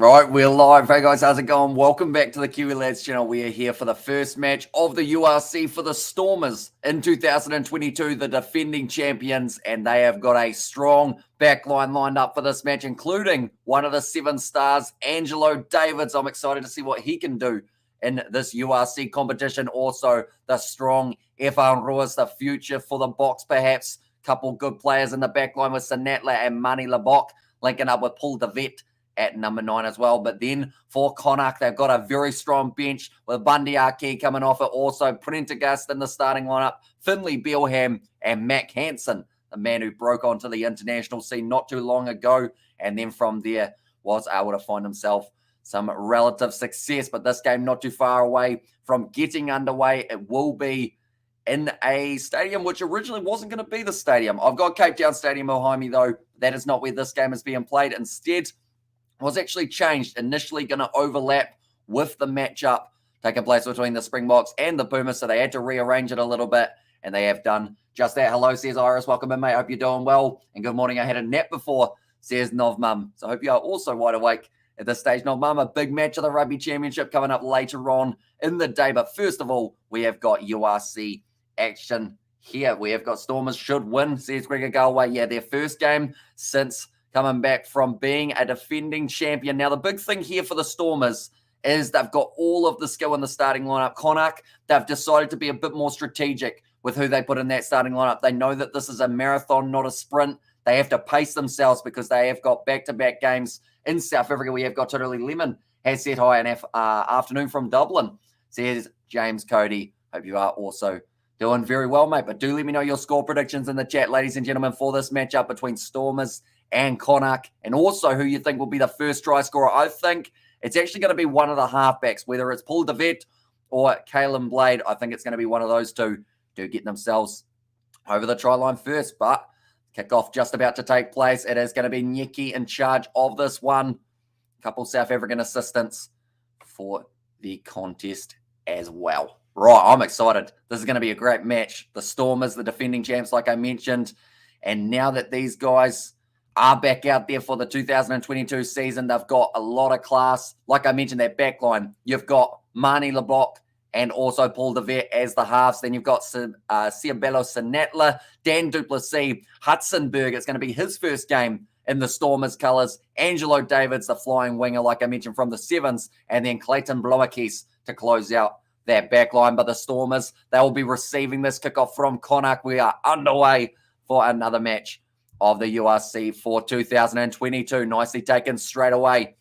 Right, we're live. Hey guys, how's it going? Welcome back to the Kiwi Lads channel. We are here for the first match of the URC for the Stormers in 2022, the defending champions, and they have got a strong backline lined up for this match, including one of the 7 stars, Angelo Davids. I'm excited to see what he can do in this URC competition. Also, the strong Efan Ruiz, the future for the Box, perhaps. Couple good players in the backline with Sanatla and Mani Labok, linking up with Paul de Vet at number 9 as well. But then for Connacht, they've got a very strong bench with Bundy Aki coming off it. Also, Prendergast in the starting lineup, Finley Bealham and Mac Hansen, the man who broke onto the international scene not too long ago. And then from there was able to find himself some relative success. But this game not too far away from getting underway. It will be in a stadium which originally wasn't going to be the stadium. I've got Cape Town Stadium behind me, though. That is not where this game is being played. Instead, was actually changed, initially going to overlap with the matchup taking place between the Springboks and the Pumas, so they had to rearrange it a little bit, and they have done just that. Hello, says Iris. Welcome in, mate. Hope you're doing well, and good morning. I had a nap before, says Novmum, so I hope you are also wide awake at this stage. Novmum, a big match of the Rugby Championship coming up later on in the day, but first of all, we have got URC action here. We have got Stormers should win, says Gregor Galway. Yeah, their first game since coming back from being a defending champion. Now, the big thing here for the Stormers is they've got all of the skill in the starting lineup. Connacht, they've decided to be a bit more strategic with who they put in that starting lineup. They know that this is a marathon, not a sprint. They have to pace themselves because they have got back-to-back games in South Africa. We have got Totally Lemon has set high an afternoon from Dublin, says James Cody. Hope you are also doing very well, mate. But do let me know your score predictions in the chat, ladies and gentlemen, for this matchup between Stormers and Connacht, and also who you think will be the first try scorer. I think it's actually going to be one of the halfbacks, whether it's Paul de Vet or Kalen Blade. I think it's going to be one of those two to get themselves over the try line first. But kickoff just about to take place. It is going to be Nyeki in charge of this one. A couple South African assistants for the contest as well. Right, I'm excited. This is going to be a great match. The Stormers, the defending champs, like I mentioned, and now that these guys are back out there for the 2022 season, they've got a lot of class. Like I mentioned, that backline, you've got Mani Labok and also Paul de Vet as the halves. Then you've got Ciabello Sanatla, Dan Duplessis, Hudsonberg. It's going to be his first game in the Stormers colours. Angelo Davids, the flying winger, like I mentioned, from the Sevens. And then Clayton Blomakis to close out that backline. But the Stormers, they will be receiving this kickoff from Connacht. We are underway for another match of the URC for 2022. Nicely taken straight away.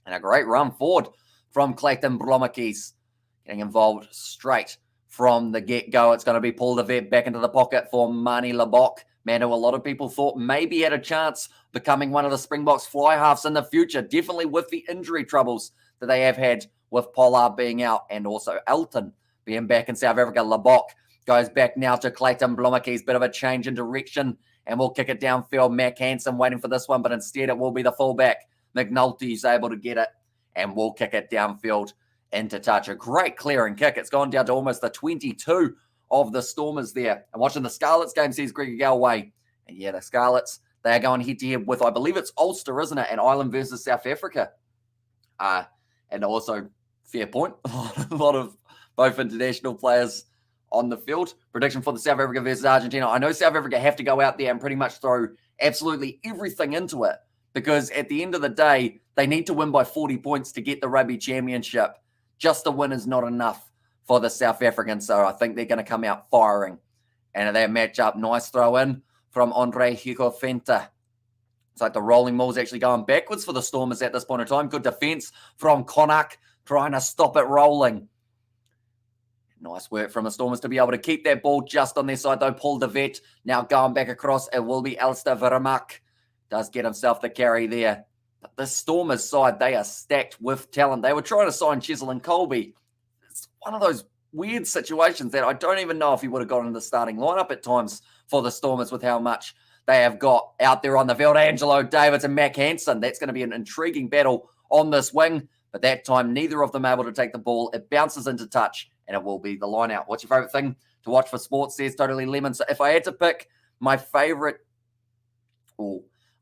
And a great run forward from Clayton Blomakis, getting involved straight from the get-go. It's going to be Paul de Vet back into the pocket for Mani Labok. Man, who a lot of people thought maybe had a chance becoming one of the Springboks fly halves in the future. Definitely with the injury troubles that they have had with Pollard being out and also Elton being back in South Africa. Labok goes back now to Clayton Blomakis. Bit of a change in direction. And we'll kick it downfield. Mac Hansen waiting for this one, but instead it will be the fullback. McNulty's able to get it, and we'll kick it downfield into touch. A great clearing kick. It's gone down to almost the 22 of the Stormers there. And watching the Scarlets game, says Gregor Galway. And yeah, the Scarlets, they are going head-to-head with, I believe it's Ulster, isn't it? And Ireland versus South Africa. And also, fair point, a lot of both international players on the field. Prediction for the South Africa versus Argentina. I know South Africa have to go out there and pretty much throw absolutely everything into it, because at the end of the day, they need to win by 40 points to get the Rugby Championship. Just a win is not enough for the South Africans, so I think they're going to come out firing. And that matchup, nice throw in from Andre Hikofenta. It's like the rolling ball's actually going backwards for the Stormers at this point in time. Good defense from Connacht, trying to stop it rolling. Nice work from the Stormers to be able to keep that ball just on their side, though. Paul de Vet now going back across. It will be Alistair Varamak. Does get himself the carry there. But the Stormers side, they are stacked with talent. They were trying to sign Chisel and Colby. It's one of those weird situations that I don't even know if he would have got in the starting lineup at times for the Stormers with how much they have got out there on the field. Angelo Davids and Mac Hansen. That's going to be an intriguing battle on this wing. But that time, neither of them able to take the ball. It bounces into touch, and it will be the line out. What's your favourite thing to watch for sports, says Totally Lemon? So if I had to pick my favourite,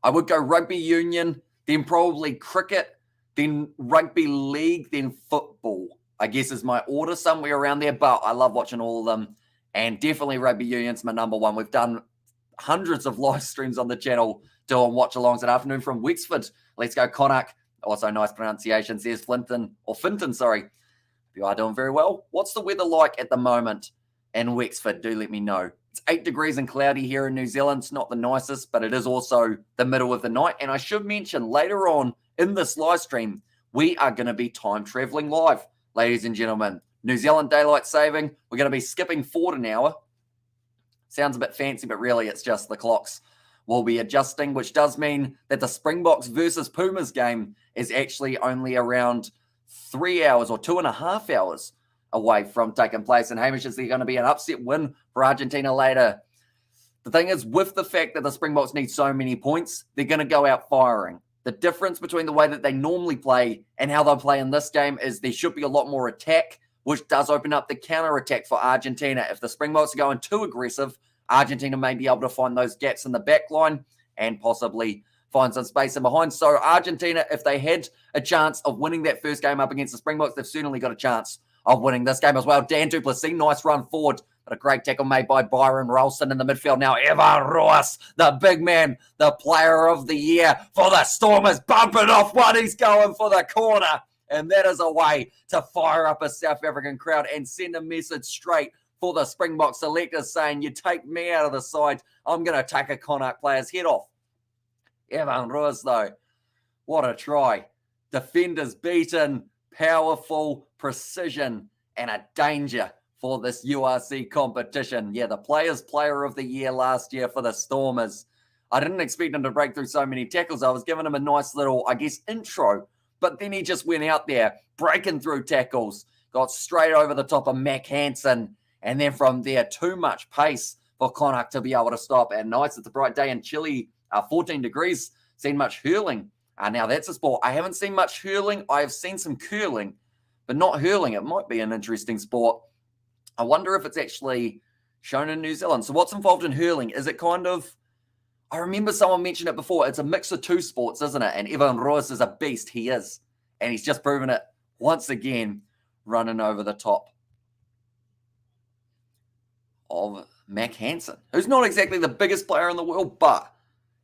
I would go rugby union, then probably cricket, then rugby league, then football, I guess is my order, somewhere around there. But I love watching all of them. And definitely rugby union's my number one. We've done hundreds of live streams on the channel doing watch-alongs at afternoon from Wexford. Let's go Connacht. Also nice pronunciation, says Finton, sorry. You are doing very well. What's the weather like at the moment in Wexford? Do let me know. It's 8 degrees and cloudy here in New Zealand. It's not the nicest, but it is also the middle of the night. And I should mention later on in this live stream, we are going to be time traveling live, ladies and gentlemen. New Zealand daylight saving. We're going to be skipping forward an hour. Sounds a bit fancy, but really it's just the clocks will be adjusting, which does mean that the Springboks versus Pumas game is actually only around 3 hours or 2.5 hours away from taking place. And Hamish, is there going to be an upset win for Argentina later? The thing is, with the fact that the Springboks need so many points, they're going to go out firing. The difference between the way that they normally play and how they'll play in this game is there should be a lot more attack, which does open up the counter-attack for Argentina. If the Springboks are going too aggressive, Argentina may be able to find those gaps in the back line and possibly find some space in behind. So Argentina, if they had a chance of winning that first game up against the Springboks, they've certainly got a chance of winning this game as well. Dan du Plessis, nice run forward, but a great tackle made by Byron Ralston in the midfield. Now Evan Ruas, the big man, the player of the year for the Stormers, bumping off one. He's going for the corner. And that is a way to fire up a South African crowd and send a message straight for the Springbok selectors saying, you take me out of the side, I'm going to take a Connacht player's head off. Evan Ruas, though, what a try. Defenders beaten, powerful, precision, and a danger for this URC competition. Yeah, the Players' Player of the Year last year for the Stormers. I didn't expect him to break through so many tackles. I was giving him a nice little, I guess, intro. But then he just went out there, breaking through tackles, got straight over the top of Mac Hansen. And then from there, too much pace for Connacht to be able to stop. And nice, it's a bright day in Chile, 14 degrees. Seen much hurling. Now that's a sport. I haven't seen much hurling. I have seen some curling, but not hurling. It might be an interesting sport. I wonder if it's actually shown in New Zealand. So what's involved in hurling? Is it kind of, I remember someone mentioned it before. It's a mix of two sports, isn't it? And Evan Ruas is a beast. He is. And he's just proven it once again, running over the top of Mac Hansen, who's not exactly the biggest player in the world, but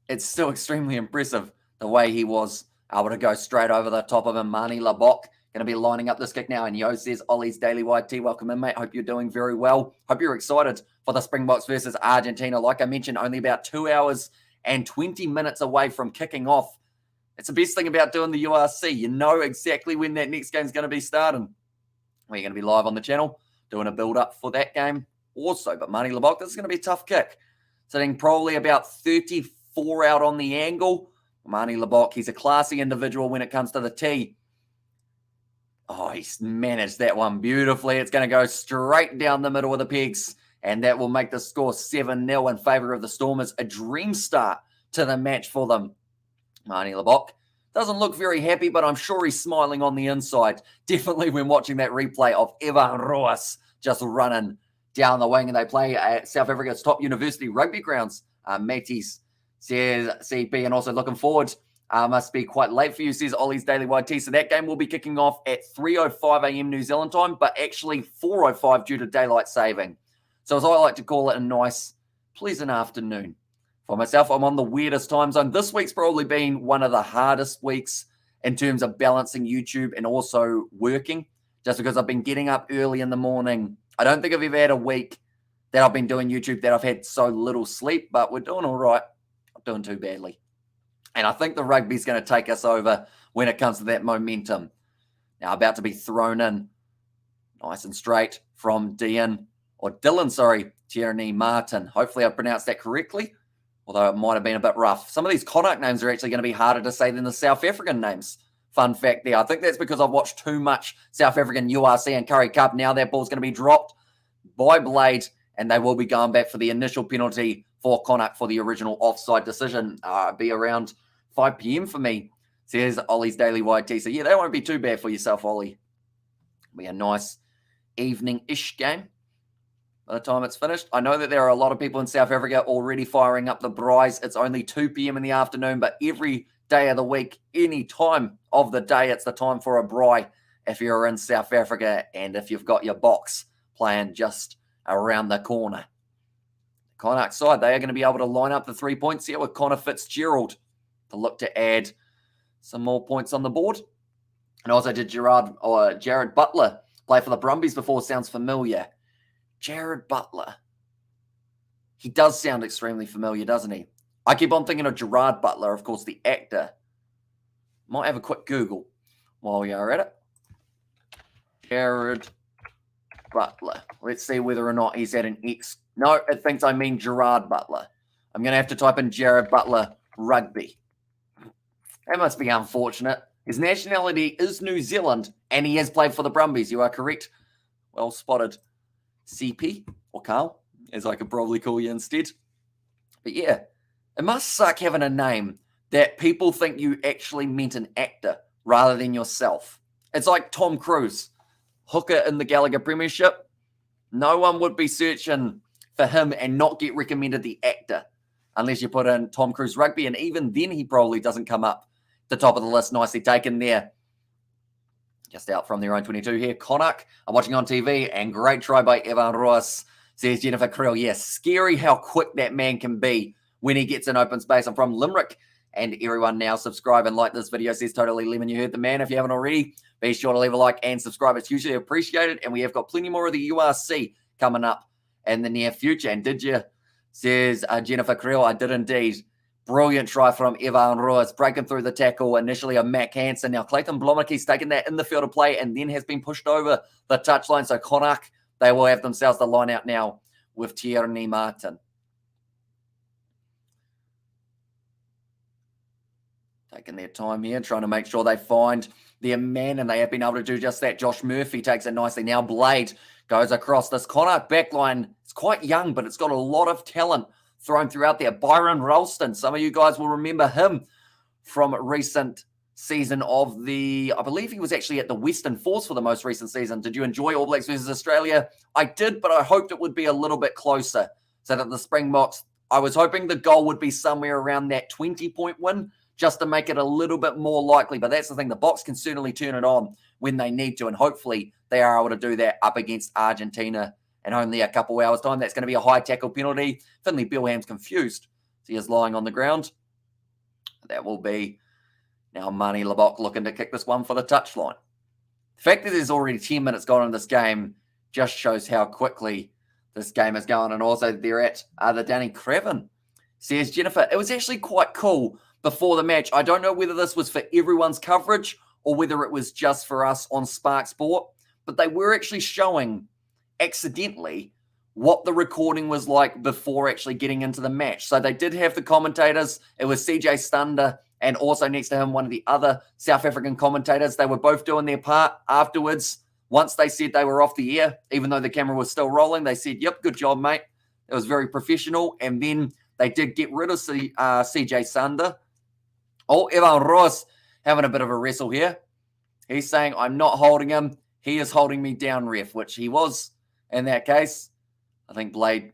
it's still extremely impressive the way he was able to go straight over the top of him. Mani Labok going to be lining up this kick now. And Yo says, Ollie's Daily YT, welcome in, mate. Hope you're doing very well. Hope you're excited for the Springboks versus Argentina. Like I mentioned, only about 2 hours and 20 minutes away from kicking off. It's the best thing about doing the URC. You know exactly when that next game's going to be starting. We're going to be live on the channel, doing a build-up for that game also. But Mani Labok, this is going to be a tough kick. Sitting probably about 34 out on the angle. Mani Labok, he's a classy individual when it comes to the tee. Oh, he's managed that one beautifully. It's going to go straight down the middle of the pegs, and that will make the score 7-0 in favour of the Stormers. A dream start to the match for them. Mani Labok doesn't look very happy, but I'm sure he's smiling on the inside. Definitely when watching that replay of Evan Ruas just running down the wing, and they play at South Africa's top university rugby grounds. Matties says CP, and also looking forward. Must be quite late for you, says Ollie's Daily YT. So that game will be kicking off at 3:05 a.m. New Zealand time, but actually 4:05 due to daylight saving. So as I like to call it, a nice, pleasant afternoon. For myself, I'm on the weirdest time zone. This week's probably been one of the hardest weeks in terms of balancing YouTube and also working, just because I've been getting up early in the morning. I don't think I've ever had a week that I've been doing YouTube that I've had so little sleep, but we're doing all right. Not doing too badly. And I think the rugby's going to take us over when it comes to that momentum. Now about to be thrown in nice and straight from Dylan Tierney Martin. Hopefully I pronounced that correctly, although it might have been a bit rough. Some of these Connacht names are actually going to be harder to say than the South African names. Fun fact there. I think that's because I've watched too much South African URC and Currie Cup. Now that ball's going to be dropped by Blade, and they will be going back for the initial penalty for Connacht for the original offside decision. Be around 5 p.m. for me, says Ollie's Daily YT. So, yeah, that won't be too bad for yourself, Ollie. It'll be a nice evening-ish game by the time it's finished. I know that there are a lot of people in South Africa already firing up the braais. It's only 2 p.m. in the afternoon, but every day of the week, any time of the day. It's the time for a braai if you're in South Africa and if you've got your box playing just around the corner. Connacht side, they are going to be able to line up the 3 points here with Connor Fitzgerald to look to add some more points on the board. And also did Jared Butler play for the Brumbies before? Sounds familiar. Jared Butler. He does sound extremely familiar, doesn't he? I keep on thinking of Gerard Butler, of course, the actor. Might have a quick Google while you're at it. Jared Butler. Let's see whether or not he's at an X. No, it thinks I mean Gerard Butler. I'm going to have to type in Jared Butler rugby. That must be unfortunate. His nationality is New Zealand, and he has played for the Brumbies. You are correct. Well spotted, CP, or Carl, as I could probably call you instead. But yeah, it must suck having a name that people think you actually meant an actor rather than yourself. It's like Tom Cruise, hooker in the Gallagher Premiership. No one would be searching for him and not get recommended the actor unless you put in Tom Cruise rugby, and even then he probably doesn't come up the top of the list. Nicely taken there. Just out from their own 22 here. Connacht, I'm watching on TV, and great try by Evan Ross, says Jennifer Creel. Yes, scary how quick that man can be when he gets in open space. I'm from Limerick, and everyone now subscribe and like this video, says Totally Lemon. You heard the man. If you haven't already, be sure to leave a like and subscribe. It's hugely appreciated, and we have got plenty more of the URC coming up in the near future. And did you, says Jennifer Creel, I did indeed. Brilliant try from Evan Roos, breaking through the tackle, initially of Mac Hansen. Now Clayton Blommake's taken that in the field of play and then has been pushed over the touchline. So Connacht, they will have themselves the line out now with Tierney Martin. Taking their time here, trying to make sure they find their man, and they have been able to do just that. Josh Murphy takes it nicely. Now Blade goes across this Connacht backline. It's quite young, but it's got a lot of talent thrown throughout there. Byron Ralston, some of you guys will remember him from a recent season of the, I believe he was actually at the Western Force for the most recent season. Did you enjoy All Blacks versus Australia? I did, but I hoped it would be a little bit closer so that the Springboks, I was hoping the goal would be somewhere around that 20-point win just to make it a little bit more likely. But that's the thing. The Boks can certainly turn it on when they need to, and hopefully they are able to do that up against Argentina in only a couple hours' time. That's going to be a high tackle penalty. Finley Bilham's confused. So he is lying on the ground. That will be now Marnie Lebok looking to kick this one for the touchline. The fact that there's already 10 minutes gone in this game just shows how quickly this game is going. And also they're at the Danny Craven. Says Jennifer, it was actually quite cool before the match. I don't know whether this was for everyone's coverage or whether it was just for us on Spark Sport, but they were actually showing accidentally what the recording was like before actually getting into the match. So they did have the commentators. It was CJ Stunder and also next to him one of the other South African commentators. They were both doing their part afterwards. Once they said they were off the air, even though the camera was still rolling, they said, yep, good job, mate. It was very professional. And then they did get rid of CJ Stunder. Oh, Evan Ross having a bit of a wrestle here. He's saying, I'm not holding him. He is holding me down, ref, which he was in that case. I think Blade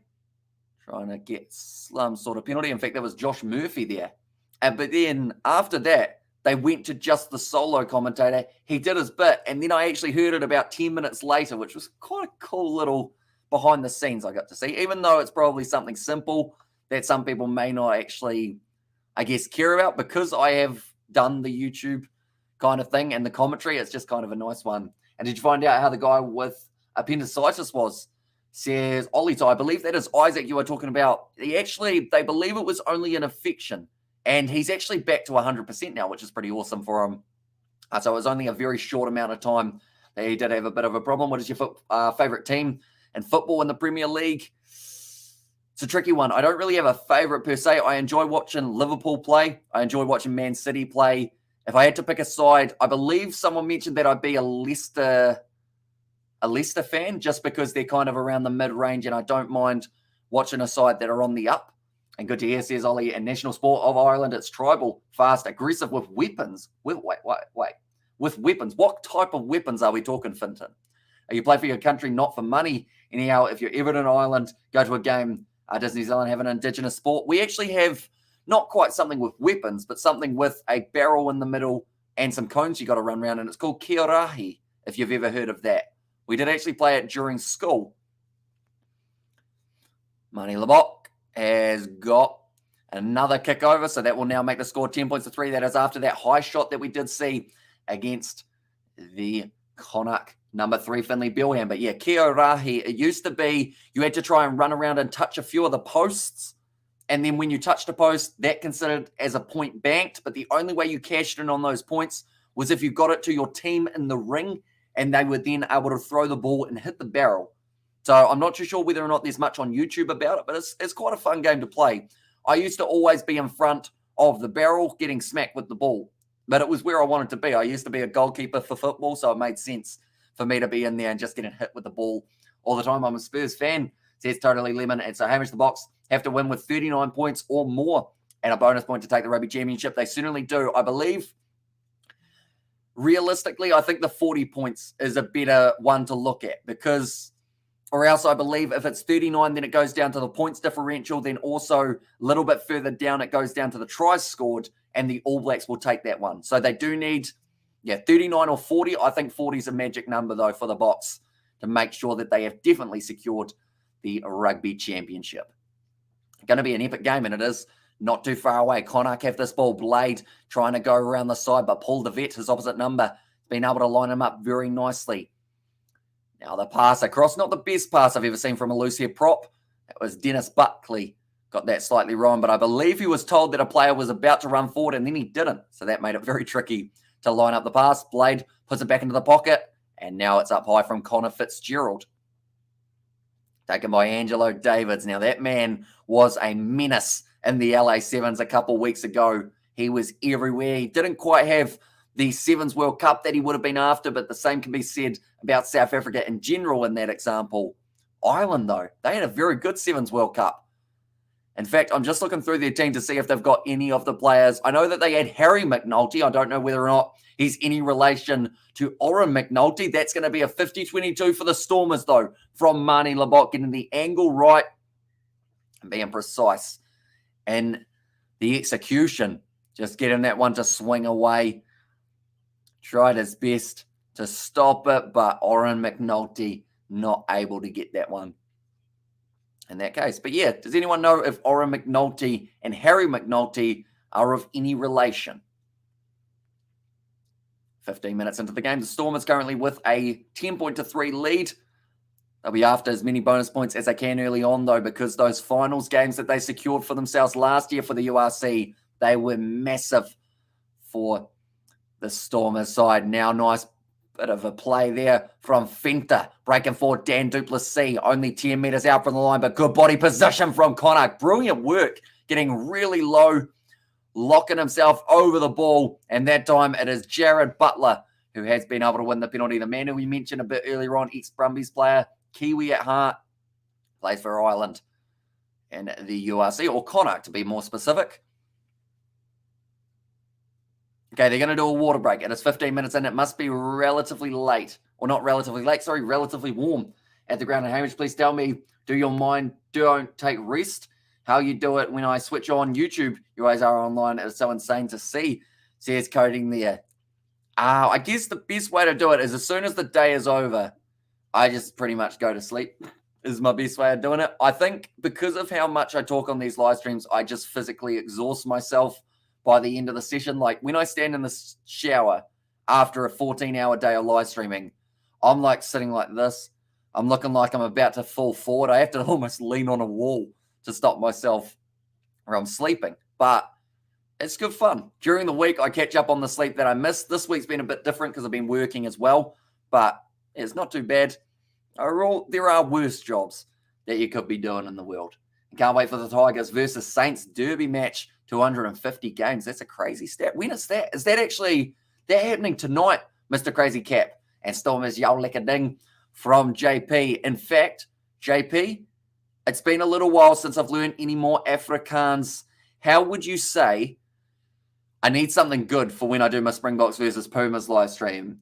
trying to get some sort of penalty. In fact, there was Josh Murphy there. But then after that, they went to just the solo commentator. He did his bit. And then I actually heard it about 10 minutes later, which was quite a cool little behind the scenes I got to see. Even though it's probably something simple that some people may not actually, I guess, care about, because I have done the YouTube kind of thing and the commentary. It's just kind of a nice one. And did you find out how the guy with appendicitis was? Says Ollie, I believe that is Isaac you were talking about. They believe it was only an infection. And he's actually back to 100% now, which is pretty awesome for him. So it was only a very short amount of time that he did have a bit of a problem. What is your favorite team in football in the Premier League? It's a tricky one. I don't really have a favorite per se. I enjoy watching Liverpool play. I enjoy watching Man City play. If I had to pick a side, I believe someone mentioned that I'd be a Leicester fan, just because they're kind of around the mid-range, and I don't mind watching a side that are on the up. And good to hear, says Ollie, and national sport of Ireland, it's tribal, fast, aggressive with weapons. With weapons. What type of weapons are we talking, Finton? You play for your country, not for money. Anyhow, if you're ever in Ireland, go to a game. Does New Zealand have an Indigenous sport? We actually have not quite something with weapons, but something with a barrel in the middle and some cones you got to run around, and it's called kia rahi, if you've ever heard of that. We did actually play it during school. Mani Labok has got another kick over, so that will now make the score 10 points to 3. That is after that high shot that we did see against the Connacht number 3 Finley Bilham. But yeah, kia rahi, it used to be you had to try and run around and touch a few of the posts, and then when you touched a post, that considered as a point banked, but the only way you cashed in on those points was if you got it to your team in the ring, and they were then able to throw the ball and hit the barrel. So I'm not too sure whether or not there's much on YouTube about it, but it's quite a fun game to play. I used to always be in front of the barrel getting smacked with the ball, but it was where I wanted to be. I used to be a goalkeeper for football, so it made sense for me to be in there and just getting hit with the ball all the time. I'm a Spurs fan, says Totally Lemon. And so Hamish the Box have to win with 39 points or more and a bonus point to take the Rugby Championship. They certainly do. I believe, realistically, I think the 40 points is a better one to look at because, or else I believe if it's 39, then it goes down to the points differential. Then also a little bit further down, it goes down to the tries scored, and the All Blacks will take that one. So they do need, 39 or 40. I think 40 is a magic number, though, for the Box to make sure that they have definitely secured the Rugby Championship. Going to be an epic game, and it is not too far away. Connacht have this ball. Blade trying to go around the side, but Paul DeVette, his opposite number, been able to line him up very nicely. Now the pass across, not the best pass I've ever seen from a loose head prop. That was Dennis Buckley. Got that slightly wrong, but I believe he was told that a player was about to run forward, and then he didn't. So that made it very tricky to line up the pass. Blade puts it back into the pocket, and now it's up high from Connor Fitzgerald. Taken by Angelo Davids. Now, that man was a menace in the LA Sevens a couple weeks ago. He was everywhere. He didn't quite have the Sevens World Cup that he would have been after, but the same can be said about South Africa in general in that example. Ireland, though, they had a very good Sevens World Cup. In fact, I'm just looking through their team to see if they've got any of the players. I know that they had Harry McNulty. I don't know whether or not he's any relation to Oren McNulty. That's going to be a 50-22 for the Stormers, though, from Mani Labok, getting the angle right and being precise. And the execution, just getting that one to swing away. Tried his best to stop it, but Oren McNulty not able to get that one in that case. But yeah, does anyone know if Oren McNulty and Harry McNulty are of any relation? 15 minutes into the game, the Stormers currently with a 10-3 lead. They'll be after as many bonus points as they can early on, though, because those finals games that they secured for themselves last year for the URC, they were massive for the Stormers side. Now, nice bit of a play there from Fenta. Breaking forward, Dan Duplessis. Only 10 metres out from the line, but good body position from Connacht. Brilliant work, getting really low, locking himself over the ball. And that time it is Jared Butler who has been able to win the penalty. The man who we mentioned a bit earlier on, ex-Brumbies player, Kiwi at heart, plays for Ireland and the URC, or Connacht to be more specific. Okay, they're going to do a water break. It is 15 minutes in. It must be relatively late. Or not relatively late, sorry, relatively warm at the ground. And Hamish, please tell me, do your mind don't take rest? How you do it when I switch on YouTube. You always are online. It's so insane to see. Says coding there. I guess the best way to do it is as soon as the day is over, I just pretty much go to sleep. Is my best way of doing it. I think because of how much I talk on these live streams, I just physically exhaust myself by the end of the session. Like when I stand in the shower after a 14-hour day of live streaming, I'm like sitting like this. I'm looking like I'm about to fall forward. I have to almost lean on a wall to stop myself or I'm sleeping. But it's good fun. During the week, I catch up on the sleep that I missed. This week's been a bit different because I've been working as well. But it's not too bad. There are worse jobs that you could be doing in the world. I can't wait for the Tigers versus Saints Derby match. 250 games. That's a crazy stat. When is that? Is that actually that happening tonight, Mr. Crazy Cap? And Stormers Yow Lekker Ding from JP. In fact, JP, it's been a little while since I've learned any more Afrikaans. How would you say, I need something good for when I do my Springboks versus Pumas live stream.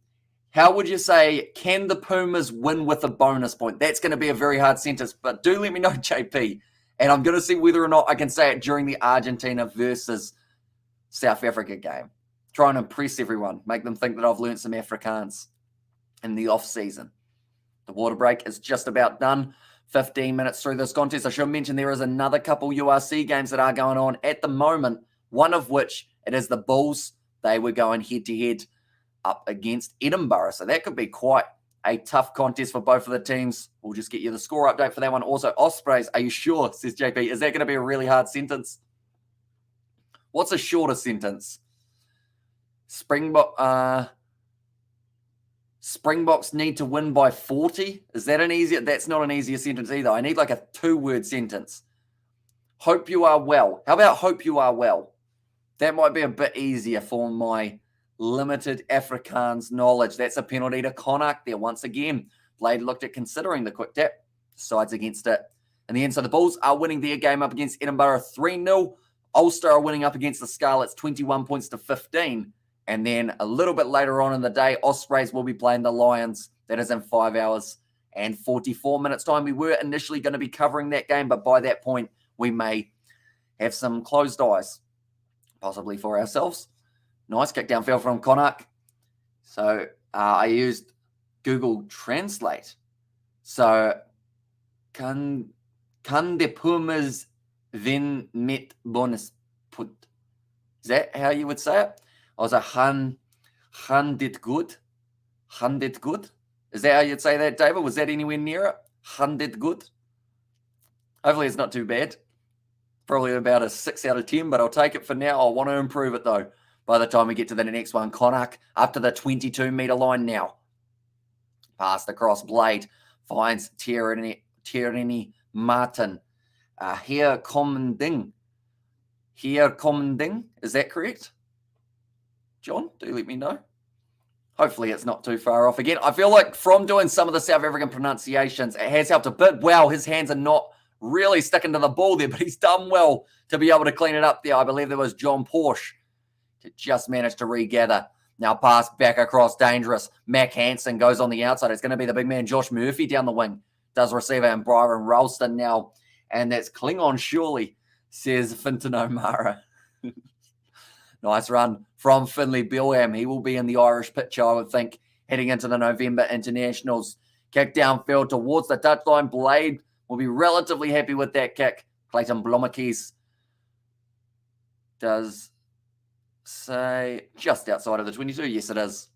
How would you say, can the Pumas win with a bonus point? That's going to be a very hard sentence, but do let me know, JP, And I'm going to see whether or not I can say it during the Argentina versus South Africa game. Try and impress everyone. Make them think that I've learned some Afrikaans in the off-season. The water break is just about done. 15 minutes through this contest. I should mention there is another couple URC games that are going on at the moment, one of which it is the Bulls. They were going head-to-head up against Edinburgh. So that could be quite a tough contest for both of the teams. We'll just get you the score update for that one. Also, Ospreys, are you sure, says JP? Is that going to be a really hard sentence? What's a shorter sentence? Springboks need to win by 40. Is that an easier? That's not an easier sentence either. I need like a 2-word sentence. Hope you are well. How about hope you are well? That might be a bit easier for my limited Afrikaans knowledge. That's a penalty to Connacht there once again. Blade looked at considering the quick tap. Decides against it. In the end, so the Bulls are winning their game up against Edinburgh 3-0. Ulster are winning up against the Scarlets 21 points to 15. And then a little bit later on in the day, Ospreys will be playing the Lions. That is in 5 hours and 44 minutes time. We were initially going to be covering that game, but by that point, we may have some closed eyes, possibly for ourselves. Nice kick downfield from Connacht. So I used Google Translate. So, kan de Pumas win met bonus put? Is that how you would say it? I was a Han did good. Han did good. Is that how you'd say that, David? Was that anywhere near it? Han did good. Hopefully it's not too bad. Probably about a 6 out of 10, but I'll take it for now. I want to improve it, though, by the time we get to the next one. Connacht up to the 22-metre line now. Past across Blade. Finds Tierney Martin. Here Commanding. Is that correct? John, do let me know. Hopefully it's not too far off. Again, I feel like from doing some of the South African pronunciations, it has helped a bit. Wow, his hands are not really sticking to the ball there, but he's done well to be able to clean it up there. I believe there was John Porsche to just manage to regather. Now pass back across, dangerous. Mac Hansen goes on the outside. It's going to be the big man, Josh Murphy, down the wing. Does receive it, and Byron Ralston now. And that's Klingon, surely, says Fintan O'Mara. Nice run from Finlay Bilham. He will be in the Irish picture, I would think, heading into the November internationals. Kick downfield towards the touchline. Blade will be relatively happy with that kick. Clayton Blommakis does say just outside of the 22. Yes, it is.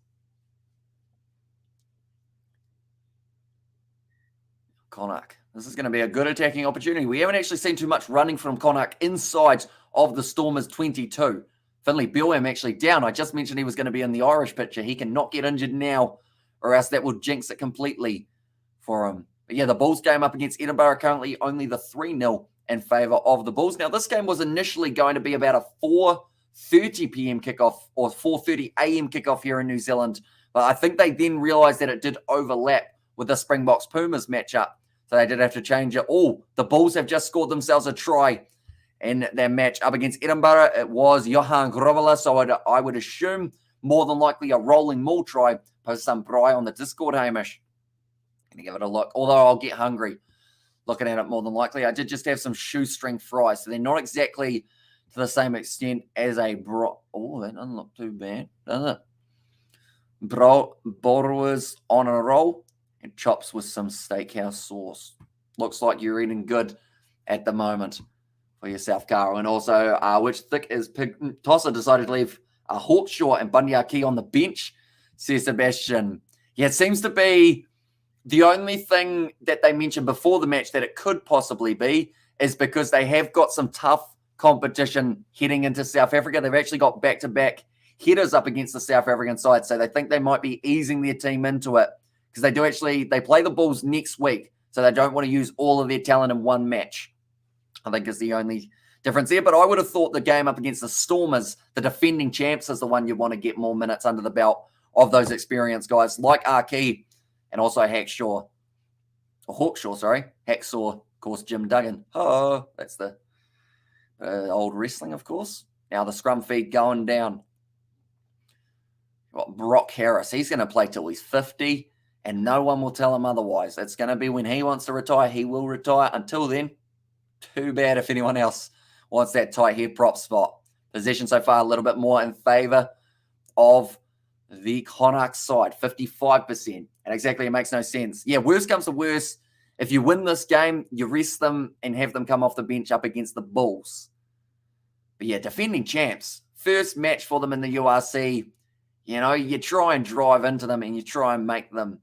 Connacht. This is going to be a good attacking opportunity. We haven't actually seen too much running from Connacht inside of the Stormers 22. Finlay Bilham actually down. I just mentioned he was going to be in the Irish picture. He cannot get injured now, or else that will jinx it completely for him. But yeah, the Bulls game up against Edinburgh, currently only the 3-0 in favour of the Bulls. Now, this game was initially going to be about a 4:30 p.m. kickoff or 4:30 a.m. kickoff here in New Zealand. But I think they then realised that it did overlap with the Springboks Pumas matchup. So they did have to change it. Oh, the Bulls have just scored themselves a try in their match up against Edinburgh. It was Johan Grobbelaar, so I would assume more than likely a rolling maul try. Post some Bry on the Discord, Hamish. Gonna give it a look, although I'll get hungry looking at it more than likely. I did just have some shoestring fries, so they're not exactly to the same extent as a bro. Oh, that doesn't look too bad, does it? Borrowers on a roll and chops with some steakhouse sauce. Looks like you're eating good at the moment for yourself, Carl. And also, which thick is pig? Tosser decided to leave Hawkshaw and Bundy Aki on the bench, says Sebastian. Yeah, it seems to be the only thing that they mentioned before the match that it could possibly be is because they have got some tough competition heading into South Africa. They've actually got back-to-back headers up against the South African side, so they think they might be easing their team into it because they play the Bulls next week, so they don't want to use all of their talent in one match. I think is the only difference there. But I would have thought the game up against the Stormers, the defending champs, is the one you want to get more minutes under the belt of those experienced guys like Aki and also Hacksaw. Hacksaw, of course, Jim Duggan. Oh, that's the old wrestling, of course. Now the scrum feed going down. Got Brock Harris. He's going to play till he's 50, and no one will tell him otherwise. It's going to be when he wants to retire, he will retire. Until then, too bad if anyone else wants that tight head prop spot. Possession so far a little bit more in favour of the Connacht side, 55%. And exactly, it makes no sense. Yeah, worst comes to worst. If you win this game, you rest them and have them come off the bench up against the Bulls. But yeah, defending champs. First match for them in the URC. You know, you try and drive into them and you try and make them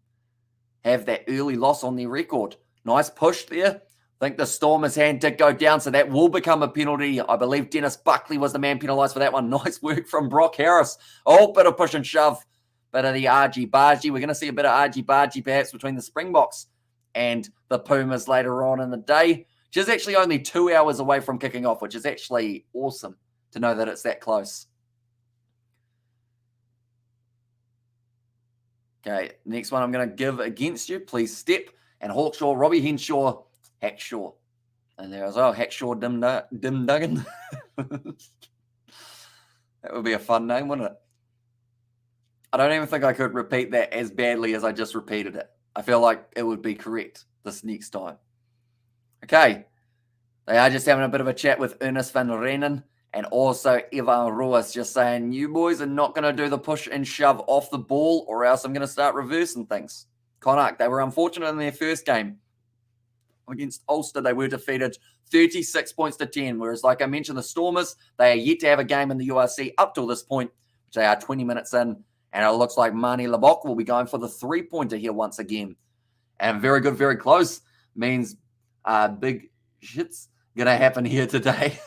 have that early loss on their record. Nice push there. I think the Stormers' hand did go down, so that will become a penalty. I believe Dennis Buckley was the man penalised for that one. Nice work from Brock Harris. Oh, bit of push and shove. Bit of the argy-bargy. We're going to see a bit of argy-bargy perhaps between the Springboks and the Pumas later on in the day, which is actually only 2 hours away from kicking off, which is actually awesome to know that it's that close. Okay, next one I'm going to give against you. Please step. And Hawkshaw, Robbie Henshaw, Hackshaw. And there as well, Hackshaw Dim Duggan. That would be a fun name, wouldn't it? I don't even think I could repeat that as badly as I just repeated it. I feel like it would be correct this next time. Okay. They are just having a bit of a chat with Ernest van Reenen and also Ivan Ruiz, just saying, you boys are not going to do the push and shove off the ball or else I'm going to start reversing things. Connacht, they were unfortunate in their first game. Against Ulster, they were defeated 36 points to 10, whereas, like I mentioned, the Stormers, they are yet to have a game in the URC up till this point, which they are 20 minutes in, and it looks like Mani Labok will be going for the three-pointer here once again. And very good, very close means big shit's going to happen here today.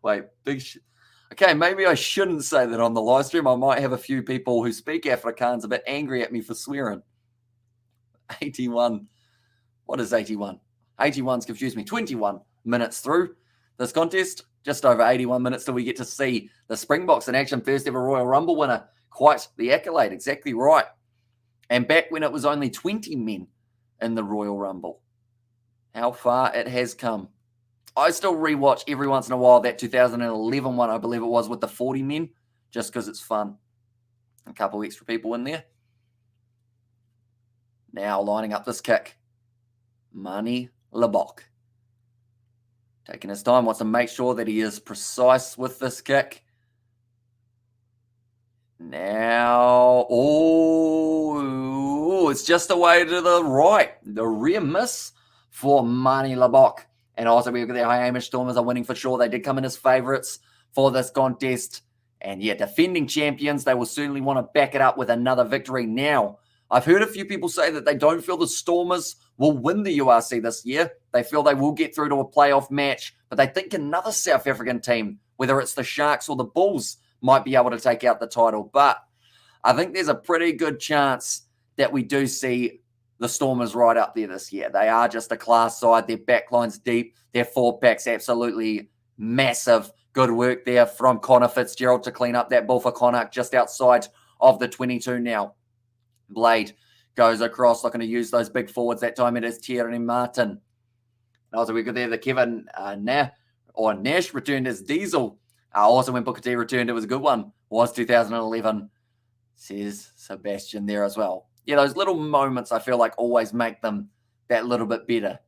Wait, big shit. Okay, maybe I shouldn't say that on the live stream. I might have a few people who speak Afrikaans a bit angry at me for swearing. 81. What is 81? 81's confused me. 21 minutes through this contest. Just over 81 minutes till we get to see the Springboks in action. First ever Royal Rumble winner. Quite the accolade. Exactly right. And back when it was only 20 men in the Royal Rumble. How far it has come. I still rewatch every once in a while that 2011 one, I believe it was, with the 40 men, just because it's fun. A couple extra people in there. Now lining up this kick. Mani Labok. Taking his time, wants to make sure that he is precise with this kick. Now, oh, it's just away to the right. The rear miss for Mani Labok. And also, we've got the Hamish Stormers are winning for sure. They did come in as favourites for this contest. And yeah, defending champions, they will certainly want to back it up with another victory now. I've heard a few people say that they don't feel the Stormers will win the URC this year. They feel they will get through to a playoff match, but they think another South African team, whether it's the Sharks or the Bulls, might be able to take out the title. But I think there's a pretty good chance that we do see the Stormers right up there this year. They are just a class side. Their backline's deep. Their forward pack's absolutely massive. Good work there from Connor Fitzgerald to clean up that ball for Connacht just outside of the 22 now. Blade goes across, looking to use those big forwards. That time it is Thierry Martin. And also we got there the Kevin Nash returned as Diesel. Also when Booker T returned, it was a good one. Was 2011, says Sebastian there as well. Yeah, those little moments I feel like always make them that little bit better.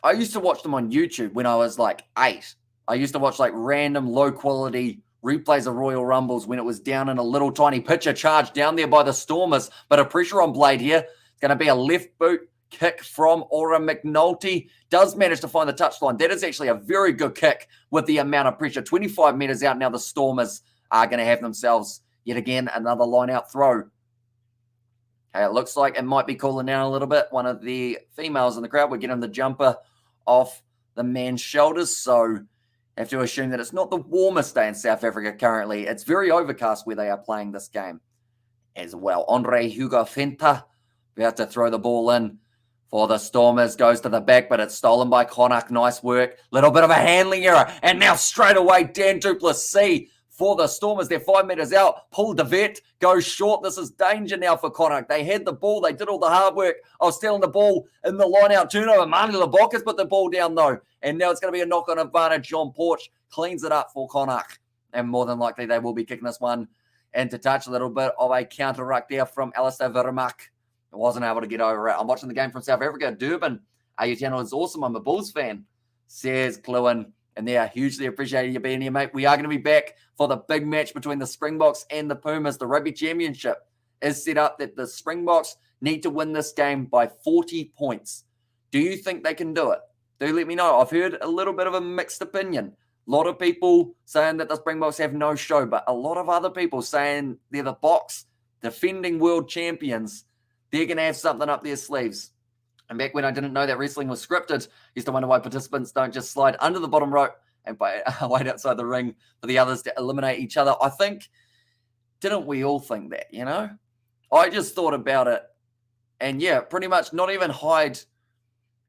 I used to watch them on YouTube when I was like 8. I used to watch like random low quality replays of Royal Rumbles when it was down in a little tiny pitcher charge down there by the Stormers. But a pressure on Blade here. It's going to be a left boot kick from Ora McNulty. Does manage to find the touchline. That is actually a very good kick with the amount of pressure. 25 metres out now, the Stormers are going to have themselves yet again another line-out throw. Okay, it looks like it might be cooling down a little bit. One of the females in the crowd, we're getting the jumper off the man's shoulders. So have to assume that it's not the warmest day in South Africa currently. It's very overcast where they are playing this game as well. Andre Hugo Fenta about to throw the ball in for the Stormers. Goes to the back, but it's stolen by Connacht. Nice work. Little bit of a handling error. And now straight away, Dan Duplessis for the Stormers. They're 5 metres out. Paul de Vet goes short. This is danger now for Connacht. They had the ball. They did all the hard work of stealing the ball in the line-out turnover. Mani Labok has put the ball down, though. And now it's going to be a knock-on advantage. John Porch cleans it up for Connacht. And more than likely, they will be kicking this one into touch. A little bit of a counter-ruck there from Alistair Vermaak. Wasn't able to get over it. I'm watching the game from South Africa. Durban. Ayutthaya is awesome. I'm a Bulls fan. says Cluin. And they are hugely appreciated you being here, mate. We are going to be back for the big match between the Springboks and the Pumas. The Rugby Championship is set up that the Springboks need to win this game by 40 points. Do you think they can do it? Do let me know. I've heard a little bit of a mixed opinion. A lot of people saying that the Springboks have no show, but a lot of other people saying they're the Boks, defending world champions. They're going to have something up their sleeves. And back when I didn't know that wrestling was scripted, I used to wonder why participants don't just slide under the bottom rope and wait outside the ring for the others to eliminate each other. I think, didn't we all think that, you know? I just thought about it. And yeah, pretty much not even hide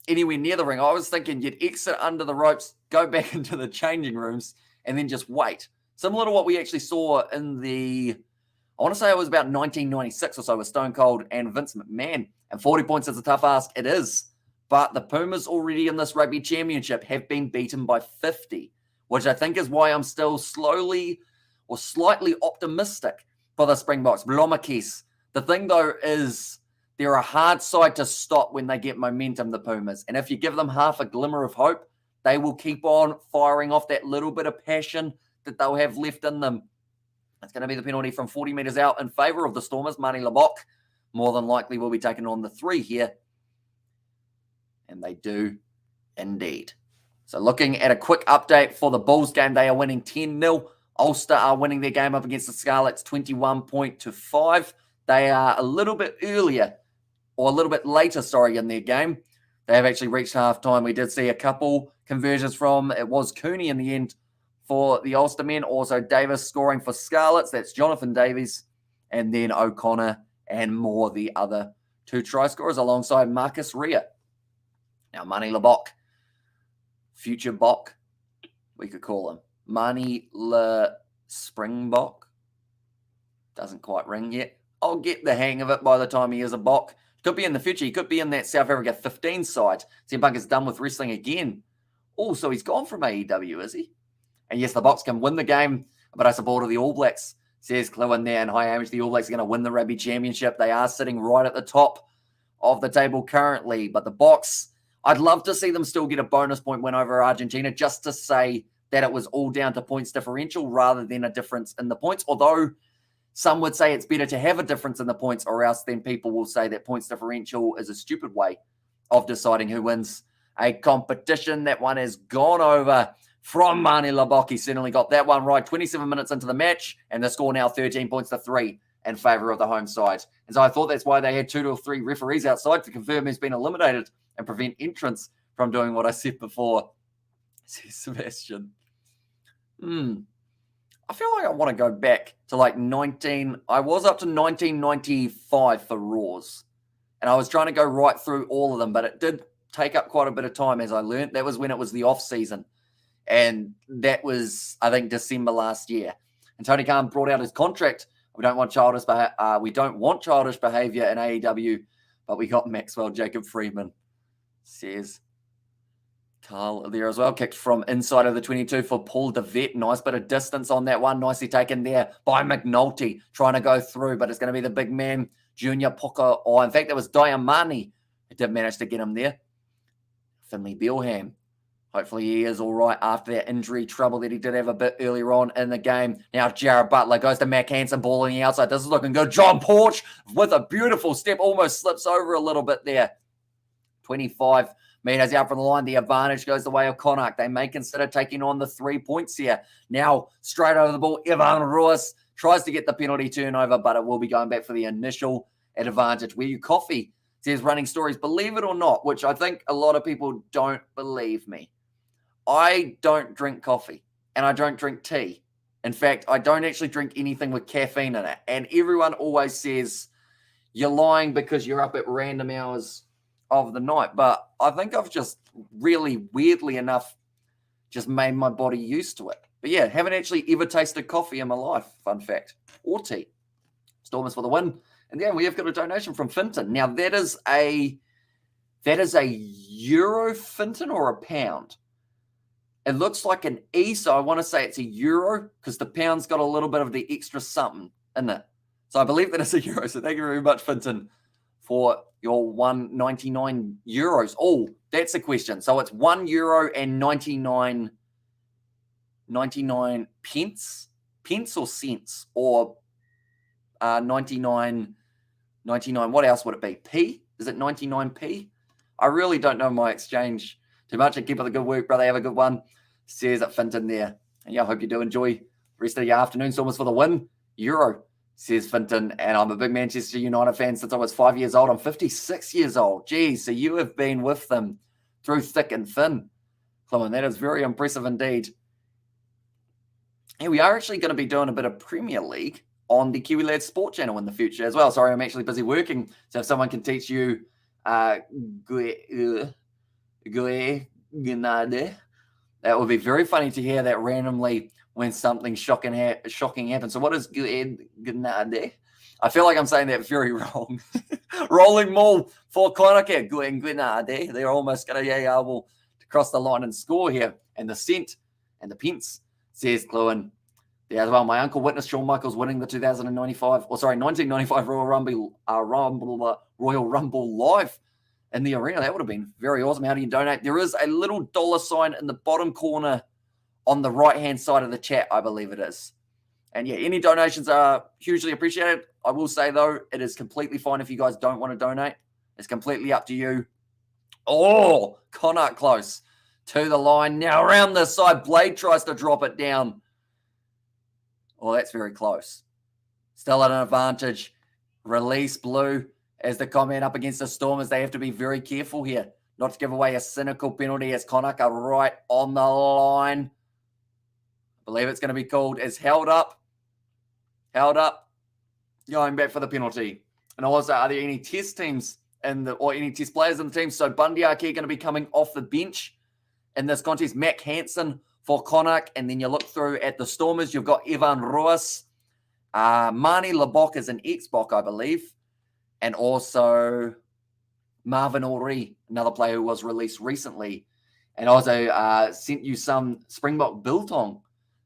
anywhere near the ring. I was thinking you'd exit under the ropes, go back into the changing rooms, and then just wait. Similar to what we actually saw in I want to say it was about 1996 or so with Stone Cold and Vince McMahon. And 40 points is a tough ask. It is. But the Pumas already in this rugby championship have been beaten by 50, which I think is why I'm still slowly or slightly optimistic for the Springboks. Blomakis. The thing, though, is they're a hard side to stop when they get momentum, the Pumas. And if you give them half a glimmer of hope, they will keep on firing off that little bit of passion that they'll have left in them. It's going to be the penalty from 40 metres out in favour of the Stormers. Mani Labok more than likely will be taking on the 3 here. And they do indeed. So looking at a quick update for the Bulls game, they are winning 10-0. Ulster are winning their game up against the Scarlets 21-5. They are a little bit earlier, or a little bit later, in their game. They have actually reached halftime. We did see a couple conversions from, it was Cooney in the end for the Ulster men. Also Davis scoring for Scarlets. That's Jonathan Davies. And then O'Connor and Moore, the other 2 try scorers, alongside Marcus Rea. Now, Mani Labok, future Bok, we could call him. Mani Le Springbok. Doesn't quite ring yet. I'll get the hang of it by the time he is a Bok. Could be in the future. He could be in that South Africa 15 side. CM Punk is done with wrestling again. Oh, so he's gone from AEW, is he? And yes, the Boks can win the game, but I support the All Blacks, says Cluin there. And hi, Hamish, the All Blacks are going to win the Rugby Championship. They are sitting right at the top of the table currently. But the Boks, I'd love to see them still get a bonus point win over Argentina, just to say that it was all down to points differential rather than a difference in the points. Although some would say it's better to have a difference in the points, or else then people will say that points differential is a stupid way of deciding who wins a competition. That one has gone over from Mani Labok. He certainly got that one right. 27 minutes into the match, and the score now 13-3 in favour of the home side. And so I thought that's why they had 2 to 3 referees outside to confirm he's been eliminated and prevent entrance from doing what I said before, says Sebastian. I feel like I want to go back to I was up to 1995 for Raws. And I was trying to go right through all of them, but it did take up quite a bit of time, as I learned. That was when it was the off season. And that was, I think, December last year. And Tony Khan brought out his contract. We don't want childish behavior in AEW, but we got Maxwell Jacob Freeman, says Carl there as well. Kicked from inside of the 22 for Paul DeVette. Nice bit of distance on that one. Nicely taken there by McNulty, trying to go through, but it's going to be the big man, Junior Poca. Oh, in fact, it was Diamani who did manage to get him there. Finley Bilham. Hopefully he is all right after that injury trouble that he did have a bit earlier on in the game. Now Jared Butler goes to Mac Hansen, ball on the outside. This is looking good. John Porch with a beautiful step. Almost slips over a little bit there. 25 metres out from the line. The advantage goes the way of Connacht. They may consider taking on the 3 points here. Now straight over the ball. Ivan Ruiz tries to get the penalty turnover, but it will be going back for the initial advantage. Where you coffee says running stories. Believe it or not, which I think a lot of people don't believe me. I don't drink coffee and I don't drink tea. In fact, I don't actually drink anything with caffeine in it. And everyone always says you're lying because you're up at random hours of the night. But I think I've just really, weirdly enough, just made my body used to it. But yeah, haven't actually ever tasted coffee in my life, fun fact, or tea. Stormers for the win. And then we have got a donation from Finton. Now that is a euro, Finton, or a pound? It looks like an E, so I want to say it's a euro because the pound's got a little bit of the extra something in it. So I believe that it's a euro. So thank you very much, Finton, for your 199 euros? Oh, that's a question. So it's €1 and 99 pence or cents, or 99. What else would it be? P? Is it 99p? I really don't know my exchange too much. And keep up the good work, brother. Have a good one. Says it Finton there. And yeah, I hope you do enjoy the rest of your afternoon. Stormers for the win. Euro, says Finton. And I'm a big Manchester United fan since I was 5 years old. I'm 56 years old. Geez, so you have been with them through thick and thin. Clement, that is very impressive indeed. And we are actually going to be doing a bit of Premier League on the Kiwi Lads Sport channel in the future as well. Sorry, I'm actually busy working. So if someone can teach you Grenade, that would be very funny to hear that randomly when something shocking happens. So what is Grenade? I feel like I'm saying that very wrong. Rolling maul for Connacht. Grenade. They're almost going to be able to cross the line and score here. And the cent and the pence, says Cluin. Yeah, as well. My uncle witnessed Shawn Michaels winning the 1995 Royal Rumble live in the arena. That would have been very awesome. How do you donate? There is a little dollar sign in the bottom corner on the right-hand side of the chat, I believe it is. And yeah, any donations are hugely appreciated. I will say, though, it is completely fine if you guys don't want to donate. It's completely up to you. Oh, Connacht close to the line. Now around the side, Blade tries to drop it down. Oh, that's very close. Still at an advantage. Release Blue as the comment up against the Stormers. They have to be very careful here not to give away a cynical penalty as Connacht are right on the line. I believe it's going to be called as held up. Going back for the penalty. And also, are there any test teams or any test players in the team? So Bundy Aki going to be coming off the bench in this contest. Mac Hansen for Connacht, and then you look through at the Stormers, you've got Evan Ruas. Marnie Labok is an X-Bok, I believe. And also Marvin Ori, another player who was released recently. And also sent you some Springbok Biltong,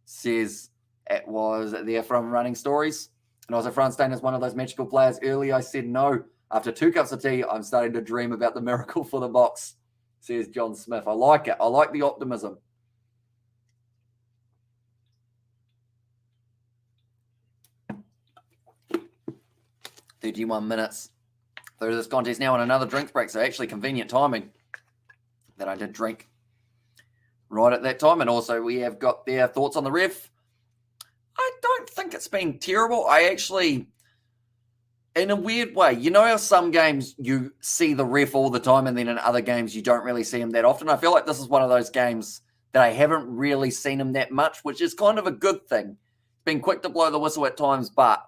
says it was there from Running Stories. And also Franz Stein is one of those magical players. Earlier I said no. After 2 cups of tea, I'm starting to dream about the miracle for the box, says John Smith. I like it. I like the optimism. 31 minutes through this contest now, and another drinks break. So actually convenient timing that I did drink right at that time. And also we have got their thoughts on the ref. I don't think it's been terrible. I actually, in a weird way, you know how some games you see the ref all the time and then in other games you don't really see him that often? I feel like this is one of those games that I haven't really seen him that much, which is kind of a good thing. He's been quick to blow the whistle at times, but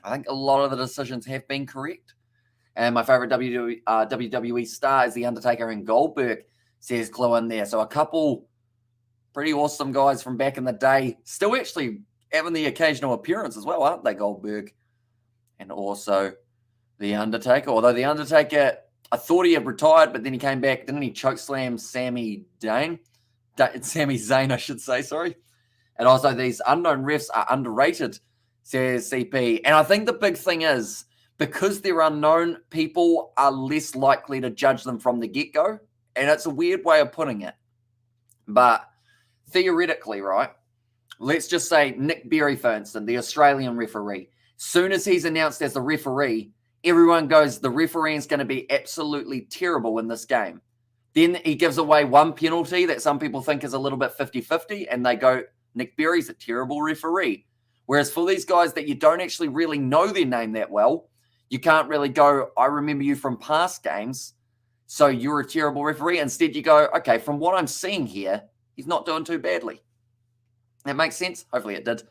I think a lot of the decisions have been correct. And my favorite WWE star is The Undertaker and Goldberg, says Cluin there. So a couple pretty awesome guys from back in the day, still actually having the occasional appearance as well, aren't they, Goldberg? And also The Undertaker. Although The Undertaker, I thought he had retired, but then he came back. Didn't he chokeslam Sami Zayn, I should say, sorry. And also these unknown refs are underrated, says CP. And I think the big thing is, because they're unknown, people are less likely to judge them from the get-go. And it's a weird way of putting it. But theoretically, right, let's just say Nick Berry, for instance, the Australian referee. Soon as he's announced as the referee, everyone goes, the referee is going to be absolutely terrible in this game. Then he gives away one penalty that some people think is a little bit 50-50, and they go, Nick Berry's a terrible referee. Whereas for these guys that you don't actually really know their name that well, you can't really go, I remember you from past games, so you're a terrible referee. Instead, you go, okay, from what I'm seeing here, he's not doing too badly. That makes sense? Hopefully it did.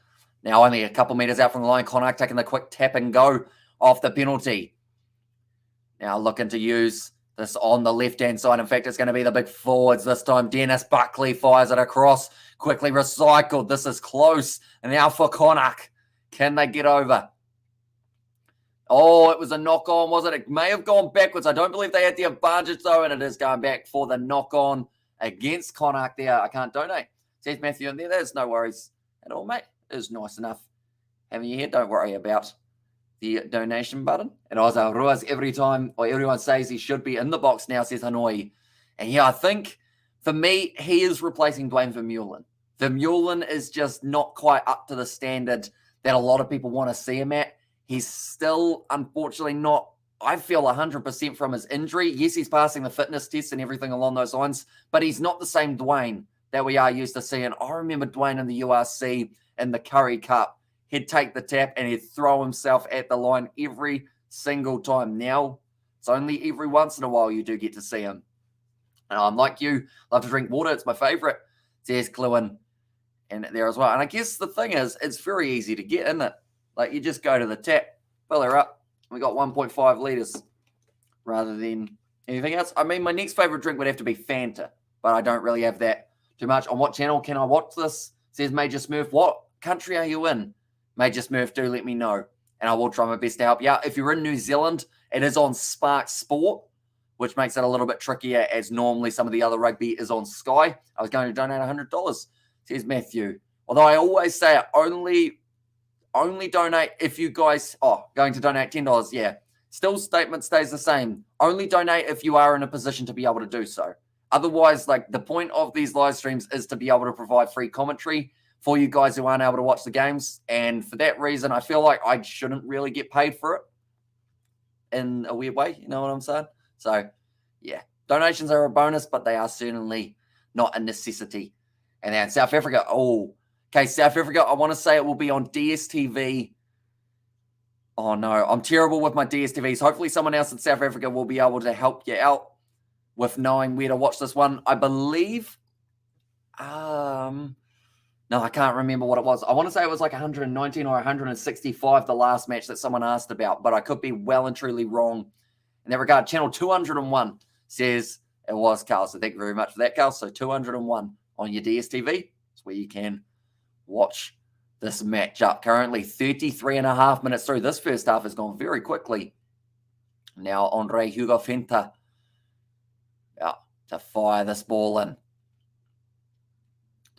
Now only a couple meters out from the line, Connacht taking the quick tap and go off the penalty. Now looking to use this on the left-hand side. In fact, it's going to be the big forwards this time. Dennis Buckley fires it across. Quickly recycled. This is close. And now for Connacht. Can they get over? Oh, it was a knock-on, was it? It may have gone backwards. I don't believe they had the advantage, though, and it is going back for the knock-on against Connacht there. I can't donate. Says Matthew in there. There's no worries at all, mate. It is nice enough having you here. Don't worry about the donation button. And also, Ruas every time, or everyone says he should be in the box now, says Hanoi. And yeah, I think for me, he is replacing Dwayne Vermeulen. Vermeulen is just not quite up to the standard that a lot of people want to see him at. He's still, unfortunately, not, I feel, 100% from his injury. Yes, he's passing the fitness test and everything along those lines, but he's not the same Dwayne that we are used to seeing. I remember Dwayne in the URC in the Curry Cup. He'd take the tap and he'd throw himself at the line every single time. Now, it's only every once in a while you do get to see him. And I'm like you, love to drink water. It's my favorite. There's Cluin in there as well. And I guess the thing is, it's very easy to get, isn't it? Like, you just go to the tap, fill her up. We got 1.5 litres rather than anything else. I mean, my next favorite drink would have to be Fanta, but I don't really have that too much. On what channel can I watch this? Says Major Smurf. What country are you in? Major Smurf, do let me know, and I will try my best to help you out. If you're in New Zealand, it is on Spark Sport, which makes it a little bit trickier, as normally some of the other rugby is on Sky. I was going to donate $100, says Matthew. Although I always say only donate if you guys, going to donate $10, yeah. Still, statement stays the same. Only donate if you are in a position to be able to do so. Otherwise, like, the point of these live streams is to be able to provide free commentary for you guys who aren't able to watch the games. And for that reason, I feel like I shouldn't really get paid for it in a weird way. You know what I'm saying? So, yeah, donations are a bonus, but they are certainly not a necessity. And then South Africa, South Africa, I want to say it will be on DSTV. Oh, no, I'm terrible with my DSTVs. Hopefully someone else in South Africa will be able to help you out with knowing where to watch this one. I believe, no, I can't remember what it was. I want to say it was like 119 or 165, the last match that someone asked about, but I could be well and truly wrong in that regard. Channel 201 says it was, Carl. So thank you very much for that, Carl. So 201 on your DSTV is where you can watch this matchup. Currently 33 and a half minutes through. This first half has gone very quickly. Now Andre Hugo Fenta to fire this ball in.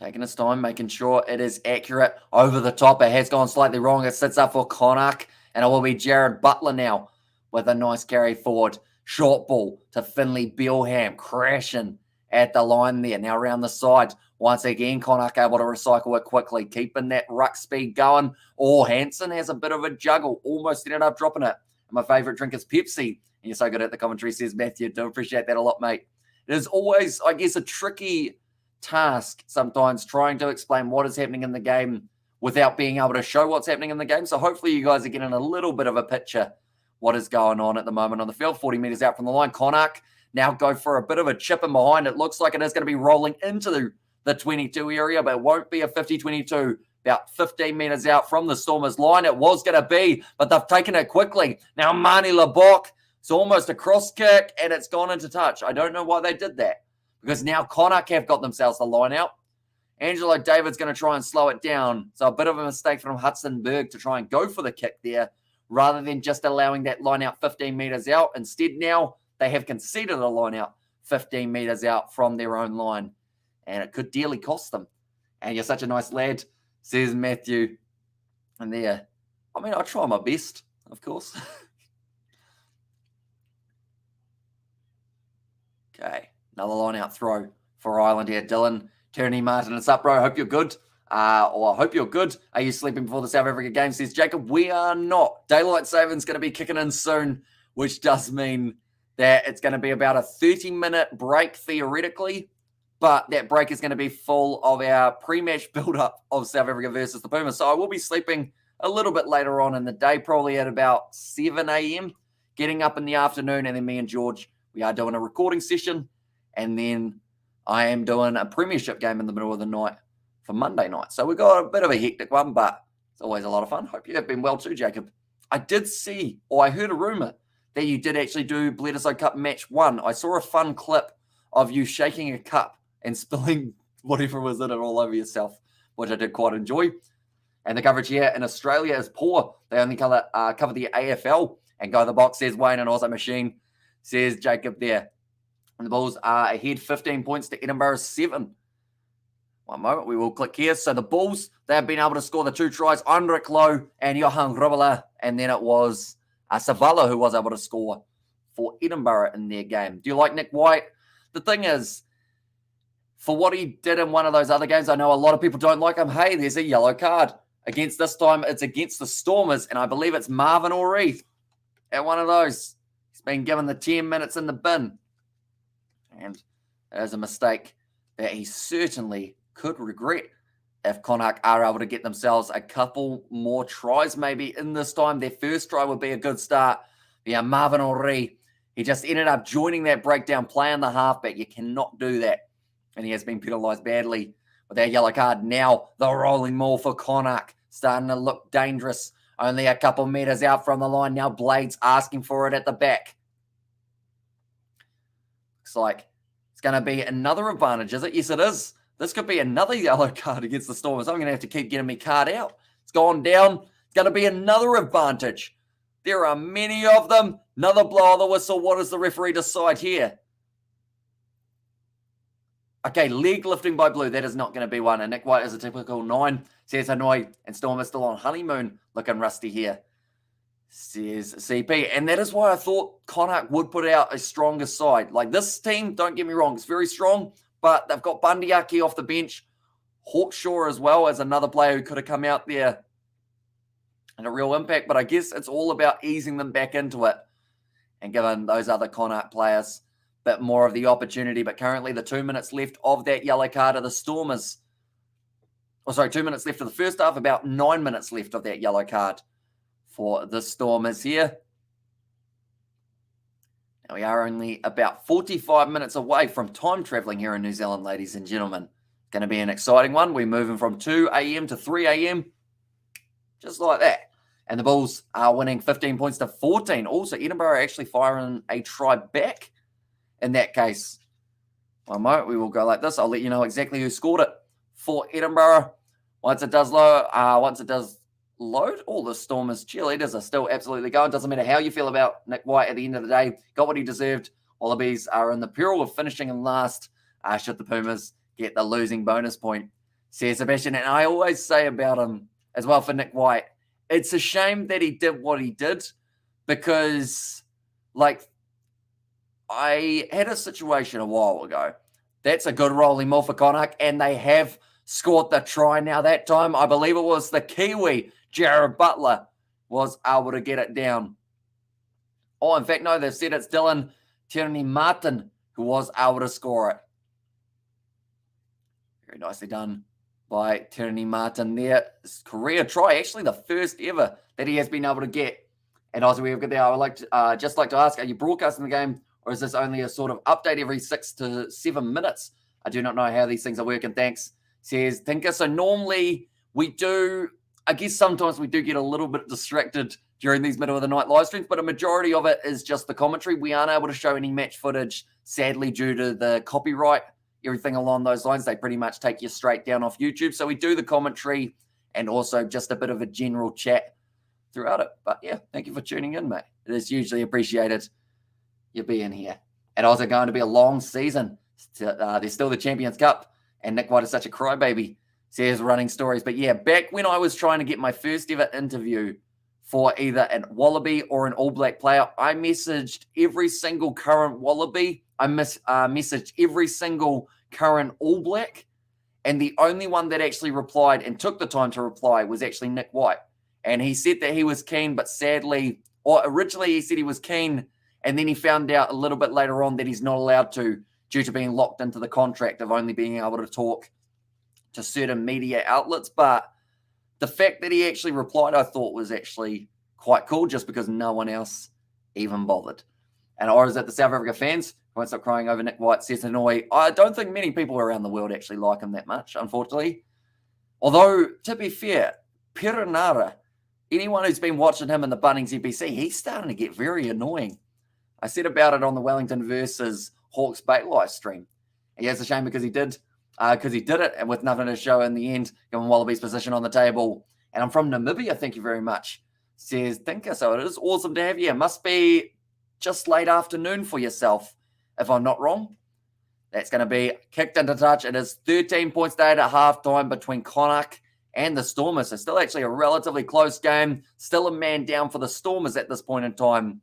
Taking his time, making sure it is accurate. Over the top, it has gone slightly wrong. It sits up for Connacht, and it will be Jared Butler now with a nice carry forward. Short ball to Finlay Bilham, crashing at the line there. Now around the side, once again, Connacht able to recycle it quickly, keeping that ruck speed going. Hansen has a bit of a juggle, almost ended up dropping it. And my favourite drink is Pepsi. And you're so good at the commentary, says Matthew. Do appreciate that a lot, mate. It is always, I guess, a tricky task sometimes trying to explain what is happening in the game without being able to show what's happening in the game. So hopefully you guys are getting a little bit of a picture what is going on at the moment on the field. 40 metres out from the line. Connacht now go for a bit of a chip in behind. It looks like it is going to be rolling into the 22 area, but it won't be a 50-22. About 15 metres out from the Stormers line. It was going to be, but they've taken it quickly. Now Mani Lebok, it's almost a cross kick, and it's gone into touch. I don't know why they did that, because now Connacht have got themselves the line out. Angelo David's going to try and slow it down. So a bit of a mistake from Hudson Berg to try and go for the kick there rather than just allowing that line out 15 metres out. Instead, now they have conceded a line out 15 metres out from their own line, and it could dearly cost them. And you're such a nice lad, says Matthew. And there, I mean, I try my best, of course. Okay. Another line-out throw for Ireland here. Dylan, Tierney, Martin, it's up, bro. Hope you're good. Or I hope you're good. Are you sleeping before the South Africa game? Says Jacob. We are not. Daylight saving's going to be kicking in soon, which does mean that it's going to be about a 30-minute break, theoretically. But that break is going to be full of our pre-match build-up of South Africa versus the Pumas. So I will be sleeping a little bit later on in the day, probably at about 7 a.m., getting up in the afternoon, and then me and George, we are doing a recording session. And then I am doing a premiership game in the middle of the night for Monday night. So we've got a bit of a hectic one, but it's always a lot of fun. Hope you have been well too, Jacob. I did see, or I heard a rumor that you did actually do Bledisloe Cup match 1. I saw a fun clip of you shaking a cup and spilling whatever was in it all over yourself, which I did quite enjoy. And the coverage here in Australia is poor. They only cover the AFL. And Go the Box, says Wayne, and also Machine, says Jacob there. And the Bulls are ahead 15 points to Edinburgh 7. One moment, we will click here. So the Bulls, they've been able to score the 2 tries. Heinrich Loh and Johan Rubbela. And then it was Savala who was able to score for Edinburgh in their game. Do you like Nick White? The thing is, for what he did in one of those other games, I know a lot of people don't like him. Hey, there's a yellow card. Against this time, it's against the Stormers, and I believe it's Marvin O'Reith at one of those. He's been given the 10 minutes in the bin. And there's a mistake that he certainly could regret if Connacht are able to get themselves a couple more tries maybe in this time. Their first try would be a good start. Yeah, Marvin O'Reith, he just ended up joining that breakdown play in the halfback. You cannot do that. And he has been penalised badly with that yellow card. Now the rolling maul for Connacht, starting to look dangerous. Only a couple meters out from the line. Now Blades asking for it at the back. Looks like it's going to be another advantage, is it? Yes, it is. This could be another yellow card against the Stormers. I'm going to have to keep getting my card out. It's gone down. It's going to be another advantage. There are many of them. Another blow of the whistle. What does the referee decide here? Okay, leg lifting by Blue. That is not going to be one. And Nick White is a typical 9. Says Hanoi. And Storm is still on honeymoon. Looking rusty here. Says CP. And that is why I thought Connacht would put out a stronger side. Like this team, don't get me wrong, it's very strong. But they've got Bundy Aki off the bench. Hawkshaw as well as another player who could have come out there and a real impact. But I guess it's all about easing them back into it and giving those other Connacht players a bit more of the opportunity. But currently the 2 minutes left of that yellow card of the Stormers. 2 minutes left of the first half, about 9 minutes left of that yellow card for the Stormers here. Now we are only about 45 minutes away from time traveling here in New Zealand, ladies and gentlemen. It's going to be an exciting one. We're moving from 2 a.m. to 3 a.m. Just like that. And the Bulls are winning 15 points to 14. Also, Edinburgh are actually firing a try back in that case. One moment, we will go like this. I'll let you know exactly who scored it for Edinburgh. Once it does load, all the Stormers cheerleaders are still absolutely going. Doesn't matter how you feel about Nick White at the end of the day. Got what he deserved. Wallabies are in the peril of finishing in last should the Pumas get the losing bonus point. Says Sebastian. And I always say about him as well for Nick White, it's a shame that he did what he did because, like, I had a situation a while ago. That's a good rolling maul for Connacht, and they have scored the try now. That time, I believe it was the Kiwi, Jared Butler, was able to get it down. Oh, in fact, no, they've said it's Dylan Tierney Martin who was able to score it. Very nicely done by Tierney Martin there. His career try, actually the first ever that he has been able to get. And also, we have got there. I would like to just like to ask: are you broadcasting the game, or is this only a sort of update every 6 to 7 minutes? I do not know how these things are working. Thanks, says Tinker. So normally we do. I guess sometimes we do get a little bit distracted during these middle of the night live streams, but a majority of it is just the commentary. We aren't able to show any match footage, sadly, due to the copyright, everything along those lines. They pretty much take you straight down off YouTube. So we do the commentary and also just a bit of a general chat throughout it. But yeah, thank you for tuning in, mate. It is hugely appreciated you being here. And also going to be a long season. There's still the Champions Cup, and Nick White is such a crybaby. Says running stories. But yeah, back when I was trying to get my first ever interview for either an Wallaby or an All Black player, I messaged every single current Wallaby. I messaged every single current All Black. And the only one that actually replied and took the time to reply was actually Nick White. And he said that he was keen, but sadly, or originally he said he was keen, and then he found out a little bit later on that he's not allowed to due to being locked into the contract of only being able to talk to certain media outlets. But the fact that he actually replied, I thought was actually quite cool just because no one else even bothered. And or is it the South Africa fans who won't stop crying over Nick White, says Hanoi? I don't think many people around the world actually like him that much, unfortunately. Although, to be fair, Perenara, anyone who's been watching him in the Bunnings EPC, he's starting to get very annoying. I said about it on the Wellington versus Hawke's Bay live stream. Yeah, it's a shame because he did it, and with nothing to show in the end, given Wallabies position on the table. And I'm from Namibia, thank you very much, says Tinker. So it is awesome to have you. It must be just late afternoon for yourself, if I'm not wrong. That's going to be kicked into touch. It is 13 points to 8 at halftime between Connacht and the Stormers. So still actually a relatively close game. Still a man down for the Stormers at this point in time.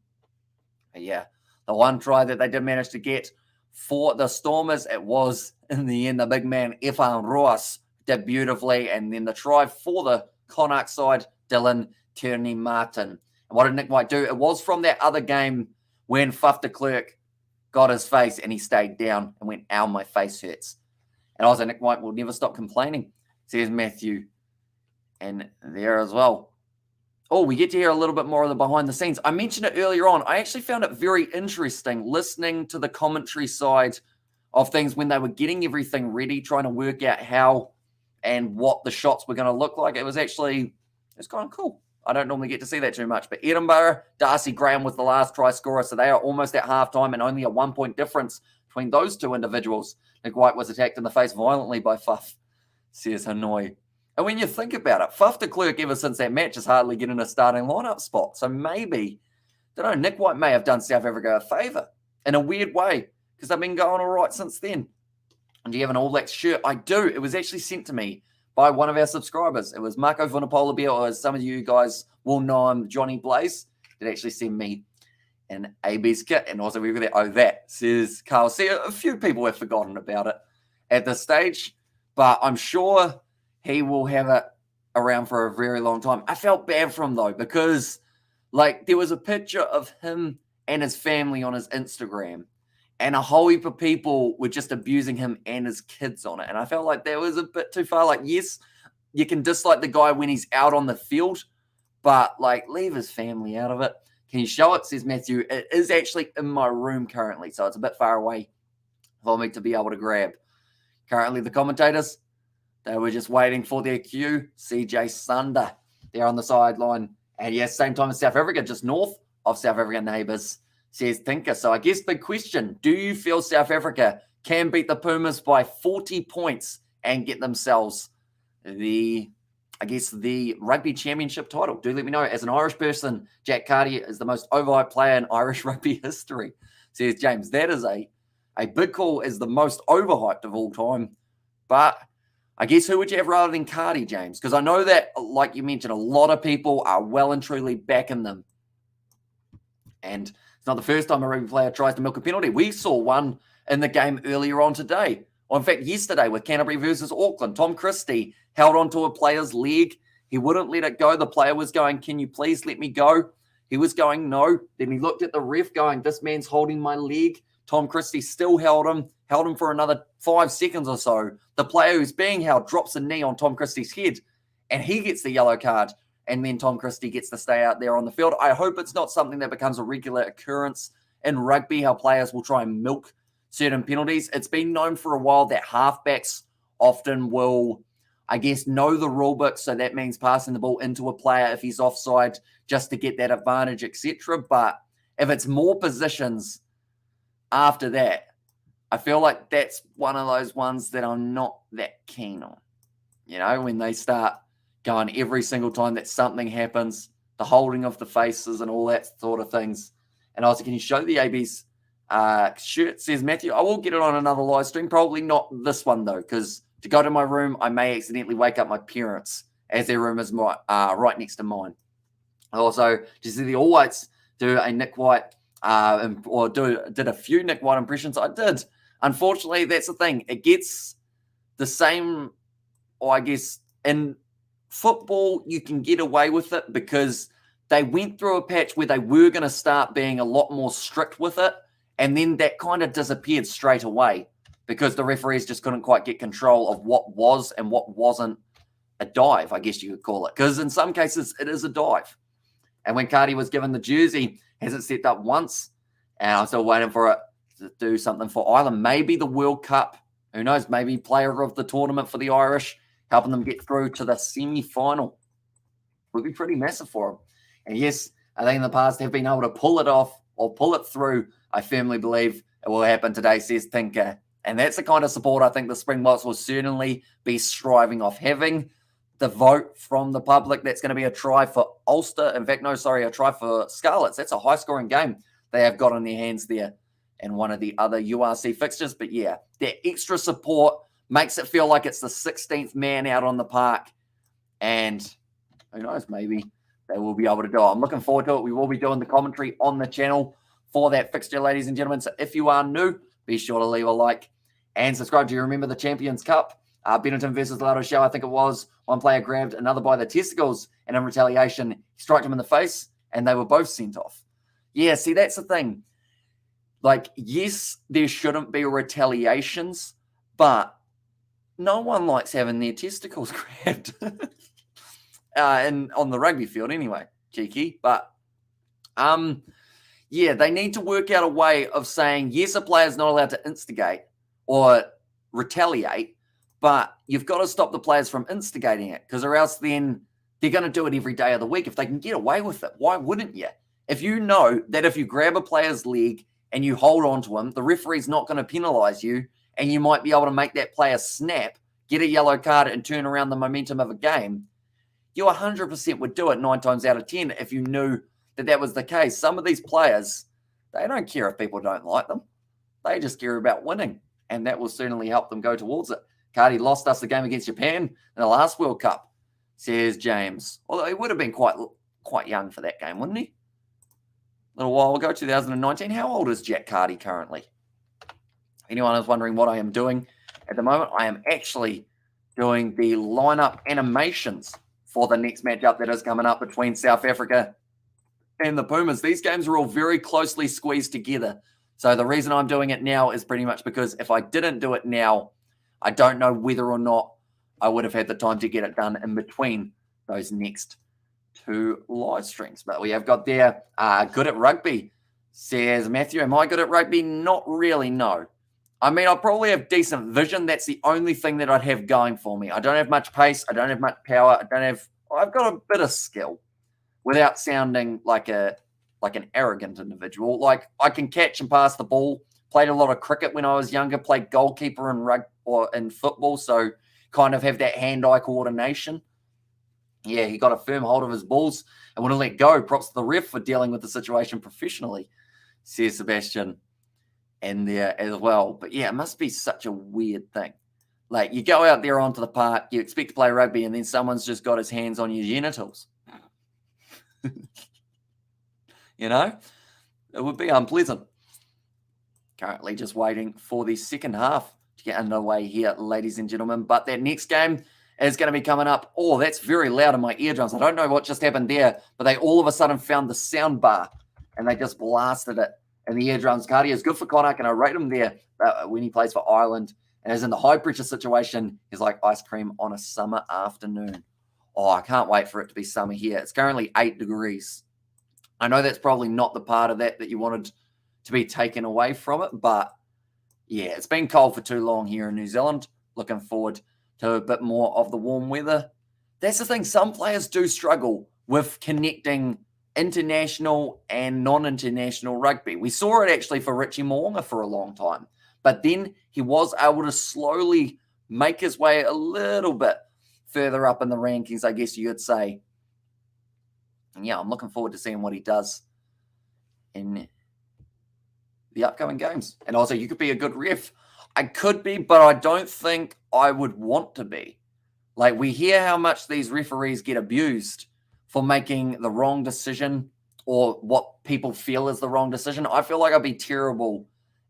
But yeah, the one try that they did manage to get for the Stormers, it was, in the end, the big man, Efan Roas, did beautifully. And then the try for the Connacht side, Dylan Tierney-Martin. And what did Nick White do? It was from that other game when Faf de Klerk got his face and he stayed down and went, ow, my face hurts. And also Nick White will never stop complaining, says Matthew. And there as well. Oh, we get to hear a little bit more of the behind the scenes. I mentioned it earlier on. I actually found it very interesting listening to the commentary side of things when they were getting everything ready, trying to work out how and what the shots were going to look like. It's kind of cool. I don't normally get to see that too much. But Edinburgh, Darcy Graham was the last try scorer, so they are almost at halftime and only a 1 point difference between those two individuals. Nick White was attacked in the face violently by Faf, says Hanoi. And when you think about it, Faf de Klerk, ever since that match, is hardly getting a starting lineup spot. So maybe, I don't know, Nick White may have done South Africa a favour in a weird way because they've been going all right since then. And do you have an All Blacks shirt? I do. It was actually sent to me by one of our subscribers. It was Marco Vunipola, or as some of you guys will know him, Johnny Blaze, that actually sent me an AB's kit. And also we were there, that, says Carl. See, a few people have forgotten about it at this stage, but I'm sure he will have it around for a very long time. I felt bad for him, though, because there was a picture of him and his family on his Instagram, and a whole heap of people were just abusing him and his kids on it. And I felt like that was a bit too far. Yes, you can dislike the guy when he's out on the field, but, leave his family out of it. Can you show it? Says Matthew. It is actually in my room currently, so it's a bit far away for me to be able to grab. Currently, the commentators, they were just waiting for their cue. CJ Sunder, they're on the sideline. And yes, same time as South Africa, just north of South African neighbours, says Tinker. So I guess big question, do you feel South Africa can beat the Pumas by 40 points and get themselves the Rugby Championship title? Do let me know. As an Irish person, Jack Carty is the most overhyped player in Irish rugby history, says James. That is a big call, as the most overhyped of all time. But I guess who would you have rather than Carty, James? Because I know that, like you mentioned, a lot of people are well and truly backing them. And it's not the first time a rugby player tries to milk a penalty. We saw one in the game earlier on today. Or in fact, yesterday with Canterbury versus Auckland. Tom Christie held onto a player's leg. He wouldn't let it go. The player was going, can you please let me go? He was going, no. Then he looked at the ref going, this man's holding my leg. Tom Christie still held him for another 5 seconds or so. The player who's being held drops a knee on Tom Christie's head, and he gets the yellow card, and then Tom Christie gets to stay out there on the field. I hope it's not something that becomes a regular occurrence in rugby, how players will try and milk certain penalties. It's been known for a while that halfbacks often will, know the rule book, so that means passing the ball into a player if he's offside just to get that advantage, etc. But if it's more positions after that, I feel like that's one of those ones that I'm not that keen on. When they start going every single time that something happens, the holding of the faces and all that sort of things. And also, can you show the AB's shirt, says Matthew? I will get it on another live stream, probably not this one though, because to go to my room, I may accidentally wake up my parents, as their room is right next to mine. Also, did you see the All Whites do a Nick White did a few Nick White impressions? I did. Unfortunately, that's the thing. It gets the same, or in football, you can get away with it because they went through a patch where they were going to start being a lot more strict with it, and then that kind of disappeared straight away because the referees just couldn't quite get control of what was and what wasn't a dive, I guess you could call it. Because in some cases, it is a dive. And when Carty was given the jersey, hasn't stepped up once, and I'm still waiting for it to do something for Ireland. Maybe the World Cup. Who knows? Maybe player of the tournament for the Irish, helping them get through to the semi-final. Would be pretty massive for them. And yes, I think in the past they've been able to pull it off or pull it through. I firmly believe it will happen today, says Tinker. And that's the kind of support I think the Springboks will certainly be striving off having. The vote from the public, that's going to be a try for Ulster. In fact, a try for Scarlets. That's a high-scoring game they have got on their hands there. and one of the other URC fixtures. But yeah, that extra support makes it feel like it's the 16th man out on the park. And who knows, maybe they will be able to do it. I'm looking forward to it. We will be doing the commentary on the channel for that fixture, ladies and gentlemen. So if you are new, be sure to leave a like and subscribe. Do you remember the Champions Cup? Benetton versus Lado Show, I think it was. One player grabbed another by the testicles, and in retaliation, he struck him in the face, and they were both sent off. Yeah, see, that's the thing. Like, yes, there shouldn't be retaliations, but no one likes having their testicles grabbed. And on the rugby field anyway, cheeky. But, yeah, they need to work out a way of saying, yes, a player's not allowed to instigate or retaliate, but you've got to stop the players from instigating it, because or else then they're going to do it every day of the week. If they can get away with it, why wouldn't you? If you know that if you grab a player's leg and you hold on to him, the referee's not going to penalise you, and you might be able to make that player snap, get a yellow card, and turn around the momentum of a game, you 100% would do it 9 times out of 10 if you knew that that was the case. Some of these players, they don't care if people don't like them. They just care about winning, and that will certainly help them go towards it. Cardi lost us the game against Japan in the last World Cup, says James. Although he would have been quite young for that game, wouldn't he? A little while ago, 2019. How old is Jack Cardi currently? If anyone is wondering what I am doing at the moment, I am actually doing the lineup animations for the next matchup that is coming up between South Africa and the Pumas. These games are all very closely squeezed together. So the reason I'm doing it now is pretty much because if I didn't do it now, I don't know whether or not I would have had the time to get it done in between those next 2 live streams. But we have got there, good at rugby, says Matthew. Am I good at rugby? Not really, no. I mean, I probably have decent vision. That's the only thing that I'd have going for me. I don't have much pace. I don't have much power. I've got a bit of skill without sounding like an arrogant individual. Like, I can catch and pass the ball. Played a lot of cricket when I was younger, played goalkeeper in rugby or in football, so kind of have that hand-eye coordination. Yeah, he got a firm hold of his balls and wouldn't let go. Props to the ref for dealing with the situation professionally, says Sebastian in there as well. But yeah, it must be such a weird thing. Like, you go out there onto the park, you expect to play rugby, and then someone's just got his hands on your genitals. You know? It would be unpleasant. Currently just waiting for the second half to get underway here, ladies and gentlemen. But that next game is going to be coming up. Oh, that's very loud in my eardrums. I don't know what just happened there, but they all of a sudden found the sound bar and they just blasted it in the eardrums. Cardi is good for Connacht, and I rate him there when he plays for Ireland. And as in the high-pressure situation, he's like ice cream on a summer afternoon. Oh, I can't wait for it to be summer here. It's currently 8 degrees. I know that's probably not the part of that you wanted to be taken away from it, but yeah, it's been cold for too long here in New Zealand. Looking forward to a bit more of the warm weather. That's the thing. Some players do struggle with connecting international and non-international rugby. We saw it actually for Richie Mo'unga for a long time, but then he was able to slowly make his way a little bit further up in the rankings, I guess you could say. And yeah, I'm looking forward to seeing what he does in the upcoming games. And also, you could be a good ref. I could be, but I don't think I would want to be. Like, we hear how much these referees get abused for making the wrong decision or what people feel is the wrong decision. I feel like I'd be terrible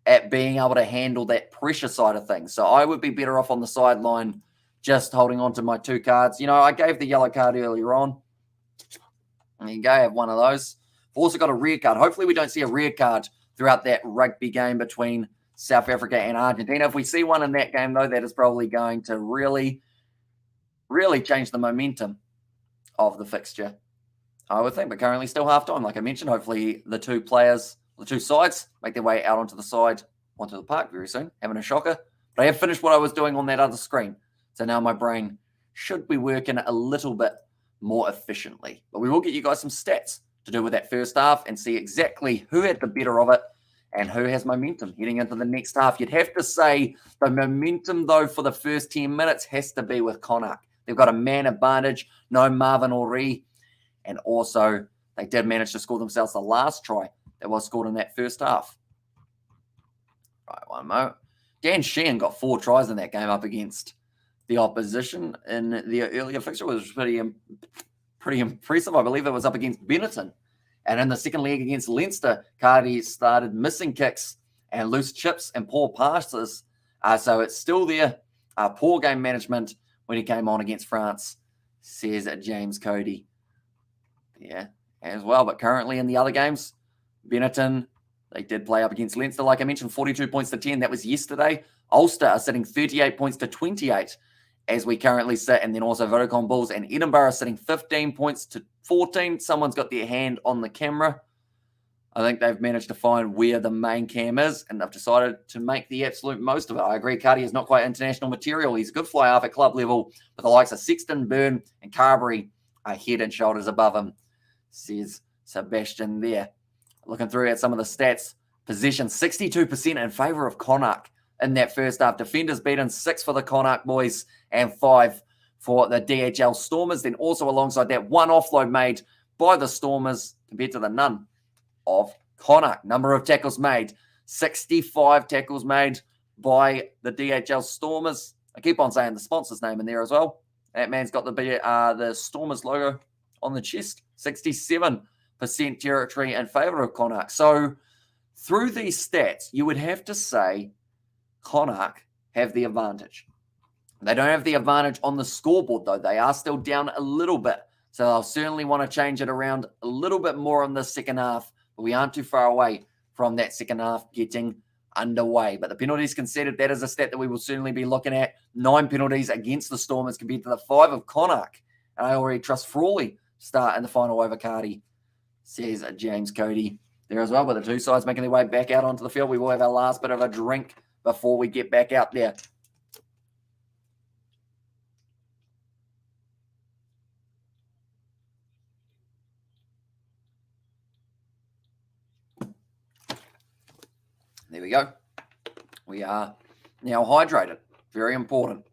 at being able to handle that pressure side of things. So I would be better off on the sideline just holding on to my 2 cards. You know, I gave the yellow card earlier on. There you go, have one of those. I've also got a red card. Hopefully we don't see a red card throughout that rugby game between South Africa and Argentina. If we see one in that game, though, that is probably going to really, really change the momentum of the fixture, I would think. But currently still half-time, like I mentioned. Hopefully the 2 players, the 2 sides, make their way out onto the side, onto the park very soon, having a shocker. But I have finished what I was doing on that other screen. So now my brain should be working a little bit more efficiently. But we will get you guys some stats to do with that first half and see exactly who had the better of it and who has momentum heading into the next half. You'd have to say the momentum, though, for the first 10 minutes has to be with Connacht. They've got a man advantage, no Marvin Ori, and also they did manage to score themselves the last try that was scored in that first half. Right, one moment. Dan Sheehan got 4 tries in that game up against the opposition in the earlier fixture. It was pretty impressive. I believe it was up against Benetton. And in the second leg against Leinster, Cardi started missing kicks and loose chips and poor passes. So it's still there. Poor game management when he came on against France, says James Cody. Yeah, as well. But currently in the other games, Benetton, they did play up against Leinster, like I mentioned, 42 points to 10. That was yesterday. Ulster are sitting 38 points to 28 as we currently sit. And then also Vodacom Bulls and Edinburgh are sitting 15 points to 14. Someone's got their hand on the camera. I think they've managed to find where the main cam is, and they've decided to make the absolute most of it. I agree, Cardi is not quite international material. He's a good fly half at club level, but the likes of Sexton, Byrne, and Carberry are head and shoulders above him, says Sebastian there. Looking through at some of the stats, possession 62% in favour of Connacht in that first half. Defenders beaten 6 for the Connacht boys and 5 for the DHL Stormers. Then also alongside that, 1 offload made by the Stormers compared to the none of Connacht. Number of tackles made, 65 tackles made by the DHL Stormers. I keep on saying the sponsor's name in there as well. That man's got the Stormers logo on the chest. 67% territory in favour of Connacht. So through these stats, you would have to say Connacht have the advantage. They don't have the advantage on the scoreboard, though. They are still down a little bit. So they'll certainly want to change it around a little bit more in the second half. But we aren't too far away from that second half getting underway. But the penalties conceded, that is a stat that we will certainly be looking at. 9 penalties against the Stormers compared to the 5 of Connacht. And I already trust Frawley start in the final over Cardi, says James Cody there as well. But the two sides making their way back out onto the field. We will have our last bit of a drink before we get back out there. There we go. We are now hydrated. Very important.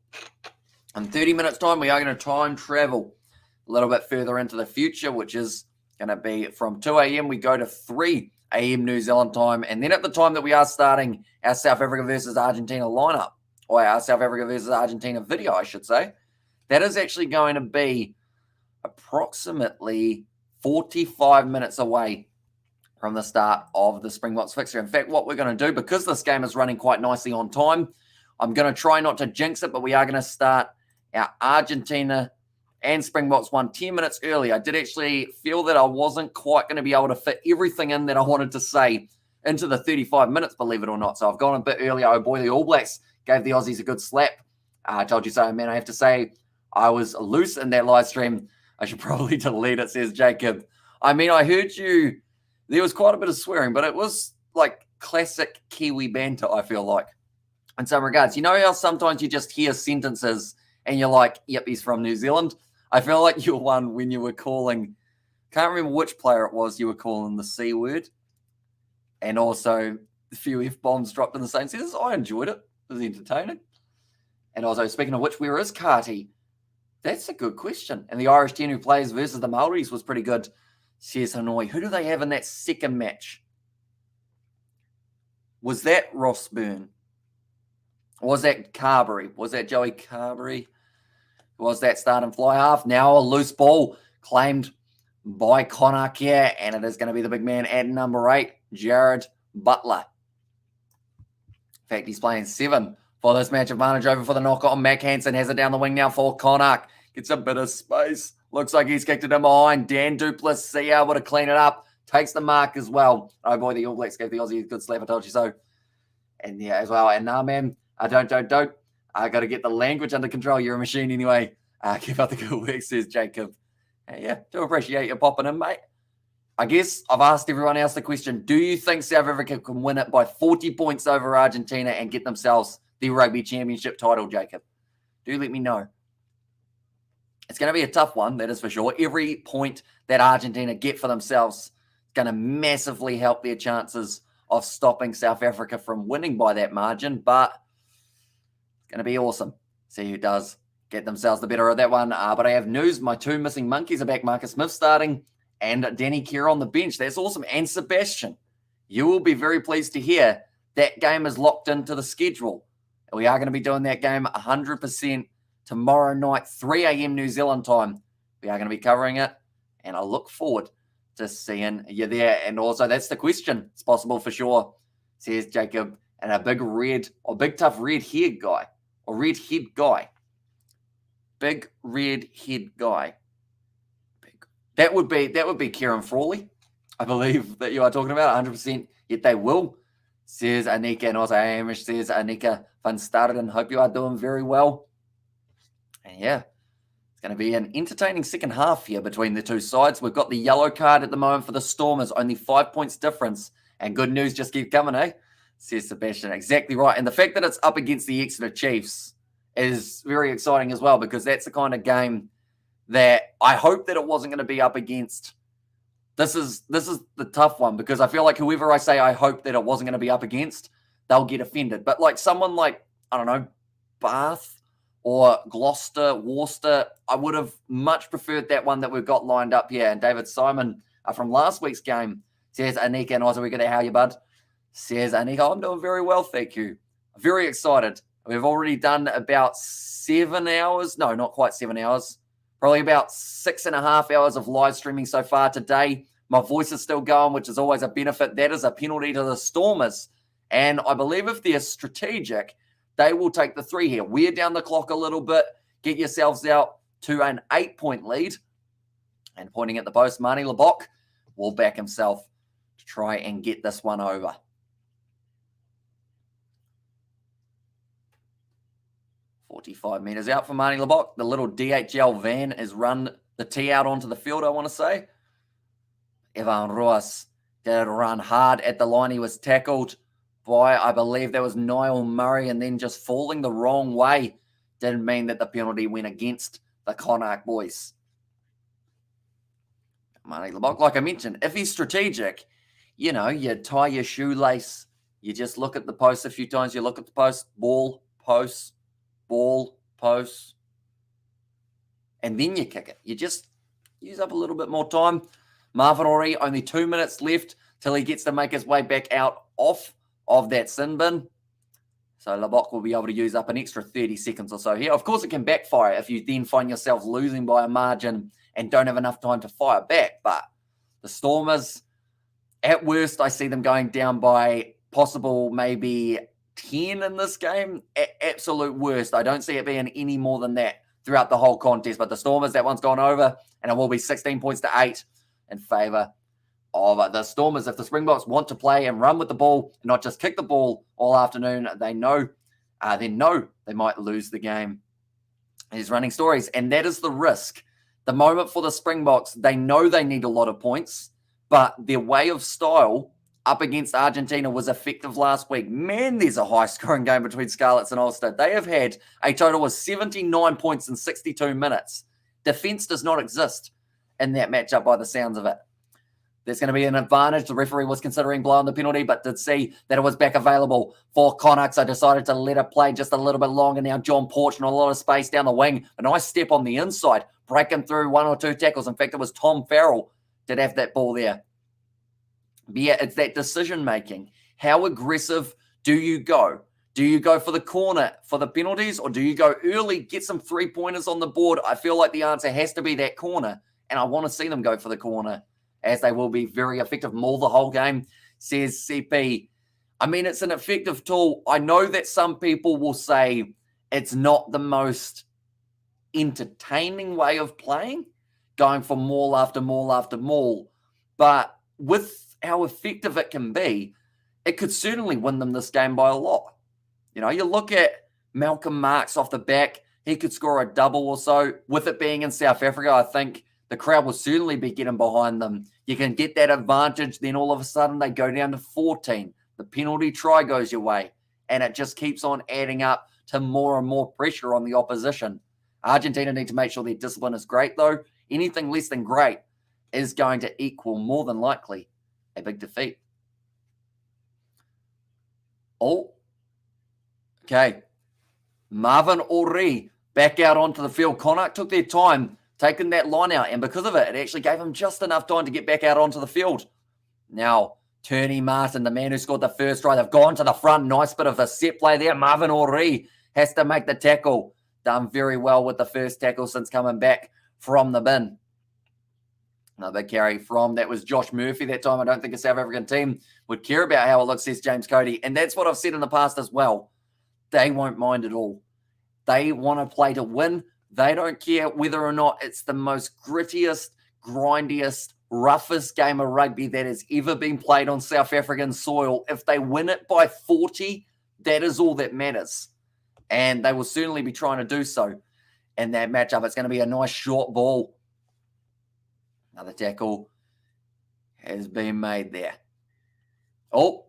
In 30 minutes' time, we are going to time travel a little bit further into the future, which is going to be from 2 a.m. We go to 3 a.m. New Zealand time. And then at the time that we are starting our South Africa versus Argentina lineup, or our South Africa versus Argentina video, I should say, that is actually going to be approximately 45 minutes away from the start of the Springboks fixture. In fact, what we're going to do, because this game is running quite nicely on time, I'm going to try not to jinx it, but we are going to start our Argentina and Springboks one 10 minutes early. I did actually feel that I wasn't quite going to be able to fit everything in that I wanted to say into the 35 minutes, believe it or not. So I've gone a bit earlier. Oh boy, the All Blacks gave the Aussies a good slap. I told you so, man. I have to say I was loose in that live stream. I should probably delete it, says Jacob. I mean, I heard you. There was quite a bit of swearing, but it was like classic Kiwi banter, I feel like, in some regards. You know how sometimes you just hear sentences and you're like, yep, he's from New Zealand? I feel like you were one when you were calling, can't remember which player it was, you were calling the C word. And also a few F-bombs dropped in the same sentence. I enjoyed it. It was entertaining. And also, speaking of which, where is Carty? That's a good question. And the Irish 10 who plays versus the Maoris was pretty good, says Hanoi. Who do they have in that second match? Was that Ross Byrne? Was that Carberry? Was that Joey Carberry? Was that starting fly half? Now a loose ball claimed by Connacht here, and it is going to be the big man at number 8, Jared Butler. In fact, he's playing 7 for this match. Advantage over for the knock-on. Mac Hansen has it down the wing now for Connacht. Gets a bit of space. Looks like he's kicked it in behind. Dan Duplessis able to clean it up. Takes the mark as well. Oh boy, the All Blacks gave the Aussies a good slap. I told you so. And yeah, as well. And nah, man, don't. I got to get the language under control. You're a machine anyway. Keep up the good work, says Jacob. Yeah, do appreciate you popping in, mate. I guess I've asked everyone else the question. Do you think South Africa can win it by 40 points over Argentina and get themselves the Rugby Championship title, Jacob? Do let me know. It's going to be a tough one, that is for sure. Every point that Argentina get for themselves is going to massively help their chances of stopping South Africa from winning by that margin, but it's going to be awesome. See who does get themselves the better of that one. But I have news. My 2 missing monkeys are back. Marcus Smith starting and Danny Kerr on the bench. That's awesome. And Sebastian, you will be very pleased to hear that game is locked into the schedule. We are going to be doing that game 100% tomorrow night, 3 a.m. New Zealand time. We are going to be covering it, and I look forward to seeing you there. And also, that's the question. It's possible for sure, says Jacob. And a big tough red-haired guy, or red-head guy. Big red-head guy. That would be Kieran Frawley, I believe that you are talking about 100%. Yet they will, says Anika. And also Amish says Anika van Starden. Hope you are doing very well. And yeah, it's going to be an entertaining second half here between the two sides. We've got the yellow card at the moment for the Stormers, only 5 points difference. And good news just keep coming, eh? Says Sebastian. Exactly right. And the fact that it's up against the Exeter Chiefs is very exciting as well, because that's the kind of game that I hope that it wasn't going to be up against. This is the tough one, because I feel like whoever I say I hope that it wasn't going to be up against, they'll get offended. But like someone like, I don't know, Bath or Gloucester, Worcester, I would have much preferred that one that we've got lined up here. And David Simon from last week's game says, Anika, and also we're going to how you, bud? Says Anika, I'm doing very well, thank you. Very excited. We've already done about 7 hours. No, not quite 7 hours. Probably about 6.5 hours of live streaming so far today. My voice is still going, which is always a benefit. That is a penalty to the Stormers. And I believe if they're strategic, they will take the 3 here. Wear down the clock a little bit. Get yourselves out to an 8-point lead. And pointing at the post, Marnie Lebock will back himself to try and get this one over. 45 metres out for Marnie Lebock. The little DHL van has run the tee out onto the field, I want to say. Evan Ruas did run hard at the line. He was tackled by, I believe that was Niall Murray, and then just falling the wrong way didn't mean that the penalty went against the Connacht boys. Marnie Lebock, like I mentioned, if he's strategic, you know, you tie your shoelace, you just look at the post a few times, you look at the post, ball, post, ball, post, and then you kick it. You just use up a little bit more time. Marvin Ori, only 2 minutes left till he gets to make his way back out off of that sin bin. So Lebock will be able to use up an extra 30 seconds or so here. Of course, it can backfire if you then find yourself losing by a margin and don't have enough time to fire back. But the Stormers, at worst, I see them going down by possible maybe 10 in this game. At absolute worst, I don't see it being any more than that throughout the whole contest. But the Stormers, that one's gone over, and it will be 16 points to 8 in favour of the Stormers. If the Springboks want to play and run with the ball, and not just kick the ball all afternoon, they know they might lose the game. He's running stories, and that is the risk. The moment for the Springboks, they know they need a lot of points, but their way of style up against Argentina was effective last week. Man, there's a high-scoring game between Scarlets and Ulster. They have had a total of 79 points in 62 minutes. Defence does not exist in that matchup by the sounds of it. There's going to be an advantage. The referee was considering blowing the penalty, but did see that it was back available for Connacht, so decided to let it play just a little bit longer. Now John Porch, not a lot of space down the wing. A nice step on the inside, breaking through 1 or 2 tackles. In fact, it was Tom Farrell did have that ball there. But yeah, it's that decision-making. How aggressive do you go? Do you go for the corner for the penalties, or do you go early, get some 3-pointers on the board? I feel like the answer has to be that corner, and I want to see them go for the corner, as they will be very effective. Maul the whole game, says CP. I mean, it's an effective tool. I know that some people will say it's not the most entertaining way of playing, going for maul after maul after maul, but with how effective it can be, it could certainly win them this game by a lot. You know, you look at Malcolm Marks off the back, he could score a double or so. With it being in South Africa, I think the crowd will certainly be getting behind them. You can get that advantage, then all of a sudden they go down to 14. The penalty try goes your way, and it just keeps on adding up to more and more pressure on the opposition. Argentina need to make sure their discipline is great, though. Anything less than great is going to equal, more than likely, a big defeat. Oh, okay. Marvin Ori back out onto the field. Connacht took their time taking that line out, and because of it, it actually gave him just enough time to get back out onto the field. Now, Turney Martin, the man who scored the first try. They've gone to the front. Nice bit of the set play there. Marvin Ori has to make the tackle. Done very well with the first tackle since coming back from the bin. Another carry from, that was Josh Murphy that time. I don't think a South African team would care about how it looks, says James Cody. And that's what I've said in the past as well. They won't mind at all. They want to play to win. They don't care whether or not it's the most grittiest, grindiest, roughest game of rugby that has ever been played on South African soil. If they win it by 40, that is all that matters. And they will certainly be trying to do so in that matchup. It's going to be a nice short ball. Another tackle has been made there. Oh.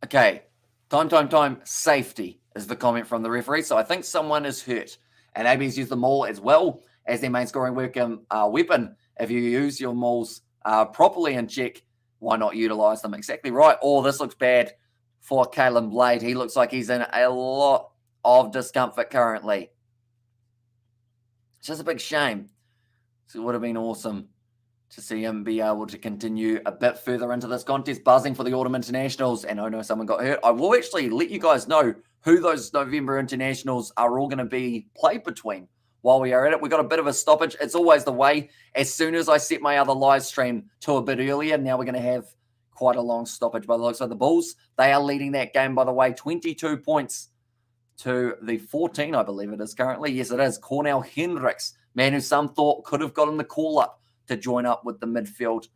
Okay. Time. Safety is the comment from the referee. So I think someone is hurt. And AB's used the maul as well as their main scoring weapon. If you use your mauls properly in check, why not utilize them? Exactly right. Oh, this looks bad for Kalen Blade. He looks like he's in a lot of discomfort currently. It's just a big shame. So it would have been awesome to see him be able to continue a bit further into this contest. Buzzing for the Autumn Internationals. And oh no, someone got hurt. I will actually let you guys know who those November Internationals are all going to be played between while we are at it. We got a bit of a stoppage. It's always the way. As soon as I set my other live stream to a bit earlier, now we're going to have quite a long stoppage by the looks of the Bulls. They are leading that game, by the way, 22 points to the 14, I believe it is currently. Yes, it is. Cornell Hendricks, man who some thought could have gotten the call-up to join up with the midfield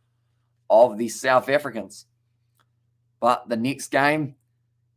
of the South Africans. But the next game,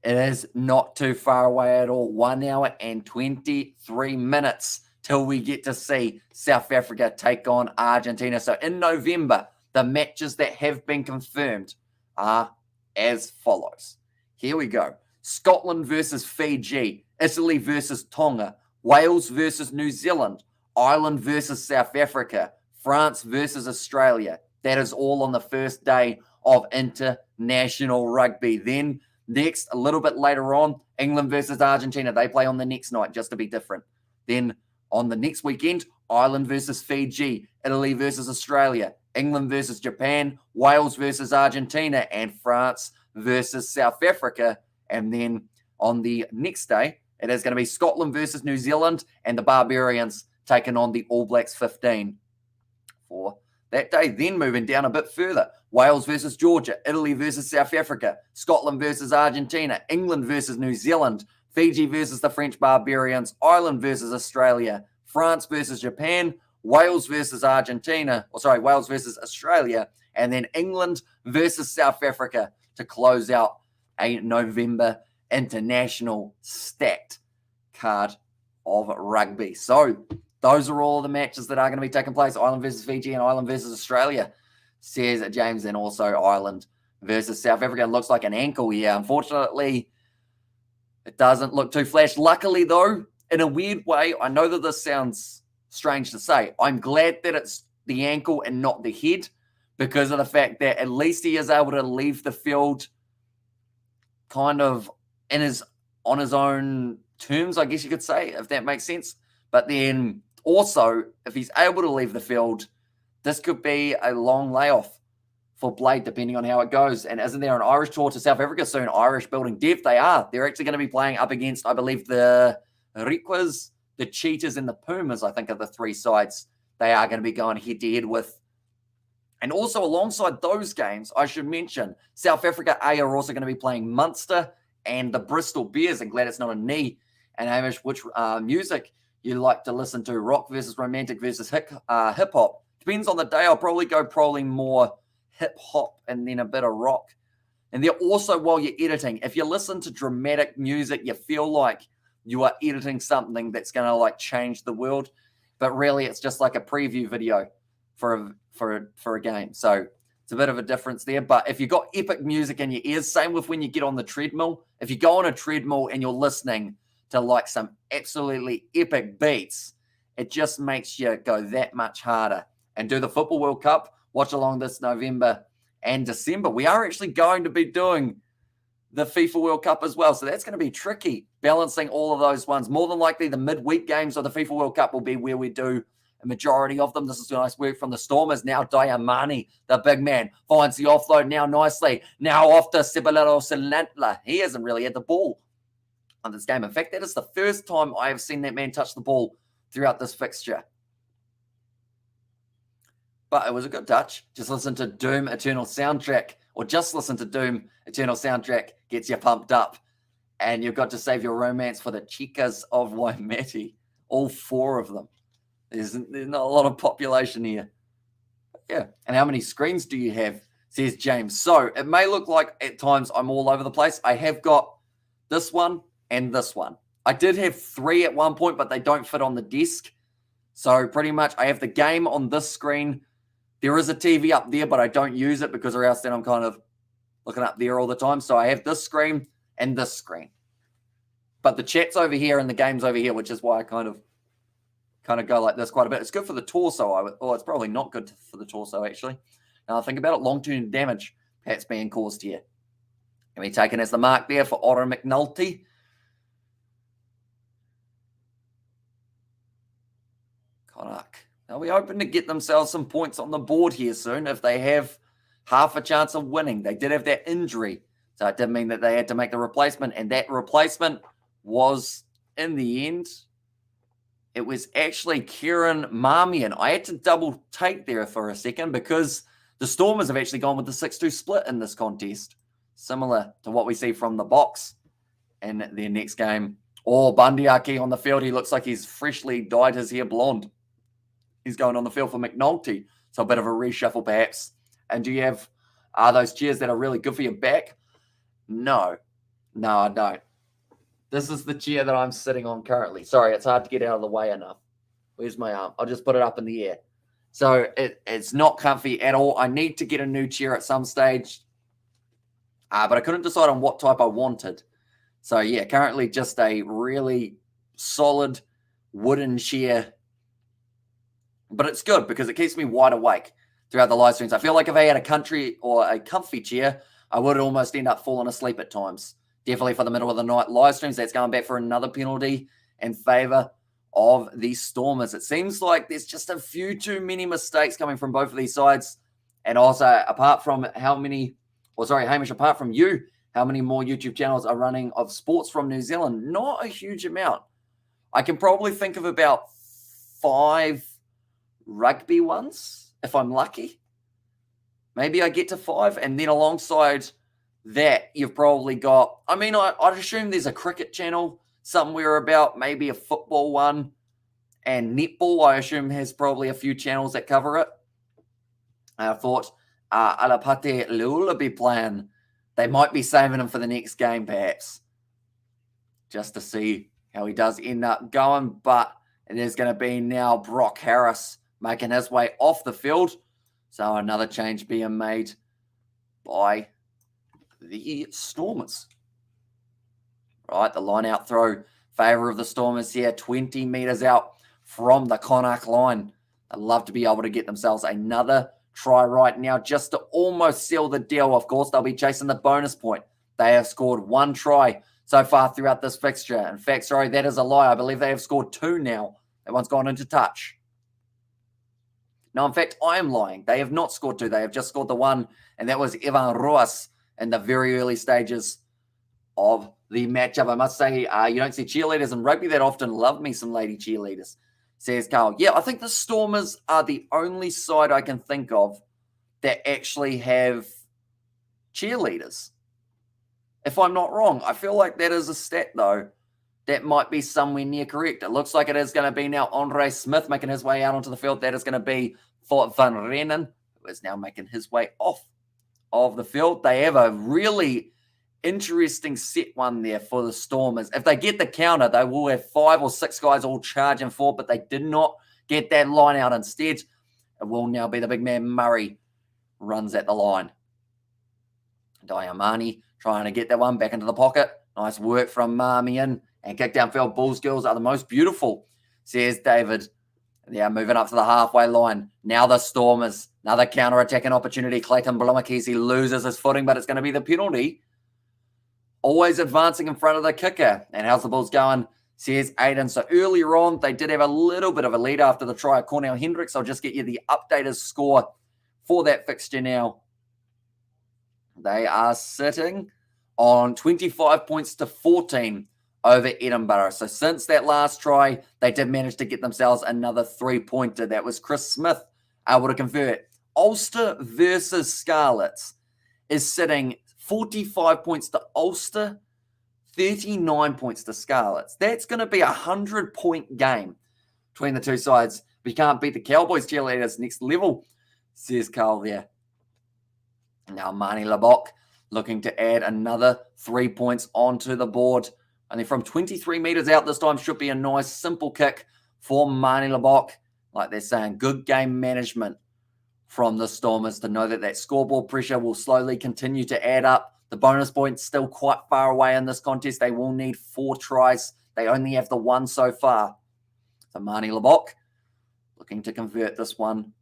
it is not too far away at all. 1 hour and 23 minutes till we get to see South Africa take on Argentina. So in November, the matches that have been confirmed are as follows. Here we go. Scotland versus Fiji, Italy versus Tonga, Wales versus New Zealand, Ireland versus South Africa, France versus Australia. That is all on the first day of international rugby. Then next, a little bit later on, England versus Argentina. They play on the next night just to be different. Then on the next weekend, Ireland versus Fiji, Italy versus Australia, England versus Japan, Wales versus Argentina, and France versus South Africa. And then on the next day, it is going to be Scotland versus New Zealand and the Barbarians taking on the All Blacks 15 for that day. Then moving down a bit further, Wales versus Georgia, Italy versus South Africa, Scotland versus Argentina, England versus New Zealand, Fiji versus the French Barbarians, Ireland versus Australia, France versus Japan, Wales versus Wales versus Australia, and then England versus South Africa to close out a November international stacked card of rugby. So those are all the matches that are going to be taking place. Ireland versus Fiji and Ireland versus Australia, says James, and also Ireland versus South Africa. It looks like an ankle here. Unfortunately, it doesn't look too flash. Luckily, though, in a weird way, I know that this sounds strange to say, I'm glad that it's the ankle and not the head, because of the fact that at least he is able to leave the field kind of on his own terms, I guess you could say, if that makes sense. But then also, if he's able to leave the field, this could be a long layoff for Blade, depending on how it goes. And isn't there an Irish tour to South Africa soon? Irish building depth, they are. They're actually going to be playing up against, I believe, the Riquas, the Cheetahs, and the Pumas, I think, are the three sides they are going to be going head-to-head with. And also alongside those games, I should mention, South Africa A are also going to be playing Munster and the Bristol Bears. I'm glad it's not a knee. And Hamish, which music you like to listen to? Rock versus romantic versus hip-hop. Depends on the day. I'll probably go more hip-hop and then a bit of rock. And then also, while you're editing, if you listen to dramatic music, you feel like you are editing something that's going to like change the world. But really, it's just like a preview video for a game. So it's a bit of a difference there. But if you've got epic music in your ears, same with when you get on the treadmill. If you go on a treadmill and you're listening to like some absolutely epic beats, it just makes you go that much harder. And do the Football World Cup, watch along this November and December. We are actually going to be doing the FIFA World Cup as well. So that's going to be tricky, balancing all of those ones. More than likely, the midweek games of the FIFA World Cup will be where we do a majority of them. This is nice work from the Stormers. Now Diamani, the big man, finds the offload now nicely. Now off to Sibalero Silantla. He hasn't really had the ball on this game. In fact, that is the first time I have seen that man touch the ball throughout this fixture. But it was a good touch. Just listen to Doom Eternal Soundtrack, or just listen to Doom Eternal Soundtrack, gets you pumped up. And you've got to save your romance for the Chicas of Waimate. All 4 of them. There's not a lot of population here. Yeah. And how many screens do you have, says James. So it may look like at times I'm all over the place. I have got this one and this one. I did have 3 at one point, but they don't fit on the desk. So pretty much I have the game on this screen. There is a TV up there, but I don't use it because or else then I'm kind of looking up there all the time. So I have this screen and this screen. But the chat's over here and the game's over here, which is why I kind of go like this quite a bit. It's good for the torso. It's probably not good for the torso, actually. Now I think about it, long-term damage perhaps being caused here. Can be taken as the mark there for Otter McNulty. Connacht. They'll be hoping to get themselves some points on the board here soon if they have half a chance of winning. They did have that injury. So it did mean that they had to make the replacement. And that replacement was, in the end, it was actually Kieran Marmion. I had to double take there for a second because the Stormers have actually gone with the 6-2 split in this contest. Similar to what we see from the box in their next game. Or Bundy Aki on the field. He looks like he's freshly dyed his hair blonde. He's going on the field for McNulty. So a bit of a reshuffle perhaps. And do you have those chairs that are really good for your back? No, I don't. This is the chair that I'm sitting on currently. Sorry, it's hard to get out of the way enough. Where's my arm? I'll just put it up in the air. So it's not comfy at all. I need to get a new chair at some stage. But I couldn't decide on what type I wanted. So yeah, currently just a really solid wooden chair. But it's good because it keeps me wide awake throughout the live streams. I feel like if I had a country or a comfy chair, I would almost end up falling asleep at times. Definitely for the middle of the night live streams. That's going back for another penalty in favour of the Stormers. It seems like there's just a few too many mistakes coming from both of these sides. And also, apart from Hamish, apart from you, how many more YouTube channels are running of sports from New Zealand? Not a huge amount. I can probably think of about 5 rugby ones, if I'm lucky. Maybe I get to 5, and then alongside that, you've probably got, I'd assume there's a cricket channel somewhere about, maybe a football one, and netball, I assume, has probably a few channels that cover it. I thought Alapate Lula be playing. They might be saving him for the next game, perhaps, just to see how he does end up going. But it is going to be now Brock Harris making his way off the field. So another change being made by the Stormers. Right, the line out throw, favour of the Stormers here, 20 metres out from the Connacht line. I'd love to be able to get themselves another try right now just to almost seal the deal. Of course, they'll be chasing the bonus point. They have scored 1 try so far throughout this fixture. In fact, sorry, that is a lie. I believe they have scored 2 now. That one's gone into touch. No, in fact, I am lying. They have not scored 2. They have just scored the 1, and that was Evan Ruas in the very early stages of the matchup. I must say, you don't see cheerleaders in rugby that often. Love me some lady cheerleaders, says Carl. Yeah, I think the Stormers are the only side I can think of that actually have cheerleaders. If I'm not wrong, I feel like that is a stat, though, that might be somewhere near correct. It looks like it is going to be now Andre Smith making his way out onto the field. That is going to be for Van Reenen, who is now making his way off of the field. They have a really interesting set one there for the Stormers. If they get the counter, they will have 5 or 6 guys all charging for, but they did not get that line out. Instead, it will now be the big man Murray runs at the line. Diamani trying to get that one back into the pocket. Nice work from Marmion. And kick downfield. Bulls girls are the most beautiful, says David. They are moving up to the halfway line. Now the Stormers. Another counter-attacking opportunity. Clayton Blomakisi loses his footing, but it's going to be the penalty. Always advancing in front of the kicker. And how's the Bulls going? says Aiden. So earlier on, they did have a little bit of a lead after the try of Cornell Hendricks. I'll just get you the updated score for that fixture now. They are sitting on 25 points to 14 over Edinburgh. So since that last try, they did manage to get themselves another 3-pointer. That was Chris Smith able to convert. Ulster versus Scarlets is sitting 45 points to Ulster, 39 points to Scarlets. That's going to be a 100-point game between the two sides. But you can't beat the Cowboys cheerleaders next level, says Carl there. Now Marnie Labok looking to add another 3 points onto the board. Only from 23 metres out this time should be a nice simple kick for Marnie Labok. Like they're saying, good game management from the Stormers to know that that scoreboard pressure will slowly continue to add up. The bonus points still quite far away in this contest. They will need 4 tries. They only have the 1 so far. So Marnie Labok looking to convert this one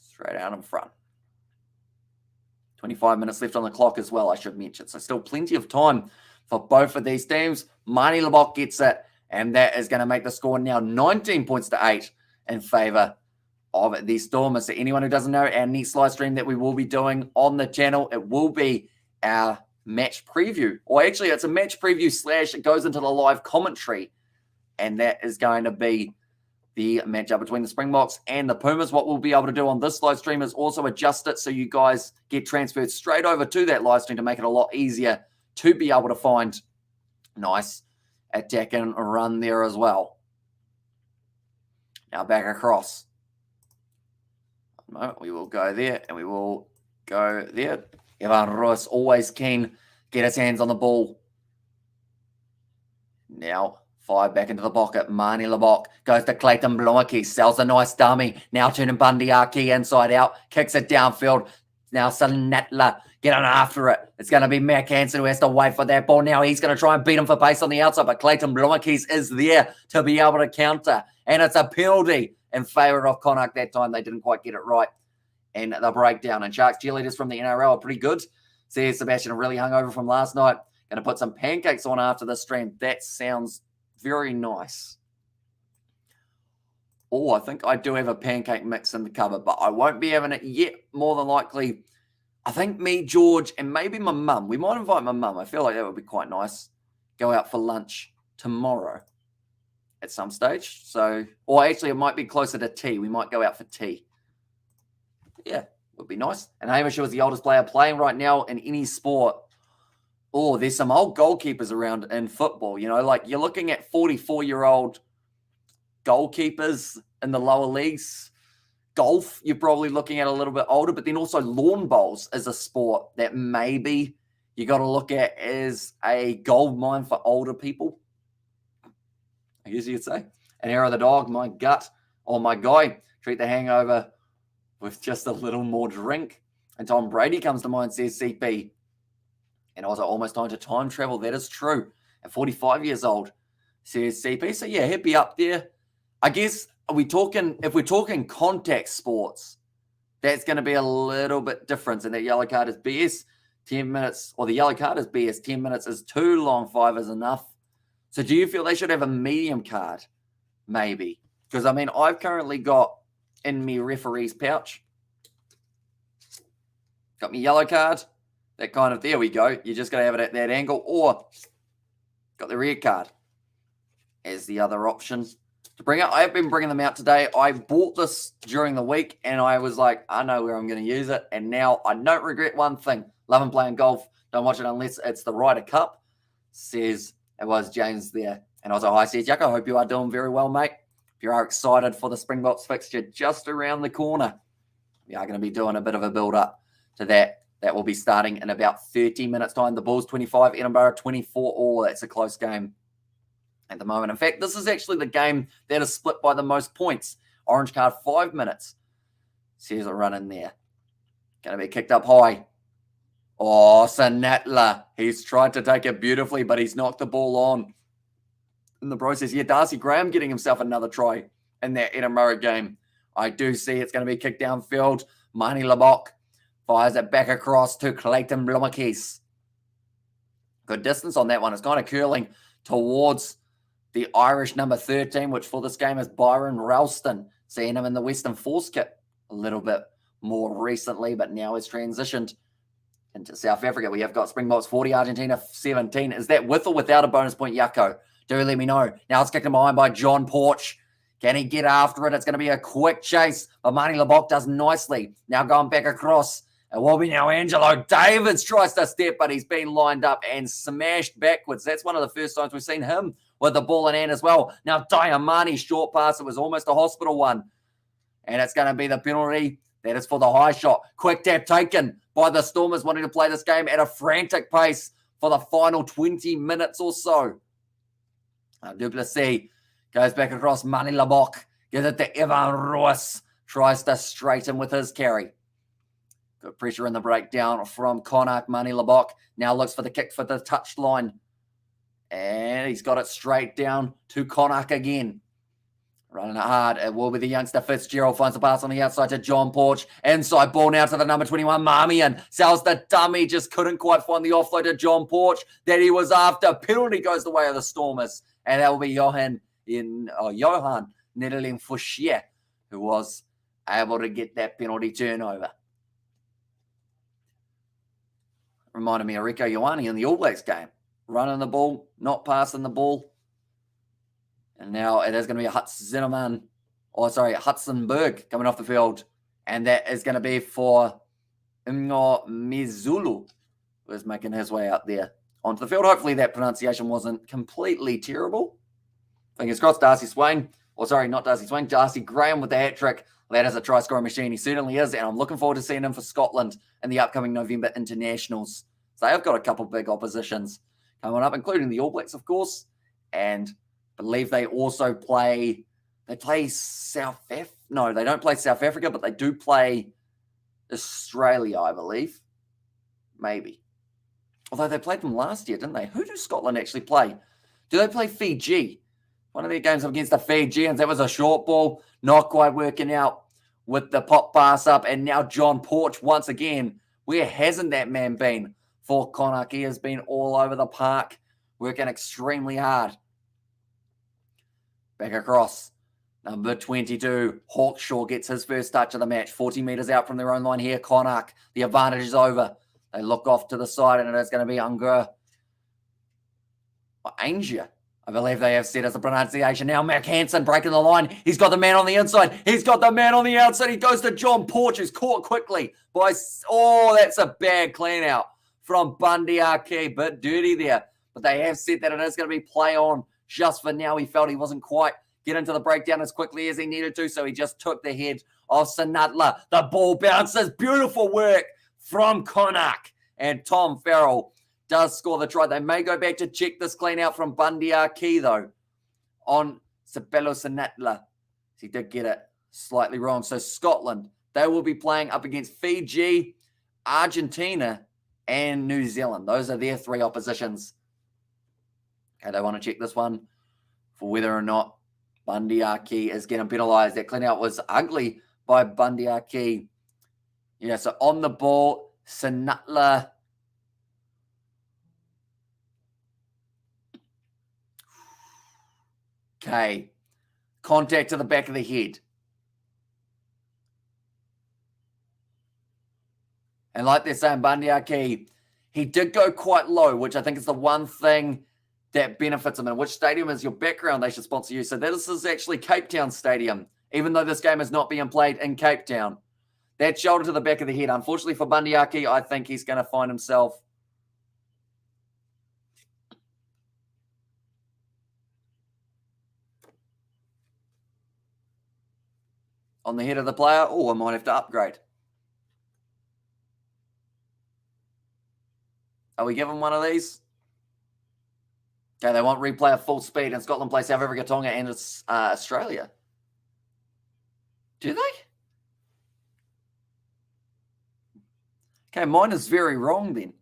straight out in front. 25 minutes left on the clock as well, I should mention. So still plenty of time for both of these teams. Marnie Labok gets it, and that is going to make the score now 19 points to 8 in favour of the Stormers. So anyone who doesn't know, our next live stream that we will be doing on the channel, it will be our match preview. Or actually, it's a match preview / it goes into the live commentary. And that is going to be the matchup between the Springboks and the Pumas. What we'll be able to do on this live stream is also adjust it so you guys get transferred straight over to that live stream to make it a lot easier to be able to find nice attack and run there as well. Now back across. One moment, we will go there and we will go there. Ivan Ruiz always keen, get his hands on the ball. Now 5 back into the pocket. Marnie Labok goes to Clayton Blomaki. Sells a nice dummy. Now turning Bundy Aki inside out. Kicks it downfield. Now Sanatla get on after it. It's going to be Mac Hansen who has to wait for that ball. Now he's going to try and beat him for pace on the outside. But Clayton Blomaki is there to be able to counter. And it's a penalty in favour of Connacht that time. They didn't quite get it right. And the breakdown. And Sharks cheerleaders from the NRL are pretty good. See, Sebastian really hungover from last night. Going to put some pancakes on after the stream. That sounds very nice. Oh, I think I do have a pancake mix in the cupboard, but I won't be having it yet. More than likely, I think me, George, and maybe my mum. We might invite my mum. I feel like that would be quite nice. Go out for lunch tomorrow at some stage. So, or actually, it might be closer to tea. We might go out for tea. Yeah, would be nice. And Hamish was the oldest player playing right now in any sport. Oh, there's some old goalkeepers around in football. You know, like you're looking at 44-year-old goalkeepers in the lower leagues. Golf, you're probably looking at a little bit older, but then also lawn bowls is a sport that maybe you got to look at as a gold mine for older people. I guess you could say. And Arrow the dog, my gut, or my guy, treat the hangover with just a little more drink. And Tom Brady comes to mind, says CP. And also almost time to time travel. That is true. At 45 years old, says CP. So yeah, he'd be up there. I guess if we're talking contact sports, that's going to be a little bit different. And that yellow card is BS 10 minutes, or the yellow card is BS 10 minutes is too long, 5 is enough. So do you feel they should have a medium card? Maybe. Because I mean, I've currently got in me referee's pouch. Got me yellow card. That kind of, there we go. You just got to have it at that angle, or got the red card as the other option to bring out. I have been bringing them out today. I bought this during the week, and I was like, I know where I'm going to use it. And now I don't regret one thing. Loving playing golf. Don't watch it unless it's the Ryder Cup, says it was James there. And also, hi, says Yuck. I hope you are doing very well, mate. If you are excited for the Springboks fixture just around the corner, we are going to be doing a bit of a build-up to that. That will be starting in about 30 minutes' time. The Bulls 25, Edinburgh 24. Oh, that's a close game at the moment. In fact, this is actually the game that is split by the most points. Orange card, 5 minutes. Says a run in there. Going to be kicked up high. Oh, Sanatla. He's tried to take it beautifully, but he's knocked the ball on in the process. Yeah, Darcy Graham getting himself another try in that Edinburgh game. I do see it's going to be kicked downfield. Marnie Labok fires it back across to Clayton Blomakis. Good distance on that one. It's kind of curling towards the Irish number 13, which for this game is Byron Ralston. Seeing him in the Western Force kit a little bit more recently, but now has transitioned into South Africa. We have got Springboks 40, Argentina 17. Is that with or without a bonus point, Yako? Do let me know. Now it's kicked in behind by John Porch. Can he get after it? It's going to be a quick chase, but Marnie Lebok does nicely. Now going back across. It will be now Angelo Davids tries to step, but he's been lined up and smashed backwards. That's one of the first times we've seen him with the ball in hand as well. Now Diamani, short pass. It was almost a hospital one. And it's going to be the penalty. That is for the high shot. Quick tap taken by the Stormers wanting to play this game at a frantic pace for the final 20 minutes or so. Duplessis goes back across Mani Labok. Gives it to Evan Roos. Tries to straighten with his carry. Good pressure in the breakdown from Connacht. Mani Labok now looks for the kick for the touchline. And he's got it straight down to Connacht again. Running it hard. It will be the youngster Fitzgerald. Finds the pass on the outside to John Porch. Inside ball now to the number 21, Marmion. Sells the dummy. Just couldn't quite find the offload to John Porch that he was after. Penalty goes the way of the Stormers. And that will be Johan Netherling Fouchier, who was able to get that penalty turnover. Reminded me of Rieko Ioane in the All Blacks game. Running the ball, not passing the ball. And now it is going to be a Hudson-Berg coming off the field. And that is going to be for Imno Mizulu, who is making his way out there onto the field. Hopefully that pronunciation wasn't completely terrible. Fingers crossed, Darcy Graham with the hat-trick. That is a try-scoring machine. He certainly is, and I'm looking forward to seeing him for Scotland in the upcoming November internationals. So they've got a couple big oppositions coming up, including the All Blacks, of course, and I believe they also play South Africa. No, they don't play South Africa, but they do play Australia, I believe. Maybe. Although they played them last year, didn't they? Who do Scotland actually play? Do they play Fiji? One of their games against the Fijians. That was a short ball. Not quite working out with the pop pass up. And now John Porch once again. Where hasn't that man been for Connacht? He has been all over the park, working extremely hard. Back across. Number 22, Hawkshaw gets his first touch of the match. 40 metres out from their own line here, Connacht. The advantage is over. They look off to the side, and it is going to be Angia. I believe they have said as the pronunciation. Now Mac Hansen breaking the line. He's got the man on the inside. He's got the man on the outside. He goes to John Porch, who's caught quickly by... Oh, that's a bad clean out from Bundy Aki. Bit dirty there. But they have said that it is going to be play on. Just for now, he felt he wasn't quite get into the breakdown as quickly as he needed to, so he just took the head of Sinatla. The ball bounces. Beautiful work from Connacht. And Tom Farrell does score the try. They may go back to check this clean out from Bundy Aki, though, on Sabelo Sinatla. He did get it slightly wrong. So Scotland, they will be playing up against Fiji, Argentina, and New Zealand. Those are their three oppositions. Okay, they want to check this one for whether or not Bundy Aki is getting penalised. That clean out was ugly by Bundy Aki. Yeah, so on the ball, Sinatla. Okay. Contact to the back of the head. And like they're saying, Bundy Aki, he did go quite low, which I think is the one thing that benefits him. And which stadium is your background? They should sponsor you. So this is actually Cape Town Stadium, even though this game is not being played in Cape Town. That shoulder to the back of the head. Unfortunately for Bundy Aki, I think he's going to find himself on the head of the player. Oh, I might have to upgrade. Are we giving one of these? Okay, they want replay at full speed, and Scotland play South Africa, Tonga, and it's Australia. Do they? Okay, mine is very wrong then.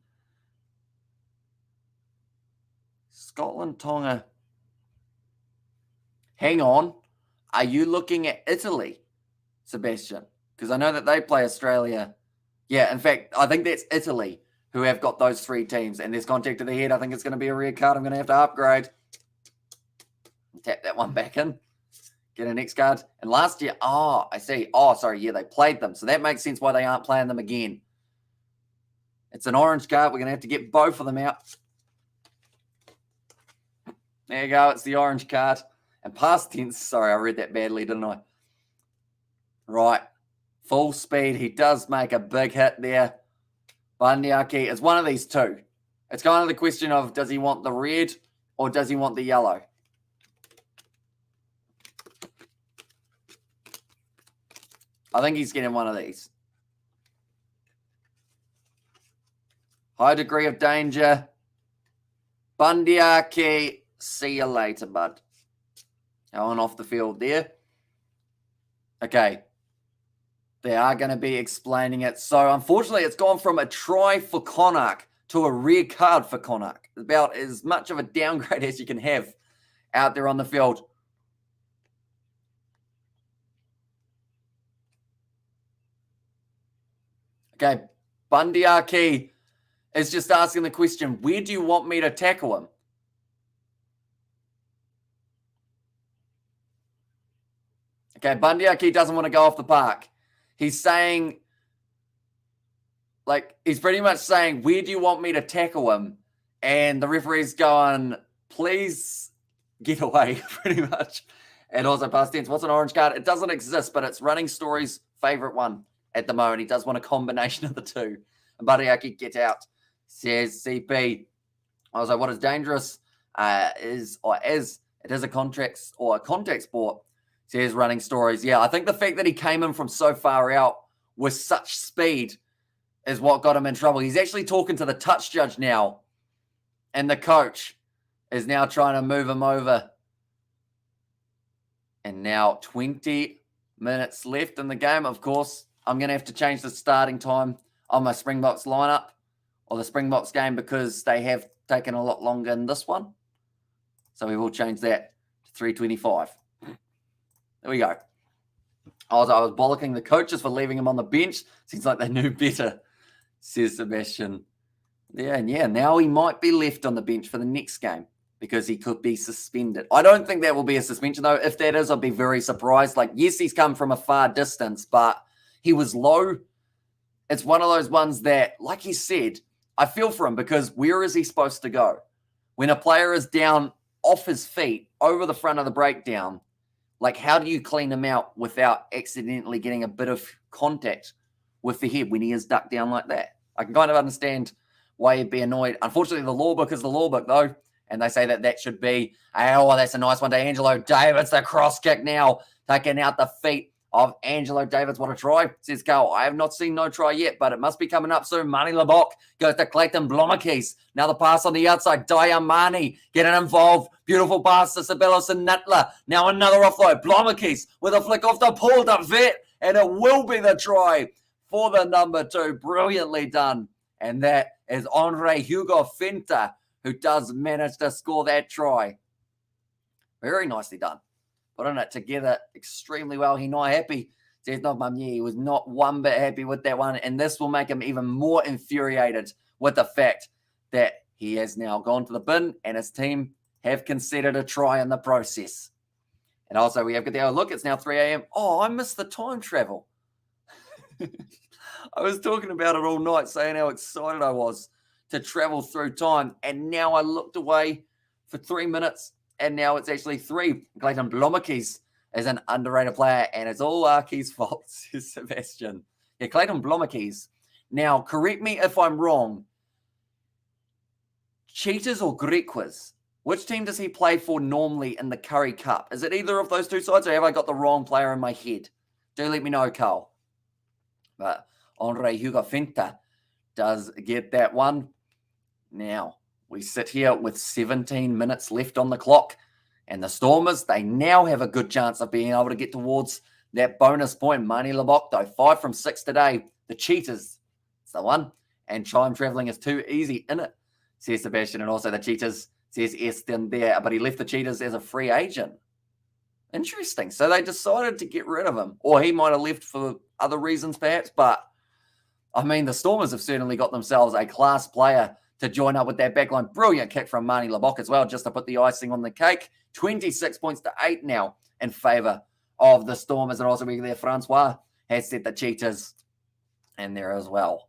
Scotland, Tonga. Hang on. Are you looking at Italy, Sebastian? Because I know that they play Australia. Yeah, in fact, I think that's Italy who have got those three teams. And there's contact to the head. I think it's going to be a red card. I'm going to have to upgrade. Tap that one back in. Get a next card. And last year, I see. Oh, sorry. Yeah, they played them. So that makes sense why they aren't playing them again. It's an orange card. We're going to have to get both of them out. There you go. It's the orange card. And past tense. Sorry, I read that badly, didn't I? Right. Full speed. He does make a big hit there. Bundy Aki is one of these two. It's kind of the question of, does he want the red or does he want the yellow? I think he's getting one of these. High degree of danger. Bundy Aki, see you later, bud. Going off the field there. Okay. They are going to be explaining it. So, unfortunately, it's gone from a try for Connacht to a red card for Connacht. About as much of a downgrade as you can have out there on the field. Okay, Bundy Aki is just asking the question, where do you want me to tackle him? Okay, Bundy Aki doesn't want to go off the park. He's saying, he's pretty much saying, where do you want me to tackle him? And the referee's going, please get away, pretty much. And also past tense, what's an orange card? It doesn't exist, but it's Running Story's favorite one at the moment. He does want a combination of the two. And Bundy Aki, get out, says CP. Also, what is dangerous it is a contact sport, says Running Stories. Yeah, I think the fact that he came in from so far out with such speed is what got him in trouble. He's actually talking to the touch judge now, and the coach is now trying to move him over. And now 20 minutes left in the game. Of course, I'm going to have to change the starting time on my Springboks lineup or the Springboks game because they have taken a lot longer in this one. So we will change that to 3:25. There we go. I was bollocking the coaches for leaving him on the bench. Seems like they knew better, says Sebastian. Yeah, now he might be left on the bench for the next game because he could be suspended. I don't think that will be a suspension, though. If that is, I'd be very surprised. Yes, he's come from a far distance, but he was low. It's one of those ones that, like he said, I feel for him because where is he supposed to go? When a player is down off his feet over the front of the breakdown, how do you clean him out without accidentally getting a bit of contact with the head when he is ducked down like that? I can kind of understand why he'd be annoyed. Unfortunately, the law book is the law book, though, and they say that should be, that's a nice one to Angelo Davids. The cross kick now, taking out the feet of Angelo Davids. What a try, says Carl. I have not seen no try yet, but it must be coming up soon. Mani Labok goes to Clayton Blommakis. Now the pass on the outside. Diamani getting involved. Beautiful pass to Sabelos and Nutler. Now another offload. Blommakis with a flick off the pull to Vet, and it will be the try for the number 2. Brilliantly done. And that is Andre Hugo Fenta, who does manage to score that try. Very nicely done. Putting it together extremely well. He not happy. Says not mum. Yeah, he was not one bit happy with that one. And this will make him even more infuriated with the fact that he has now gone to the bin and his team have conceded a try in the process. And also we have got the look. It's now 3 a.m. Oh, I missed the time travel. I was talking about it all night, saying how excited I was to travel through time. And now I looked away for 3 minutes. And now it's actually 3. Clayton Blommakis is an underrated player, and it's all Aki's fault, says Sebastian. Yeah, Clayton Blommakis. Now, correct me if I'm wrong. Cheetahs or Griquas? Which team does he play for normally in the Curry Cup? Is it either of those two sides, or have I got the wrong player in my head? Do let me know, Carl. But Andre Hugo Fenta does get that one. Now, we sit here with 17 minutes left on the clock. And the Stormers, they now have a good chance of being able to get towards that bonus point. Mani Labok, though, 5 from 6 today. The Cheetahs, it's the one. And time traveling is too easy in it, says Sebastian. And also the Cheetahs, says Eston there. But he left the Cheetahs as a free agent. Interesting. So they decided to get rid of him. Or he might have left for other reasons, perhaps. But, I mean, the Stormers have certainly got themselves a class player to join up with that backline. Brilliant kick from Marnie Lebok as well, just to put the icing on the cake. 26 points to 8 now in favour of the Stormers. And also, we there, Francois has set the Cheetahs in there as well.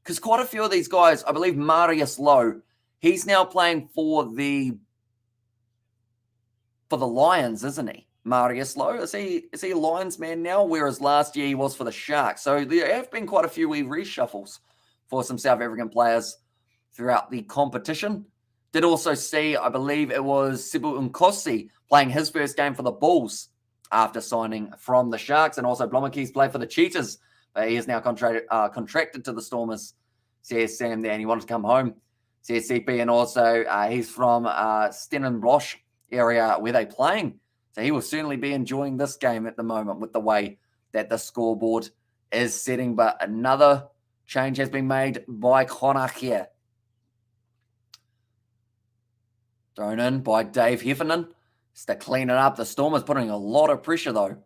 Because quite a few of these guys, I believe Marius Lowe, he's now playing for the Lions, isn't he? Marius Lowe, is he a Lions man now? Whereas last year he was for the Sharks. So there have been quite a few wee reshuffles for some South African players throughout the competition. Did also see, I believe it was Sibu Nkosi playing his first game for the Bulls after signing from the Sharks. And also Blomake's played for the Cheetahs. But he is now contracted to the Stormers, says Sam there, and he wanted to come home, says CP. And also he's from Stellenbosch area where they're playing. So he will certainly be enjoying this game at the moment with the way that the scoreboard is setting. But another change has been made by Connacht here. Thrown in by Dave Heffernan. Just to clean it up. The Stormers putting a lot of pressure, though,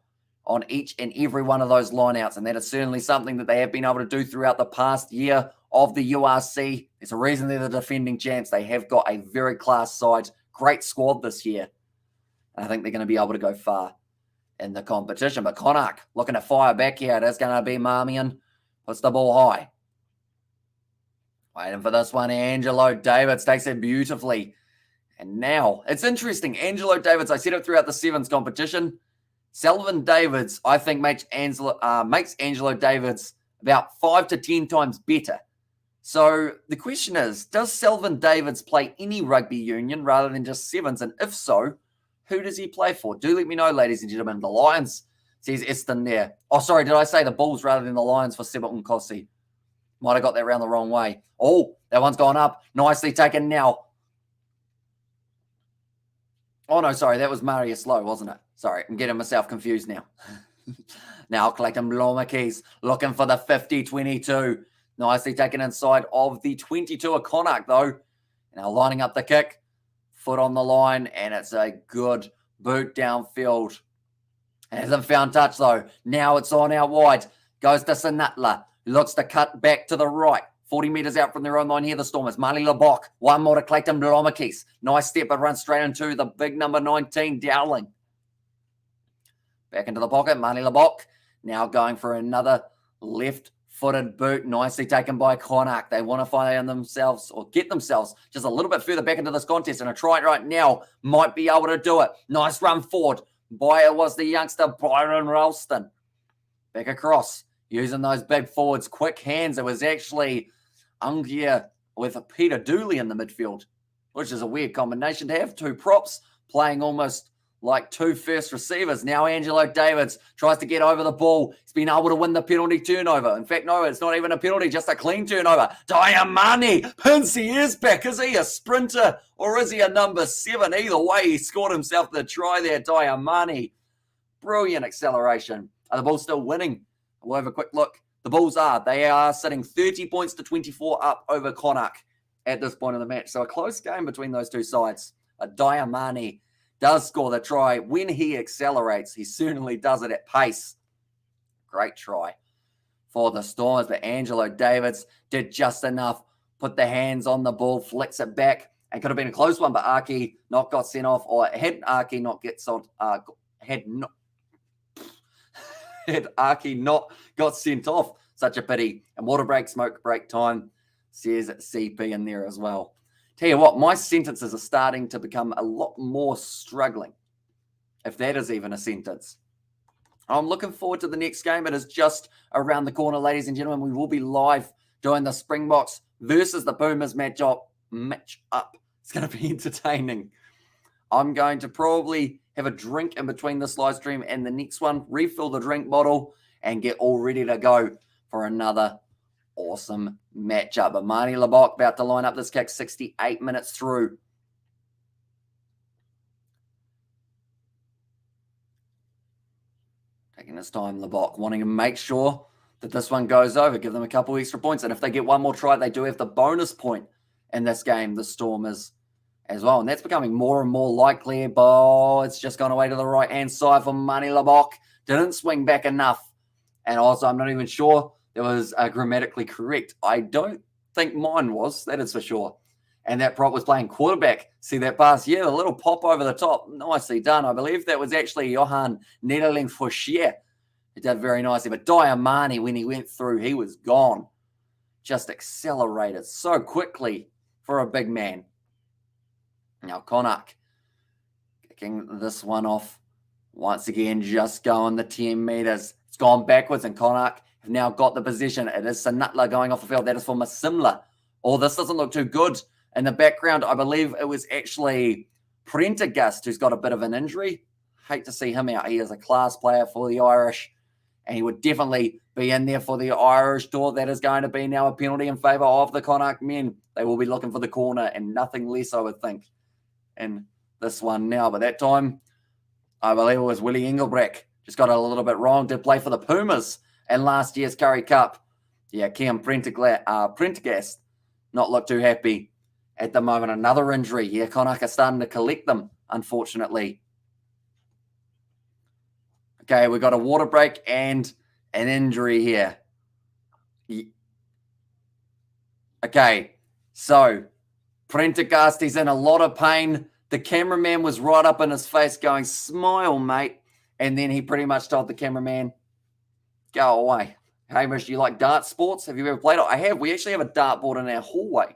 on each and every one of those lineouts. And that is certainly something that they have been able to do throughout the past year of the URC. There's a reason they're the defending champs. They have got a very class side. Great squad this year. And I think they're going to be able to go far in the competition. But Connacht looking to fire back here. That's going to be Marmion. Puts the ball high. Waiting for this one. Angelo Davids takes it beautifully. And now, it's interesting. Angelo Davids, I said it throughout the Sevens competition. Sullivan Davids, I think, makes Angelo Davids about 5 to 10 times better. So the question is, does Sullivan Davids play any rugby union rather than just Sevens? And if so, who does he play for? Do let me know, ladies and gentlemen. The Lions, says Eston there. Oh, sorry, did I say the Bulls rather than the Lions for Sebut Nkosi? Might have got that round the wrong way. Oh, that one's gone up. Nicely taken now. Oh, no, sorry. That was Marius Lowe, wasn't it? Sorry, I'm getting myself confused now. Now collecting Blomakis, looking for the 50-22. Nicely taken inside of the 22 of Connacht, though. Now lining up the kick. Foot on the line, and it's a good boot downfield. Hasn't found touch, though. Now it's on out wide. Goes to Sinatla. Looks to cut back to the right. 40 metres out from their own line here, the Stormers. Marley Lebok. One more to Clayton Blomakis. Nice step, but runs straight into the big number 19, Dowling. Back into the pocket, Marley Lebok. Now going for another left-footed boot. Nicely taken by Connacht. They want to find themselves, or get themselves, just a little bit further back into this contest. And a try right now might be able to do it. Nice run forward by, it was the youngster, Byron Ralston. Back across. Using those big forwards, quick hands. It was actually Ungia with Peter Dooley in the midfield, which is a weird combination to have. Two props playing almost like two first receivers. Now Angelo Davids tries to get over the ball. He's been able to win the penalty turnover. In fact, no, it's not even a penalty, just a clean turnover. Diamani, Pinsy is back. Is he a sprinter or is he a number 7? Either way, he scored himself the try there, Diamani. Brilliant acceleration. Are the Bulls still winning? We'll have a quick look. The Bulls are. They are sitting 30 points to 24 up over Connacht at this point of the match. So a close game between those two sides. Diamani does score the try. When he accelerates, he certainly does it at pace. Great try for the Stormers. But Angelo Davids did just enough. Put the hands on the ball, flicks it back. And could have been a close one, but Aki not got sent off. Or had Aki not get sent had Aki not got sent off. Such a pity. And water break, smoke break time, says CP in there as well. Tell you what, my sentences are starting to become a lot more struggling, if that is even a sentence. I'm looking forward to the next game. It is just around the corner, ladies and gentlemen. We will be live doing the Springboks versus the Pumas match up. It's going to be entertaining. I'm going to probably have a drink in between this live stream and the next one, refill the drink bottle, and get all ready to go for another awesome matchup. But Marnie Lebok about to line up this kick 68 minutes through. Taking his time, Lebok, wanting to make sure that this one goes over, give them a couple extra points. And if they get one more try, they do have the bonus point in this game, the Stormers as well. And that's becoming more and more likely. But it's just gone away to the right-hand side for Marnie Lebok. Didn't swing back enough. And also, I'm not even sure it was grammatically correct. I don't think mine was, that is for sure. And that prop was playing quarterback. See that pass? Yeah, a little pop over the top. Nicely done. I believe that was actually Johan Nederling Fouchier. He did very nicely. But Diamani, when he went through, he was gone. Just accelerated so quickly for a big man. Now Connacht kicking this one off. Once again, just going the 10 meters. It's gone backwards, and Connacht have now got the position. It is Sanutla going off the field. That is for Masimla. Oh, this doesn't look too good. In the background, I believe it was actually Prendergast who's got a bit of an injury. Hate to see him out. He is a class player for the Irish, and he would definitely be in there for the Irish door. That is going to be now a penalty in favour of the Connacht men. They will be looking for the corner and nothing less, I would think, in this one now. But that time, I believe it was Willie Engelbrecht. Just got it a little bit wrong. Did play for the Pumas in last year's Currie Cup. Yeah, Cam Prendergast not look too happy at the moment. Another injury. Yeah, Connacht are starting to collect them, unfortunately. Okay, we've got a water break and an injury here. Okay, so Prendergast, he's in a lot of pain. The cameraman was right up in his face going, "Smile, mate." And then he pretty much told the cameraman, "Go away." Hamish, do you like dart sports? Have you ever played it? I have. We actually have a dartboard in our hallway.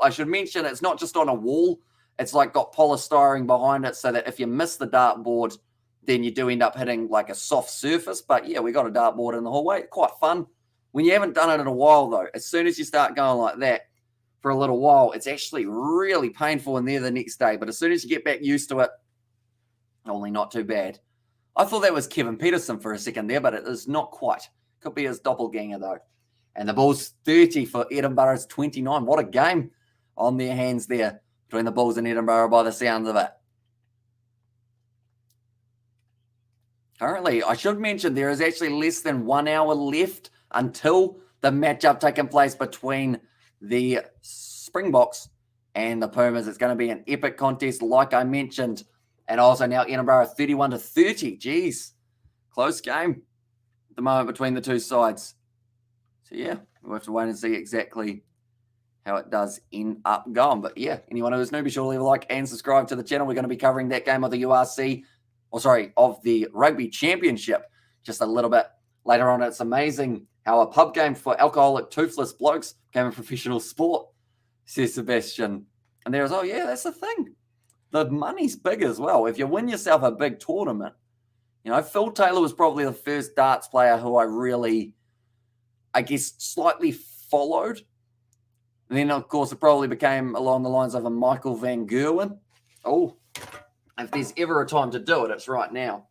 I should mention it's not just on a wall. It's like got polystyrene behind it so that if you miss the dartboard, then you do end up hitting like a soft surface. But yeah, we got a dartboard in the hallway. Quite fun. When you haven't done it in a while, though, as soon as you start going like that for a little while, it's actually really painful in there the next day. But as soon as you get back used to it, only not too bad. I thought that was Kevin Peterson for a second there, but it is not quite. Could be his doppelganger, though. And the Bulls 30 for Edinburgh's 29. What a game on their hands there between the Bulls and Edinburgh by the sounds of it. Currently, I should mention there is actually less than 1 hour left until the matchup taking place between the Springboks and the Pumas. It's going to be an epic contest, like I mentioned. And also now Edinburgh 31-30. Jeez, close game at the moment between the two sides. So yeah, we'll have to wait and see exactly how it does end up going. But yeah, anyone who's new, be sure to leave a like and subscribe to the channel. We're going to be covering that game of the URC, of the Rugby Championship just a little bit later on. It's amazing how a pub game for alcoholic toothless blokes became a professional sport, says Sebastian. And there's, oh yeah, that's the thing. The money's big as well. If you win yourself a big tournament, you know, Phil Taylor was probably the first darts player who I really, I guess, slightly followed. And then, of course, it probably became along the lines of a Michael Van Gerwen. Oh, if there's ever a time to do it, it's right now.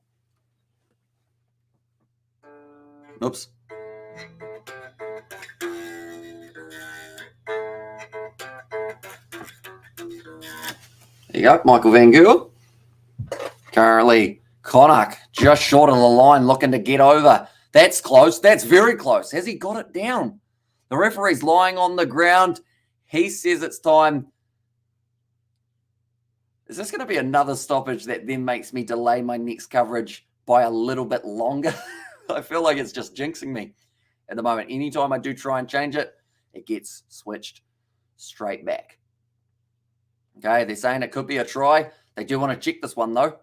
Oops. There you go, Michael Van Gerwen. Currently, Connacht just short of the line, looking to get over. That's close. That's very close. Has he got it down? The referee's lying on the ground. He says it's time. Is this going to be another stoppage that then makes me delay my next coverage by a little bit longer? I feel like it's just jinxing me at the moment. Anytime I do try and change it, it gets switched straight back. Okay, they're saying it could be a try. They do want to check this one, though.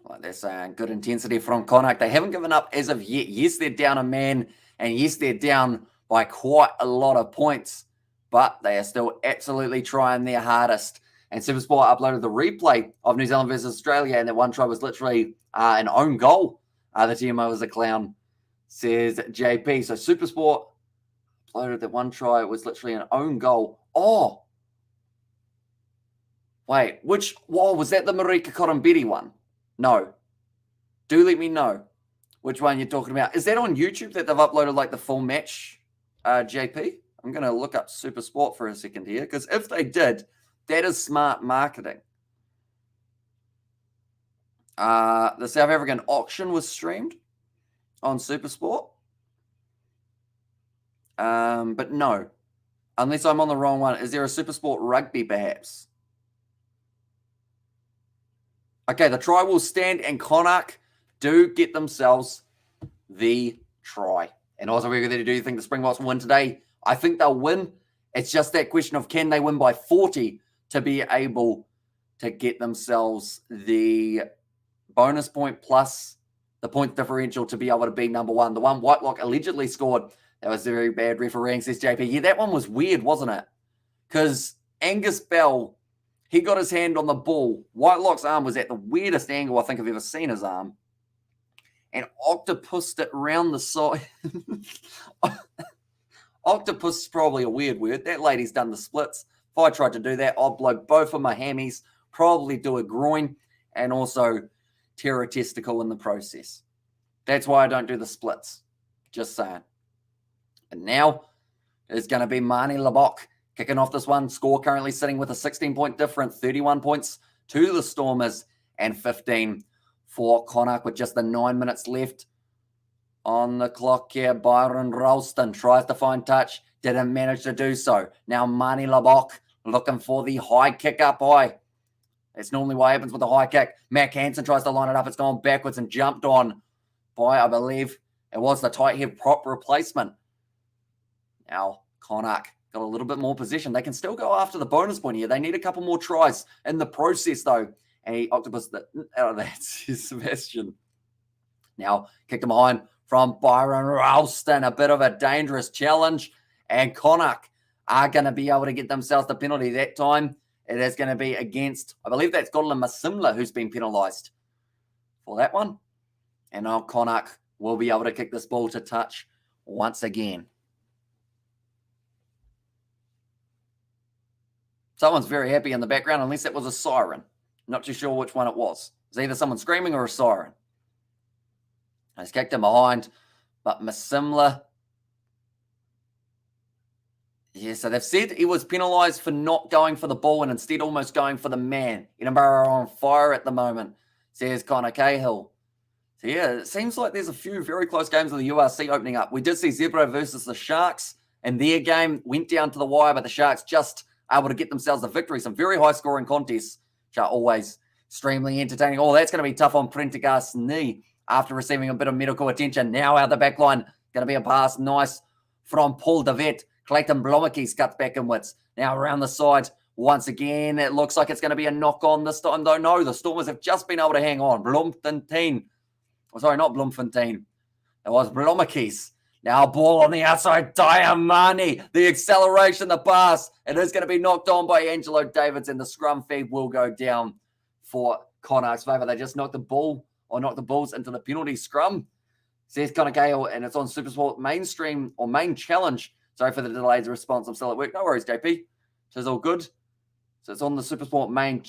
Like they're saying, good intensity from Connacht. They haven't given up as of yet. Yes, they're down a man, and yes, they're down by quite a lot of points, but they are still absolutely trying their hardest. And Supersport uploaded the replay of New Zealand versus Australia, and that one try was literally an own goal. The TMO was a clown, says JP. So Supersport uploaded that one try. It was literally an own goal. Oh, wait, was that the Marika Korombeti one? No. Do let me know which one you're talking about. Is that on YouTube that they've uploaded like the full match, JP? I'm going to look up Supersport for a second here, because if they did, that is smart marketing. The South African auction was streamed on Supersport. But no, unless I'm on the wrong one. Is there a Supersport rugby perhaps? Okay, the try will stand, and Connacht do get themselves the try. And also, do you think the Springboks will win today? I think they'll win. It's just that question of can they win by 40 to be able to get themselves the bonus point plus the point differential to be able to be number one. The one Whitelock allegedly scored, that was very bad refereeing, says JP. Yeah, that one was weird, wasn't it? Because Angus Bell, he got his hand on the ball. Whitelock's arm was at the weirdest angle I think I've ever seen his arm. And octopused it around the side. Octopus is probably a weird word. That lady's done the splits. If I tried to do that, I'd blow both of my hammies, probably do a groin, and also tear a testicle in the process. That's why I don't do the splits. Just saying. And now it's going to be Mani Labok kicking off this one. Score currently sitting with a 16-point difference, 31 points to the Stormers and 15 for Connacht with just the 9 minutes left on the clock here. Byron Ralston tries to find touch. Didn't manage to do so. Now Mani Labok looking for the high kick up high. It's normally what happens with the high kick. Mac Hansen tries to line it up. It's gone backwards and jumped on by, I believe, it was the tight head prop replacement. Now Connacht got a little bit more position. They can still go after the bonus point here. They need a couple more tries in the process, though. And he octopus out of that. Sebastian. Now kicked him behind from Byron Ralston. A bit of a dangerous challenge. And Connacht are going to be able to get themselves the penalty that time. It is going to be against, I believe that's Godlin Masimla who's been penalised for that one. And now Connacht will be able to kick this ball to touch once again. Someone's very happy in the background, unless it was a siren. Not too sure which one it was. It's either someone screaming or a siren. He's kicked him behind, but Masimla. Yeah, so they've said he was penalised for not going for the ball and instead almost going for the man. Edinburgh are on fire at the moment, says Connor Cahill. So yeah, it seems like there's a few very close games of the URC opening up. We did see Zebra versus the Sharks, and their game went down to the wire, but the Sharks just able to get themselves a victory. Some very high-scoring contests, which are always extremely entertaining. Oh, that's going to be tough on Prendergast's knee after receiving a bit of medical attention. Now out the back line, going to be a pass. Nice from Paul DeVet. Clayton Blommake's cuts back inwards. Now around the side, once again, it looks like it's going to be a knock-on this time, though. No, the Stormers have just been able to hang on. Bloemfontein. Oh, sorry, not Bloemfontein. It was Blommake's. Now ball on the outside, Diamani. The acceleration, the pass. It is going to be knocked on by Angelo Davids, and the scrum feed will go down for Connacht's favour. They just knocked the ball, or knocked the balls into the penalty scrum. Says Connor Gale, and it's on Supersport mainstream, or main challenge. Sorry for the delayed response. I'm still at work. No worries, JP. So it's all good. So it's on the Supersport main.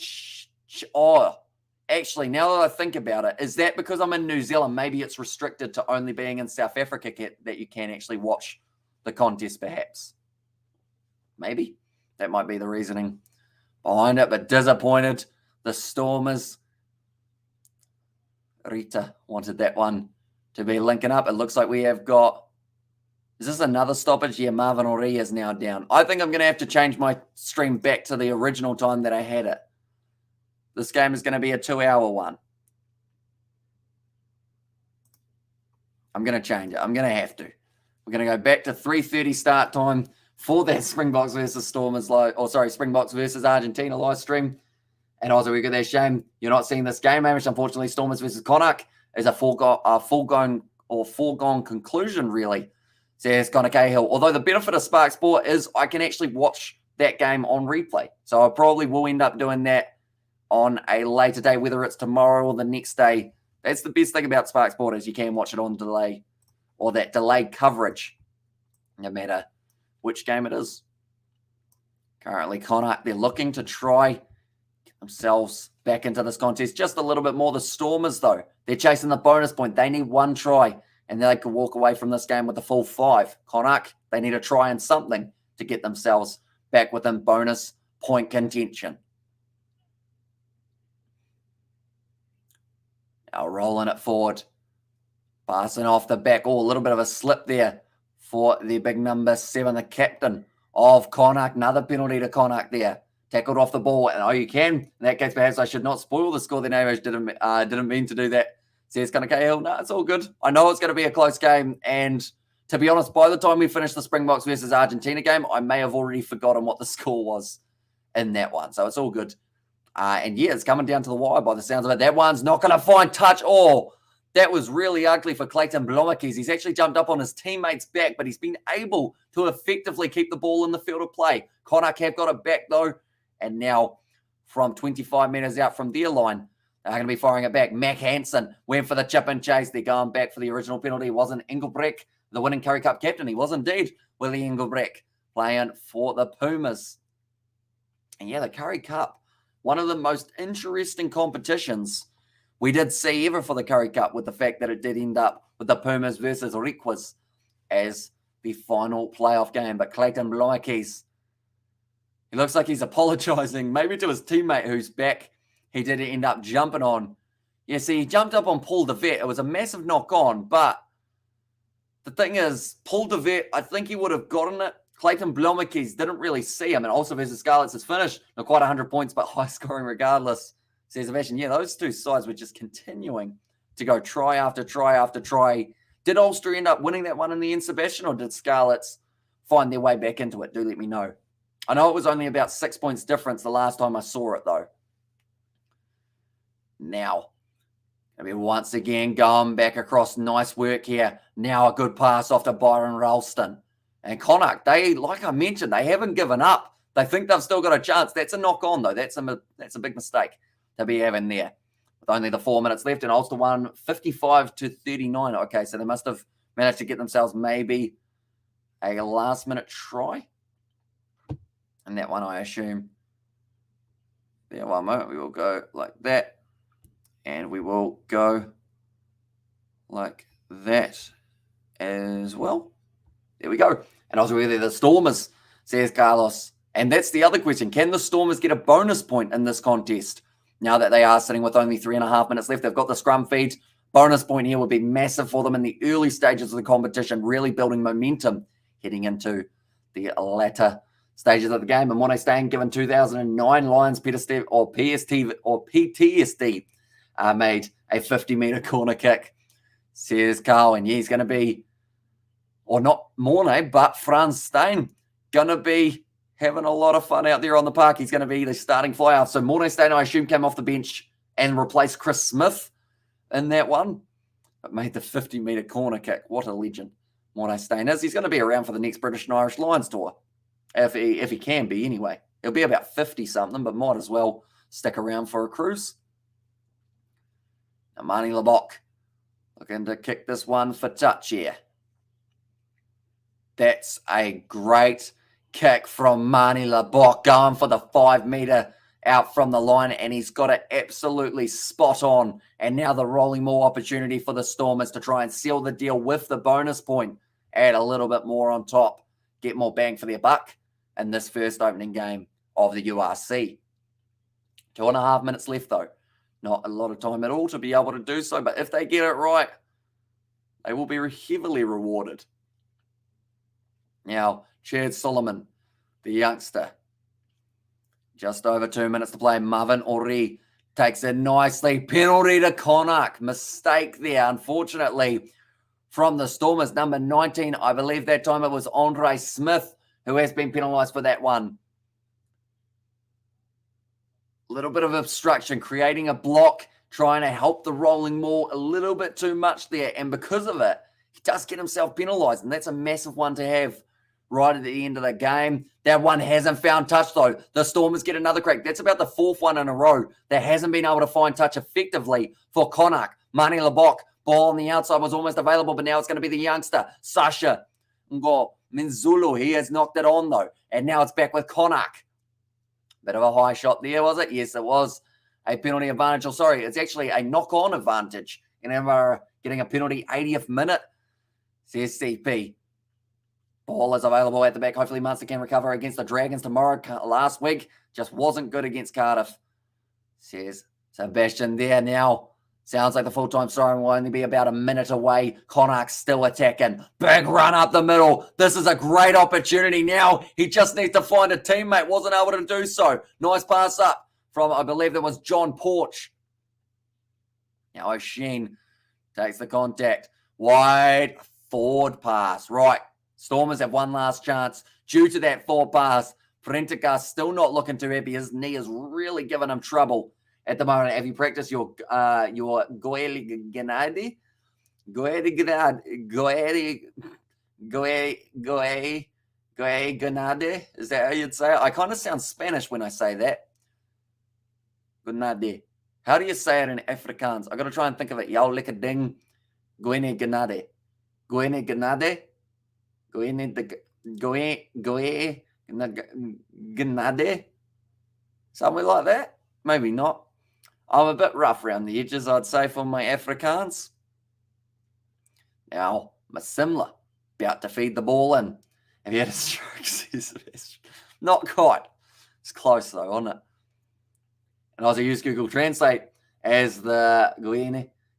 Actually, now that I think about it, is that because I'm in New Zealand? Maybe it's restricted to only being in South Africa that you can actually watch the contest, perhaps. Maybe. That might be the reasoning behind it, but disappointed. The Stormers. Rita wanted that one to be linking up. It looks like we have got... Is this another stoppage? Yeah, Marvin Ori is now down. I think I'm going to have to change my stream back to the original time that I had it. This game is going to be a 2-hour one. I'm going to change it. I'm going to have to. We're going to go back to 3:30 start time for that Springboks versus Stormers live, or sorry, Springboks versus Argentina live stream. And also, we got that shame you're not seeing this game, which unfortunately Stormers versus Connacht is a foregone conclusion, really, says Connor Cahill. Although the benefit of Spark Sport is I can actually watch that game on replay. So I probably will end up doing that on a later day, whether it's tomorrow or the next day. That's the best thing about Spark Sport is you can watch it on delay, or that delayed coverage, no matter which game it is. Currently, Connacht, they're looking to try get themselves back into this contest just a little bit more. The Stormers, though, they're chasing the bonus point. They need one try, and they could walk away from this game with a full 5. Connacht, they need a try and something to get themselves back within bonus point contention. Now rolling it forward. Passing off the back. Oh, a little bit of a slip there for the big number 7, the captain of Connacht. Another penalty to Connacht there. Tackled off the ball. And you can. In that case, perhaps I should not spoil the score. The name didn't mean to do that. Says Connor Cahill. No, it's all good. I know it's going to be a close game. And To be honest, by the time we finished the Springboks versus Argentina game, I may have already forgotten what the score was in that one. So it's all good. And yeah, it's coming down to the wire by the sounds of it. That one's not going to find touch. Oh, that was really ugly for Clayton Blommakis. He's actually jumped up on his teammate's back, but he's been able to effectively keep the ball in the field of play. Connacht have got it back, though. And now from 25 metres out from their line, they're going to be firing it back. Mac Hansen went for the chip and chase. They're going back for the original penalty. It wasn't Engelbrecht, the winning Currie Cup captain. He was indeed Willie Engelbrecht playing for the Pumas. And yeah, the Currie Cup, one of the most interesting competitions we did see ever for the Currie Cup, with the fact that it did end up with the Pumas versus Requas as the final playoff game. But Clayton Blommakis, he looks like he's apologising, maybe to his teammate who's back. He did end up jumping on. Yeah, see, he jumped up on Paul DeVet. It was a massive knock-on, but the thing is, Paul DeVet, I think he would have gotten it. Clayton Blommakis didn't really see him, and also versus Scarlets has finished. Not quite 100 points, but high scoring regardless. Says Sebastian, yeah, those two sides were just continuing to go try after try after try. Did Ulster end up winning that one in the end, Sebastian, or did Scarlets find their way back into it? Do let me know. I know it was only about 6 points difference the last time I saw it, though. Now, I mean, once again, going back across. Nice work here. Now a good pass off to Byron Ralston. And Connacht, they, like I mentioned, they haven't given up. They think they've still got a chance. That's a knock-on, though. That's a big mistake to be having there. With only the 4 minutes left, and Ulster won 55-39. Okay, so they must have managed to get themselves maybe a last-minute try. And that one, I assume. Yeah, one moment. We will go like that. And we will go like that as well. There we go. And also really the Stormers, says Carlos. And that's the other question. Can the Stormers get a bonus point in this contest? Now that they are sitting with only 3.5 minutes left, they've got the scrum feed. Bonus point here would be massive for them in the early stages of the competition, really building momentum heading into the latter stages of the game. And Monet Stain, given 2009 Lions PTSD made a 50-metre corner kick, says Carl. And yeah, he's going to be, or not Mornay, but Franz Stein, going to be having a lot of fun out there on the park. He's going to be the starting flyer. So Mornay Stein, I assume, came off the bench and replaced Chris Smith in that one, but made the 50-metre corner kick. What a legend Mornay Stein is. He's going to be around for the next British and Irish Lions tour, if he can be anyway. He'll be about 50-something, but might as well stick around for a cruise. Now, Marnie Lebock looking to kick this one for touch here. That's a great kick from Marnie Lebock, going for the 5-metre out from the line, and he's got it absolutely spot on. And now the rolling more opportunity for the Stormers to try and seal the deal with the bonus point. Add a little bit more on top, get more bang for their buck in this first opening game of the URC. 2.5 minutes left, though. Not a lot of time at all to be able to do so, but if they get it right, they will be heavily rewarded. Now, Chad Solomon, the youngster. Just over 2 minutes to play. Marvin Ori takes it nicely. Penalty to Connacht. Mistake there, unfortunately, from the Stormers. Number 19, I believe that time it was Andre Smith who has been penalised for that one. A little bit of obstruction, creating a block, trying to help the rolling more a little bit too much there. And because of it, he does get himself penalised. And that's a massive one to have right at the end of the game. That one hasn't found touch, though. The Stormers get another crack. That's about the 4th one in a row that hasn't been able to find touch effectively for Connacht. Marnie Lebock, ball on the outside was almost available, but now it's going to be the youngster, Sasha Minzulu. He has knocked it on, though. And now it's back with Connacht. Bit of a high shot there, was it? Yes, it was a penalty advantage. Oh, sorry, it's actually a knock-on advantage. And we're getting a penalty 80th minute, says CP. Ball is available at the back. Hopefully Munster can recover against the Dragons tomorrow. Last week just wasn't good against Cardiff, says Sebastian there. Now sounds like the full-time siren will only be about a minute away. Connacht still attacking. Big run up the middle. This is a great opportunity now. He just needs to find a teammate. Wasn't able to do so. Nice pass up from, I believe that was John Porch. Now O'Sheen takes the contact. Wide. forward pass. Right. Stormers have one last chance. Due to that forward pass, Prendergast still not looking too happy. His knee is really giving him trouble at the moment. Have you practiced your Goeli Gennady? Goe Gennady? Is that how you'd say it? I kind of sound Spanish when I say that. Gennady. How do you say it in Afrikaans? I got to try and think of it. Jou lekker ding. Goene Gennady. Goene Gennady? Goe Gennady? Something like that? Maybe not. I'm a bit rough around the edges, I'd say, for my Afrikaans. Now, Masimla, about to feed the ball in. Have you had a stroke? Not quite. It's close, though, wasn't it? And I also use Google Translate as the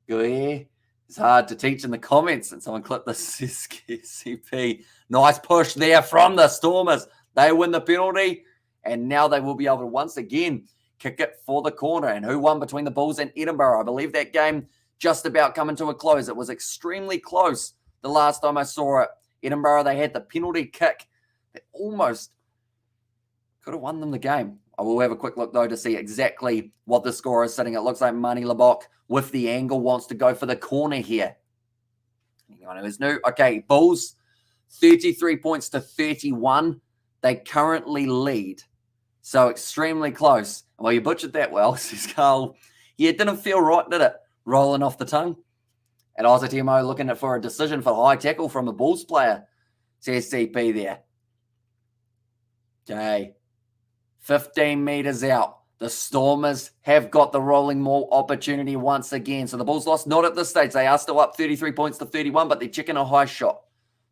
Goe. It's hard to teach in the comments, and someone clipped the CP. Nice push there from the Stormers. They win the penalty, and now they will be able to once again kick it for the corner. And who won between the Bulls and Edinburgh? I believe that game just about coming to a close. It was extremely close the last time I saw it. Edinburgh, they had the penalty kick that almost could have won them the game. I will have a quick look, though, to see exactly what the score is sitting. It looks like Mani Labok, with the angle, wants to go for the corner here. Anyone who's new? Okay, Bulls, 33 points to 31. They currently lead. So extremely close. Well, you butchered that well, says Carl. Yeah, it didn't feel right, did it? Rolling off the tongue. And Ozzy Timo looking for a decision for high tackle from a Bulls player. Says CP there. Okay. 15 meters out. The Stormers have got the rolling maul opportunity once again. So the Bulls lost not at this stage. They are still up 33 points to 31, but they're checking a high shot.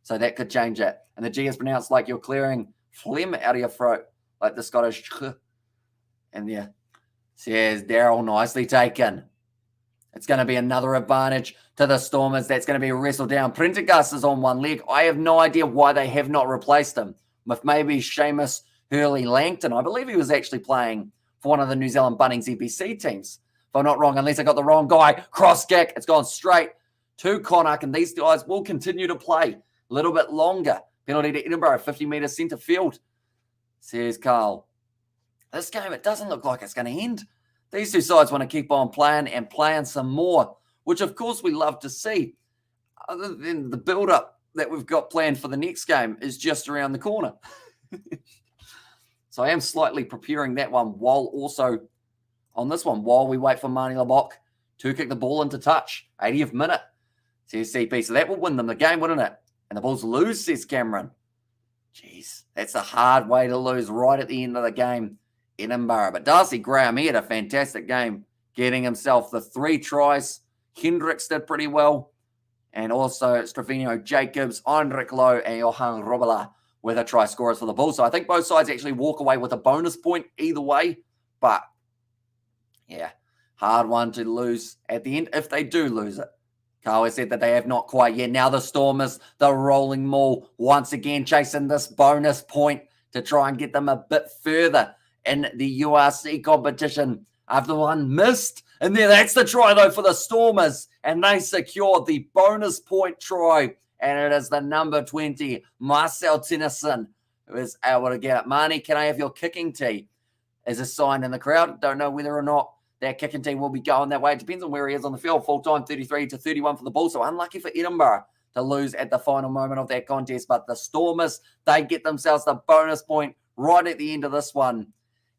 So that could change it. And the G is pronounced like you're clearing phlegm out of your throat, like the Scottish. And yeah, says Daryl, nicely taken. It's going to be another advantage to the Stormers. That's going to be wrestled down. Prendergast is on one leg. I have no idea why they have not replaced him with maybe Seamus Hurley-Langton. I believe he was actually playing for one of the New Zealand Bunnings EBC teams. If I'm not wrong, unless I got the wrong guy. Cross kick. It's gone straight to Connacht, and these guys will continue to play a little bit longer. Penalty to Edinburgh, 50 metres centre field, says Carl. This game, it doesn't look like it's going to end. These two sides want to keep on playing and playing some more, which of course we love to see. Other than the build-up that we've got planned for the next game is just around the corner. So I am slightly preparing that one while also on this one, while we wait for Mani Labok to kick the ball into touch. 80th minute, says CP. So that will win them the game, wouldn't it? And the Bulls lose, says Cameron. Jeez, that's a hard way to lose right at the end of the game. Edinburgh. But Darcy Graham, he had a fantastic game, getting himself the 3 tries. Hendricks did pretty well. And also Stravinio Jacobs, Heinrich Lowe, and Johan Robela were the try scorers for the Bulls. So I think both sides actually walk away with a bonus point either way. But, yeah, hard one to lose at the end if they do lose it. Carl has said that they have not quite yet. Now the Stormers, the rolling maul, once again chasing this bonus point to try and get them a bit further in the URC competition after one missed. And there, that's the try, though, for the Stormers. And they secured the bonus point try. And it is the number 20, Marcel Tennyson, who is able to get it. Marnie, can I have your kicking tee? Is a sign in the crowd. Don't know whether or not that kicking team will be going that way. It depends on where he is on the field. Full time, 33 to 31 for the Bulls. So unlucky for Edinburgh to lose at the final moment of that contest. But the Stormers, they get themselves the bonus point right at the end of this one.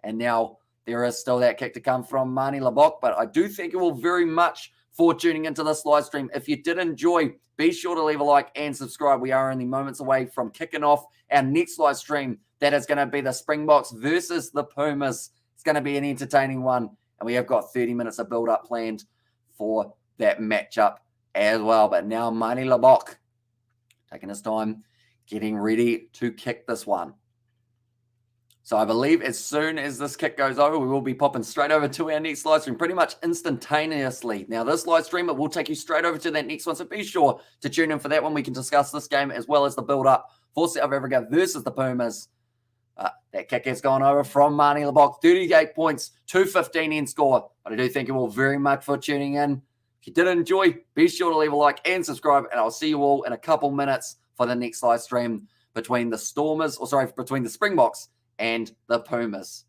And now there is still that kick to come from Mani Labok. But I do thank you all very much for tuning into this live stream. If you did enjoy, be sure to leave a like and subscribe. We are only moments away from kicking off our next live stream. That is going to be the Springboks versus the Pumas. It's going to be an entertaining one. And we have got 30 minutes of build-up planned for that matchup as well. But now Mani Labok taking his time, getting ready to kick this one. So I believe as soon as this kick goes over, we will be popping straight over to our next live stream pretty much instantaneously. Now, this live stream, it will take you straight over to that next one. So be sure to tune in for that one. We can discuss this game as well as the build-up for South Africa versus the Pumas. That kick has gone over from Mani Labok. 38 points, 215 in score. But I do thank you all very much for tuning in. If If you did enjoy, be sure to leave a like and subscribe, and I'll see you all in a couple minutes for the next live stream between the Springboks and the Pumas.